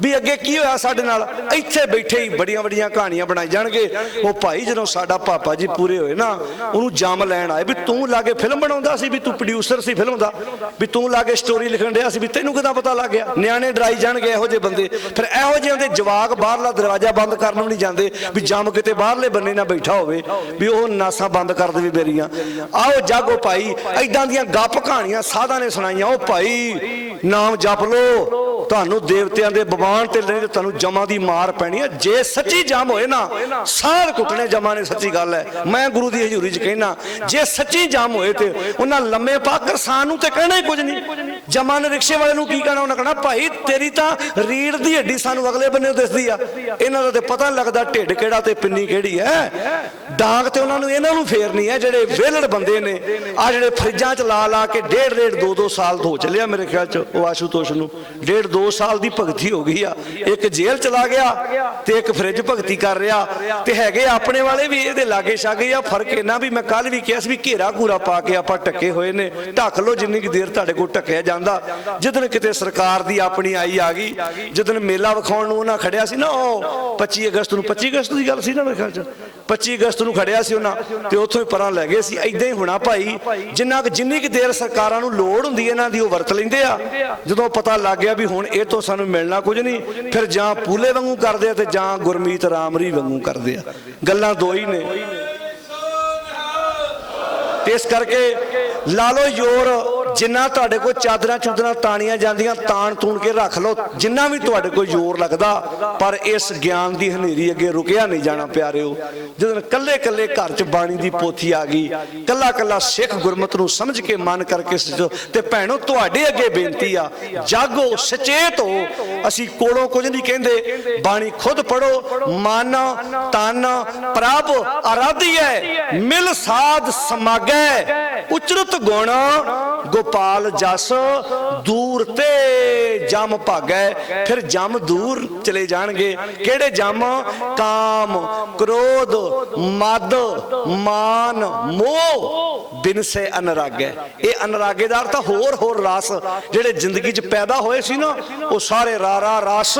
S1: ਵੀ ਅੱਗੇ ਕੀ ਹੋਇਆ ਸਾਡੇ ਨਾਲ? ਇੱਥੇ ਬੈਠੇ ਹੀ ਬੜੀਆਂ ਵੱਡੀਆਂ ਕਹਾਣੀਆਂ ਬਣਾਈ ਜਾਣਗੇ। ਉਹ ਭਾਈ ਜਦੋਂ ਸਾਡਾ ਪਾਪਾ ਜੀ ਪੂਰੇ ਹੋਏ ਨਾ, ਉਹਨੂੰ ਜੰਮ ਲੈਣ ਆਏ ਵੀ ਤੂੰ ਲਾਗੇ ਫਿਲਮ ਬਣਾਉਂਦਾ ਸੀ, ਵੀ ਤੂੰ ਪ੍ਰੋਡਿਊਸਰ ਸੀ ਫਿਲਮ ਦਾ, ਵੀ ਤੂੰ ਲਾਗੇ ਸਟੋਰੀ ਲਿਖਣ ਡਿਆ ਸੀ, ਵੀ ਤੈਨੂੰ ਕਿਦਾਂ ਪਤਾ ਲੱਗ ਗਿਆ? ਨਿਆਣੇ ਡਰਾਈ ਜਾਣਗੇ ਇਹੋ ਜਿਹੇ ਬੰਦੇ। ਫਿਰ ਇਹੋ ਜਿਹਿਆਂ ਦੇ ਜਵਾਕ ਬਾਹਰਲਾ ਦਰਵਾਜ਼ਾ ਬੰਦ ਕਰਨ ਨੂੰ ਨਹੀਂ ਜਾਂਦੇ ਵੀ ਜੰਮ ਕਿਤੇ ਬਾਹਰਲੇ ਬੰਨੇ ਨਾ ਬੈਠਾ ਹੋਵੇ ਵੀ ਉਹ ਨਾਸਾਂ ਬੰਦ ਕਰ ਦੇਵੇ ਮੇਰੀਆਂ। ਆਓ ਜਾਗੋ ਭਾਈ, ਏਦਾਂ ਦੀਆਂ ਗੱਪ ਕਹਾਣੀਆਂ ਸਾਧਾਂ ਨੇ ਸੁਣਾਈਆਂ। ਉਹ ਭਾਈ ਨਾਮ ਜਪ ਲੋ, ਤੁਹਾਨੂੰ ਦੇਵਤਿਆਂ ਦੇ ਬਵਾਨ ਤੇ ਨਹੀਂ ਤੇ ਤੁਹਾਨੂੰ ਜਮਾਂ ਦੀ ਮਾਰ ਪੈਣੀ ਹੈ। ਜੇ ਸੱਚੀ ਜੰਮ ਹੋਏ ਨਾ, ਸਾਰ ਘੁੱਟਣੇ ਜਮਾਂ ਨੇ, ਸੱਚੀ ਗੱਲ ਹੈ। ਮੈਂ ਗੁਰੂ ਦੀ ਹਜ਼ੂਰੀ 'ਚ ਕਹਿਣਾ, ਜੇ ਸੱਚੀ ਜੰਮ ਹੋਏ ਤੇ ਉਹਨਾਂ ਲੰਮੇ ਪਾ ਕਿਸਾਨ ਨੂੰ ਤੇ ਕਹਿਣਾ ਹੀ ਕੁਝ ਨਹੀਂ। ਜਮਾਂ ਨੇ ਰਿਕਸ਼ੇ ਵਾਲੇ ਨੂੰ ਕੀ ਕਹਿਣਾ? ਉਹਨਾਂ ਕਹਿਣਾ ਭਾਈ ਤੇਰੀ ਤਾਂ ਰੀੜ ਦੀ ਹੱਡੀ ਸਾਨੂੰ ਅਗਲੇ ਬੰਨੇ ਦਿਸਦੀ ਆ, ਇਹਨਾਂ ਦਾ ਤੇ ਪਤਾ ਨਹੀਂ ਲੱਗਦਾ ਢਿੱਡ ਕਿਹੜਾ ਤੇ ਪਿੰਨੀ ਕਿਹੜੀ ਹੈ। ਡਾਂਗ ਤੇ ਉਹਨਾਂ ਨੂੰ ਇਹਨਾਂ ਨੂੰ ਫੇਰਨੀ ਹੈ ਜਿਹੜੇ ਵਿਹਲੜ ਬੰਦੇ ਨੇ। ਆ ਜਿਹੜੇ ਫਰਿੱਜਾਂ 'ਚ ਲਾ ਲਾ ਕੇ ਡੇਢ 2 ਸਾਲ ਹੋ ਚੱਲਿਆ ਮੇਰੇ ਖਿਆਲ 'ਚ ਉਹ ਆਸ਼ੂਤੋਸ਼ ਨੂੰ, 1.5-2 ਸਾਲ ਦੀ ਭਗਤੀ ਹੋ ਗਈ ਆ। ਇੱਕ ਜੇਲ੍ਹ ਚਲਾ ਗਿਆ ਤੇ ਇੱਕ ਫਰਿੱਜ ਭਗਤੀ ਕਰ ਰਿਹਾ। ਤੇ ਹੈਗੇ ਆਪਣੇ ਵਾਲੇ ਵੀ ਇਹਦੇ ਲਾਗੇ ਛਾਗੇ ਆ। ਫਰਕ ਇਹਨਾਂ ਵੀ ਮੈਂ ਕੱਲ ਵੀ ਕਿਹਾ ਸੀ ਵੀ ਘੇਰਾ ਘੂਰਾ ਪਾ ਕੇ ਆਪਾਂ ਢੱਕੇ ਹੋਏ ਨੇ, ਢੱਕ ਲਓ ਜਿੰਨੀ ਕੁ ਦੇਰ ਤੁਹਾਡੇ ਕੋਲ ਢੱਕਿਆ ਜਾਂਦਾ। ਜਿੱਦਣ ਕਿਤੇ ਸਰਕਾਰ ਦੀ ਆਪਣੀ ਆਈ ਆ ਗਈ, ਜਿੱਦਣ ਮੇਲਾ ਵਿਖਾਉਣ ਨੂੰ ਉਹਨਾਂ ਖੜਿਆ ਸੀ ਨਾ, ਉਹ 25 ਅਗਸਤ ਨੂੰ, 25 ਅਗਸਤ ਦੀ ਗੱਲ ਸੀ ਨਾ ਮੇਰੇ ਖਿਆਲ 'ਚ, 25 ਅਗਸਤ ਨੂੰ ਖੜਿਆ ਸੀ ਉਹਨਾਂ ਤੇ ਉੱਥੋਂ ਹੀ ਪਰਾਂ ਲੈ ਗਏ ਸੀ। ਏਦਾਂ ਹੀ ਹੋਣਾ ਭਾਈ, ਜਿੰਨੀ ਕੁ ਦੇਰ ਸਰਕਾਰਾਂ ਨੂੰ ਲੋੜ ਹੁੰਦੀ ਇਹਨਾਂ ਦੀ ਉਹ ਵਰਤ ਲੈਂਦੇ ਆ। ਜਦੋਂ ਪਤਾ ਲੱਗ ਗਿਆ ਵੀ ਹੁਣ ਇਹ ਤੋਂ ਸਾਨੂੰ ਮਿਲਣਾ ਕੁਝ ਨਹੀਂ, ਫਿਰ ਜਾਂ ਪੂਲੇ ਵਾਂਗੂ ਕਰਦੇ ਆ ਤੇ ਜਾਂ ਗੁਰਮੀਤ ਰਾਮਰੀ ਵਾਂਗੂ ਕਰਦੇ ਆ। ਗੱਲਾਂ ਦੋ ਹੀ ਨੇ। ਤੇ ਇਸ ਕਰਕੇ ਲਾ ਲਓ ਜ਼ੋਰ, ਜਿੰਨਾ ਤੁਹਾਡੇ ਕੋਲ ਚਾਦਰਾਂ ਚੁਦਰਾਂ ਤਾਣੀਆਂ ਜਾਂਦੀਆਂ ਤਾਣ ਤੂਣ ਕੇ ਰੱਖ ਲਓ, ਜਿੰਨਾ ਵੀ ਤੁਹਾਡੇ ਕੋਲ ਜ਼ੋਰ ਲੱਗਦਾ, ਪਰ ਇਸ ਗਿਆਨ ਦੀ ਹਨੇਰੀ ਅੱਗੇ ਰੁਕਿਆ ਨਹੀਂ ਜਾਣਾ ਪਿਆਰਿਓ। ਜਦੋਂ ਕੱਲੇ ਕੱਲੇ ਘਰ 'ਚ ਬਾਣੀ ਦੀ ਪੋਥੀ ਆ ਗਈ, ਕੱਲਾ ਕੱਲਾ ਸਿੱਖ ਗੁਰਮਤ ਨੂੰ ਸਮਝ ਕੇ ਮਨ ਕਰਕੇ ਤੇ ਭੈਣੋ ਤੁਹਾਡੇ ਅੱਗੇ ਬੇਨਤੀ ਆ, ਜਾਗੋ, ਸਚੇਤ ਹੋ। ਅਸੀਂ ਕੋਲੋਂ ਕੁਝ ਨਹੀਂ ਕਹਿੰਦੇ, ਬਾਣੀ ਖੁਦ ਪੜੋ। ਮਨ ਤਨ ਪ੍ਰਭ ਆਰਾਧੀਐ, ਮਿਲ ਸਾਧ ਸਮਾਗੈ, ਉਚਰਤ ਗੁਣ ਗੋਪਾਲ ਜਸ, ਦੂਰ ਤੇ ਜਮ ਭਾਗੈ। ਫਿਰ ਜਮ ਦੂਰ ਚਲੇ ਜਾਣਗੇ। ਕਿਹੜੇ ਜਮ? ਕਾਮ, ਕ੍ਰੋਧ, ਮਦ, ਮਾਨ, ਮੋਹ, ਬਿਨਸੇ ਅਨਰਾਗੈ। ਇਹ ਅਨਰਾਗੇ ਦਾ ਅਰਥ ਹੋਰ ਰਸ ਜਿਹੜੇ ਜ਼ਿੰਦਗੀ 'ਚ ਪੈਦਾ ਹੋਏ ਸੀ ਨਾ, ਉਹ ਸਾਰੇ ਰਾਰਾ ਰਸ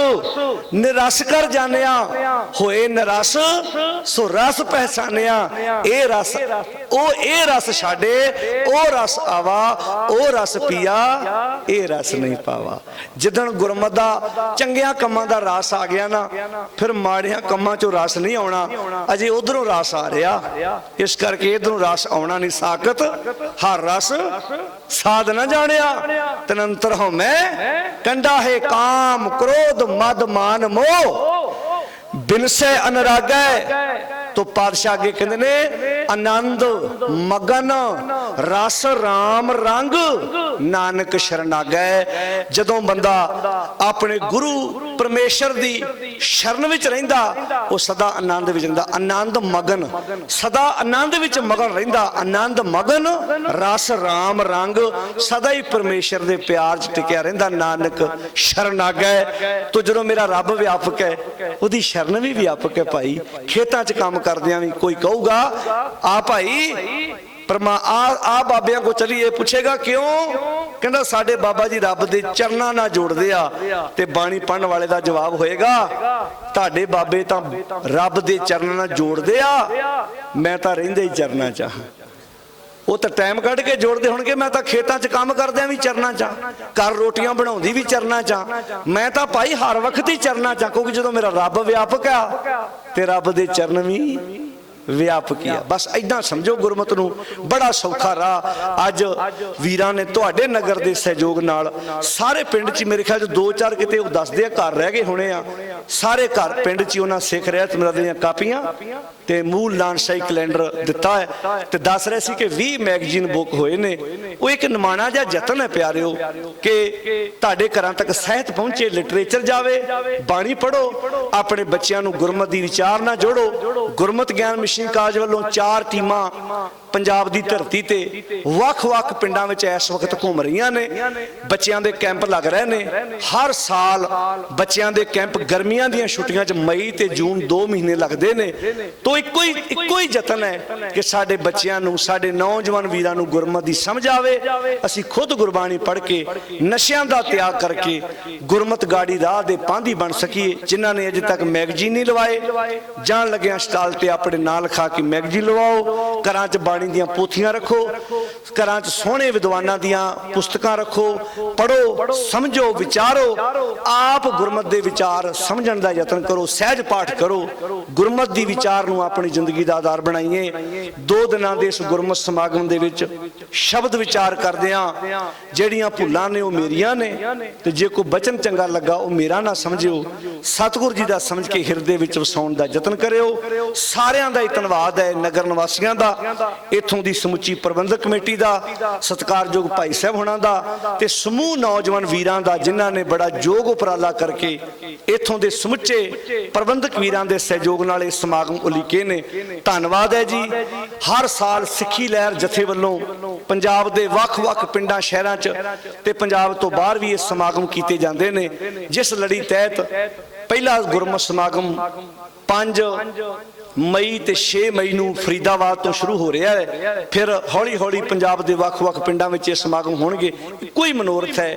S1: ਨਿਰਸ ਕਰ ਜਾਣਿਆ। ਹੋਏ ਨਿਰਸ ਸੋ ਰਸ ਪਹਿਚਾਨਿਆ। ਇਹ ਰਸ ਉਹ, ਇਹ ਰਸ ਛਾੜੇ ਉਹ ਰਸ ਆਵਾ, ਉਹ ਰਸ ਪੀਆ, ਇਹ ਰਸ ਨਹੀਂ ਪਾਵਾ। ਜਿੱਦਣ ਗੁਰਮਤਿ ਦਾ ਚੰਗਿਆਂ ਕੰਮਾਂ ਦਾ ਰਸ ਆ ਗਿਆ ਨਾ, ਫਿਰ ਮਾੜਿਆਂ ਕੰਮਾਂ 'ਚੋਂ ਰਸ ਨਹੀਂ ਆਉਣਾ। ਅਜੇ ਉਧਰੋਂ ਰਸ ਆ ਰਿਹਾ, ਇਸ ਕਰਕੇ ਇਧਰੋਂ ਰਸ ਆਉਣਾ ਨਹੀਂ ਸਾਕਤ। ਹਰ ਰਸ ਸਾਧ ਨਾ ਜਾਣਿਆ, ਤਨੰਤਰ ਹੋ ਮੈਂ ਕੰਡਾ ਹੈ ਕਾਮ, ਕ੍ਰੋਧ, ਮਦ, ਮਾਨ, ਮੋਹ, ਬਿਨਸੇ ਅਨਰਾਗੈ। तो पातशाह अगे कहते ने आनंद मगन रस राम रंग नानक शरणागै। जदों बंदा अपने गुरु परमेश्वर दी शरण विच रहिंदा, वो सदा आनंद विच रहिंदा। आनंद मगन, सदा आनंद विच मगन रहिंदा। आनंद मगन रस राम रंग, सदा ही परमेश्वर दे प्यार च टिकिया रहिंदा। नानक शरणागै। तो जदों मेरा रब व्यापक है, उहदी शरण भी व्यापक है भाई। खेतां च काम करदियां भी कोई कहूगा आ भाई परमा आ बाबियां को चलिए, पूछेगा क्यों? कहना साडे बाबा जी रब दे चरना ना जोड़दे आ। ते बाणी पढ़न वाले दा जवाब होएगा ताडे बाबे तां रब दे चरना ना जोड़दे आ, मैं तां रहिंदे ही चरना च। वो तो टाइम कढ़ के जोड़ते होणगे, मैं तो खेतों च काम करदे भी चरना चा, घर रोटियां बनाउंदी भी चरना चा। मैं तो भाई हर वक्त ही चरना चा, क्योंकि जो मेरा रब व्यापक आ ते रब दे चरण भी व्यापक है। बस इदा समझो गुरमत नूं बड़ा सौखा राह अज वीरां ने तुहाडे नगर दे सहयोग नाल सारे पिंड च मेरे ख्याल 2-4 किते वो दसदे घर रह गए होने आ, सारे घर पिंड च उन्हां सिख रहत मेरा दी कापियां ते मूल लानशाही कैलेंडर दिता है ते दस रहे सी कि 20 मैगजीन बुक होए ने। वो एक निमाणा जिहा यतन है प्यारिओ कि तुहाडे घरां तक साहित्य पहुंचे, लिटरेचर जावे, बाणी पढ़ो, अपने बच्चों नूं गुरमत दी विचार ना जोड़ो। गुरमत ज्ञान मिशन कोचिंग कालेज वालों 4 टीमां पंजाब दी धरती ते वख-वख पिंडां विच इस वक्त घूम रही ने। बच्चों के कैंप लग रहे ने। हर साल बच्चों के कैंप गर्मियां दी छुट्टियां च मई ते जून 2 महीने लगते ने। तो इक्को ही यतन है कि साडे बच्चों नूं, साडे नौजवान वीरां नूं गुरमत दी समझ आवे, असीं खुद गुरबाणी पढ़ के नशियां दा त्याग करके गुरमत गाड़ी राह दे पांधी बन सकीए। जिन्हां ने अजे तक मैगजीन नहीं लवाए, जान लग्या स्टाल ते अपने नाल लिखा के मैगजीन लवाओ। घरां च बाणी दियां पोथियां रखो, घरां च सोहणे विद्वानां दियां पुस्तकां रखो, पढ़ो, समझो, विचारो, आप गुरमत दे विचार समझण दा यतन करो, सहज पाठ करो, गुरमत दी विचार नूं अपनी जिंदगी दा आधार बनाइए। 2 दिनां दे इस गुरमत समागम दे विच शब्द विचार करदिआं ਜਿਹੜੀਆਂ ਭੁੱਲਾਂ ਨੇ ਉਹ ਮੇਰੀਆਂ ਨੇ ਤੇ ਜੇ ਕੋਈ ਬਚਨ ਚੰਗਾ ਲੱਗਾ ਉਹ ਮੇਰਾ ਨਾ ਸਮਝਿਓ, ਸਤਿਗੁਰ ਜੀ ਦਾ ਸਮਝ ਕੇ ਹਿਰਦੇ ਵਿੱਚ ਵਸਾਉਣ ਦਾ ਯਤਨ ਕਰਿਓ। ਸਾਰਿਆਂ ਦਾ ਹੀ ਧੰਨਵਾਦ ਹੈ, ਨਗਰ ਨਿਵਾਸੀਆਂ ਦਾ, ਇੱਥੋਂ ਦੀ ਸਮੁੱਚੀ ਪ੍ਰਬੰਧਕ ਕਮੇਟੀ ਦਾ, ਸਤਿਕਾਰਯੋਗ ਭਾਈ ਸਾਹਿਬ ਹੋਣਾ ਦਾ ਤੇ ਸਮੂਹ ਨੌਜਵਾਨ ਵੀਰਾਂ ਦਾ ਜਿਨ੍ਹਾਂ ਨੇ ਬੜਾ ਯੋਗ ਉਪਰਾਲਾ ਕਰਕੇ ਇੱਥੋਂ ਦੇ ਸਮੁੱਚੇ ਪ੍ਰਬੰਧਕ ਵੀਰਾਂ ਦੇ ਸਹਿਯੋਗ ਨਾਲ ਇਹ ਸਮਾਗਮ ਉਲੀਕੇ ਨੇ। ਧੰਨਵਾਦ ਹੈ ਜੀ। ਹਰ ਸਾਲ ਸਿੱਖੀ ਲਹਿਰ ਜਥੇ ਵੱਲੋਂ ਪੰਜਾਬ ਦੇ ਵੱਖ-ਵੱਖ ਪਿੰਡਾਂ शहरों च पंजाब तो बाहर भी ये समागम किए जाते हैं। जिस लड़ी तहत पहला गुरमत समागम 5 मई ते 6 मई नूं फरीदाबाद तो शुरू हो रहा है। फिर हौली हौली पंजाब के वख-वख पिंडां विच ये समागम होणगे। कोई मनोरथ है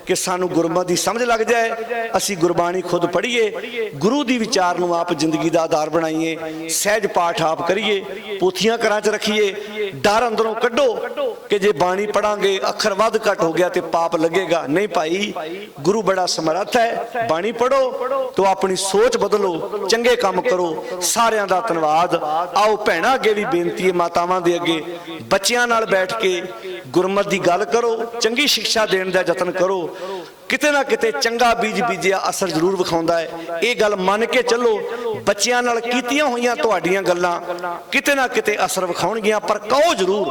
S1: कि सानू गुरमत की समझ लग जाए, असी गुरबाणी खुद पढ़ीए, गुरु की विचार नूं आप जिंदगी का आधार बनाइए, सहज पाठ आप करिए, पोथियां घरां च रखिए, डर अंदरों कड्डो कि जे बाणी पढ़ांगे अखर वध घट हो गया तो पाप लगेगा। नहीं भाई, गुरु बड़ा समर्थ है। बाणी पढ़ो तो अपनी सोच बदलो, चंगे काम करो। सारिਆਂ ਦਾ ਧੰਨਵਾਦ। आओ भैणां अगे भी बेनती है, मातावां दे अगे बच्चियां नाल बैठ के गुरमत की गल करो, चंगी शिक्षा देने का यतन करो। किते ना किते चंगा बीज बीजिया असर जरूर विखाउंदा है। ये गल मन के चलो, बच्चियां नाल कीतियां होईयां तुहाडीआं गल्लां किते ना किते असर विखाउणगीआं, पर कहो जरूर।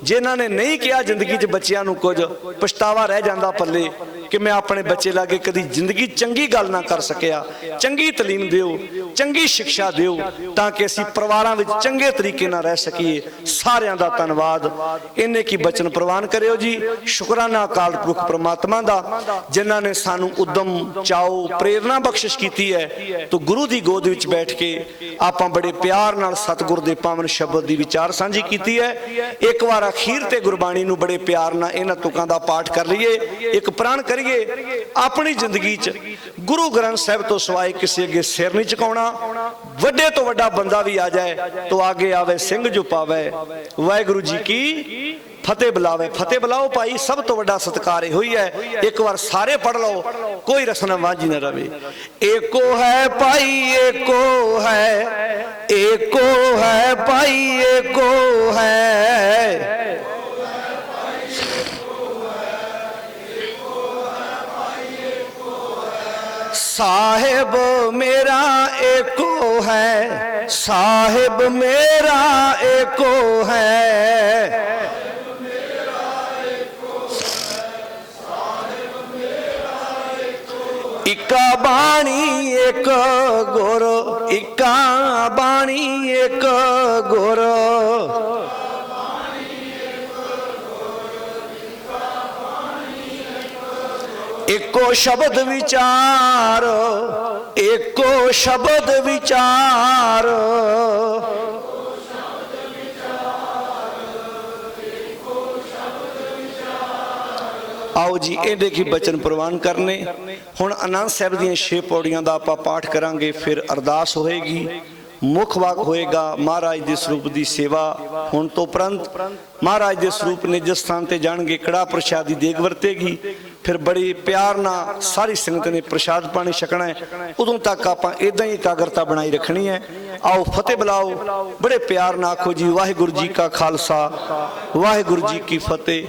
S1: जिन्हां ने नहीं किया जिंदगी च बच्चियां नूं कुछ पछतावा रह जांदा पल्ले कि मैं अपने बच्चे लागे कदी जिंदगी चंगी गल ना कर सकिया। चंगी तलीम दिओ, चंगी शिक्षा दिओ ताकि असीं परिवारां विच चंगे तरीके नाल रह सकीए। सारिआं दा धन्नवाद। इन्ने की बचन प्रवान करियो जी। शुकराना अकाल पुरख परमात्मा दा जिन्हां ने सानू उद्यम, चाओ, प्रेरणा बख्शिश कीती है। तो गुरु दी गोद विच बैठ के आपां बड़े प्यार नाल सतगुर दे पावन शब्द दी विचार सांझी कीती है। एक बार अखीर ते गुरबाणी नूं बड़े प्यार नाल इन्हां तुकां दा पाठ कर लईए, एक प्रण करिए। अपनी जिंदगी च गुरु ग्रंथ साहिब तो सिवाय किसी अगे सिर नहीं झुकाउणा। वड्डे तो वड्डा बंदा भी आ जाए तो आगे आवे सिंह जो पावे। वाहिगुरू जी की फतेह बुलावे। फतेह बुलाओ भाई, सब तो बड़ा सत्कार होई है। एक बार सारे पढ़ लो, कोई रसना वांझी न रवे। एको है भाई, एको है, एको है भाई, एको है। साहिब मेरा एको है, साहिब मेरा एको है। इक्का बाणी एक गुर, इक्का बाणी एक गुर। एको शब्द विचार, एको शब्द विचार। आओ जी इहदे की बचन प्रवान करने। हुण आनंद साहिब दीआं 6 पौड़ियां दा आपां पाठ करांगे, फिर अरदास होएगी, मुख वाक होएगा, महाराज दे स्वरूप दी सेवा होण तो उपरंत महाराज दे स्वरूप निज स्थान ते जाणगे, कड़ा प्रसाद दी देग वरतेगी। फिर बड़ी प्यार नाल सारी संगत ने प्रसाद पानी छकना है। उदों तक आपां इदां ही एकाग्रता बनाई रखनी है। आओ फतेह बुलाओ, बड़े प्यार नाल आखो जी वाहिगुरू जी का खालसा, वाहिगुरू जी की फतेह।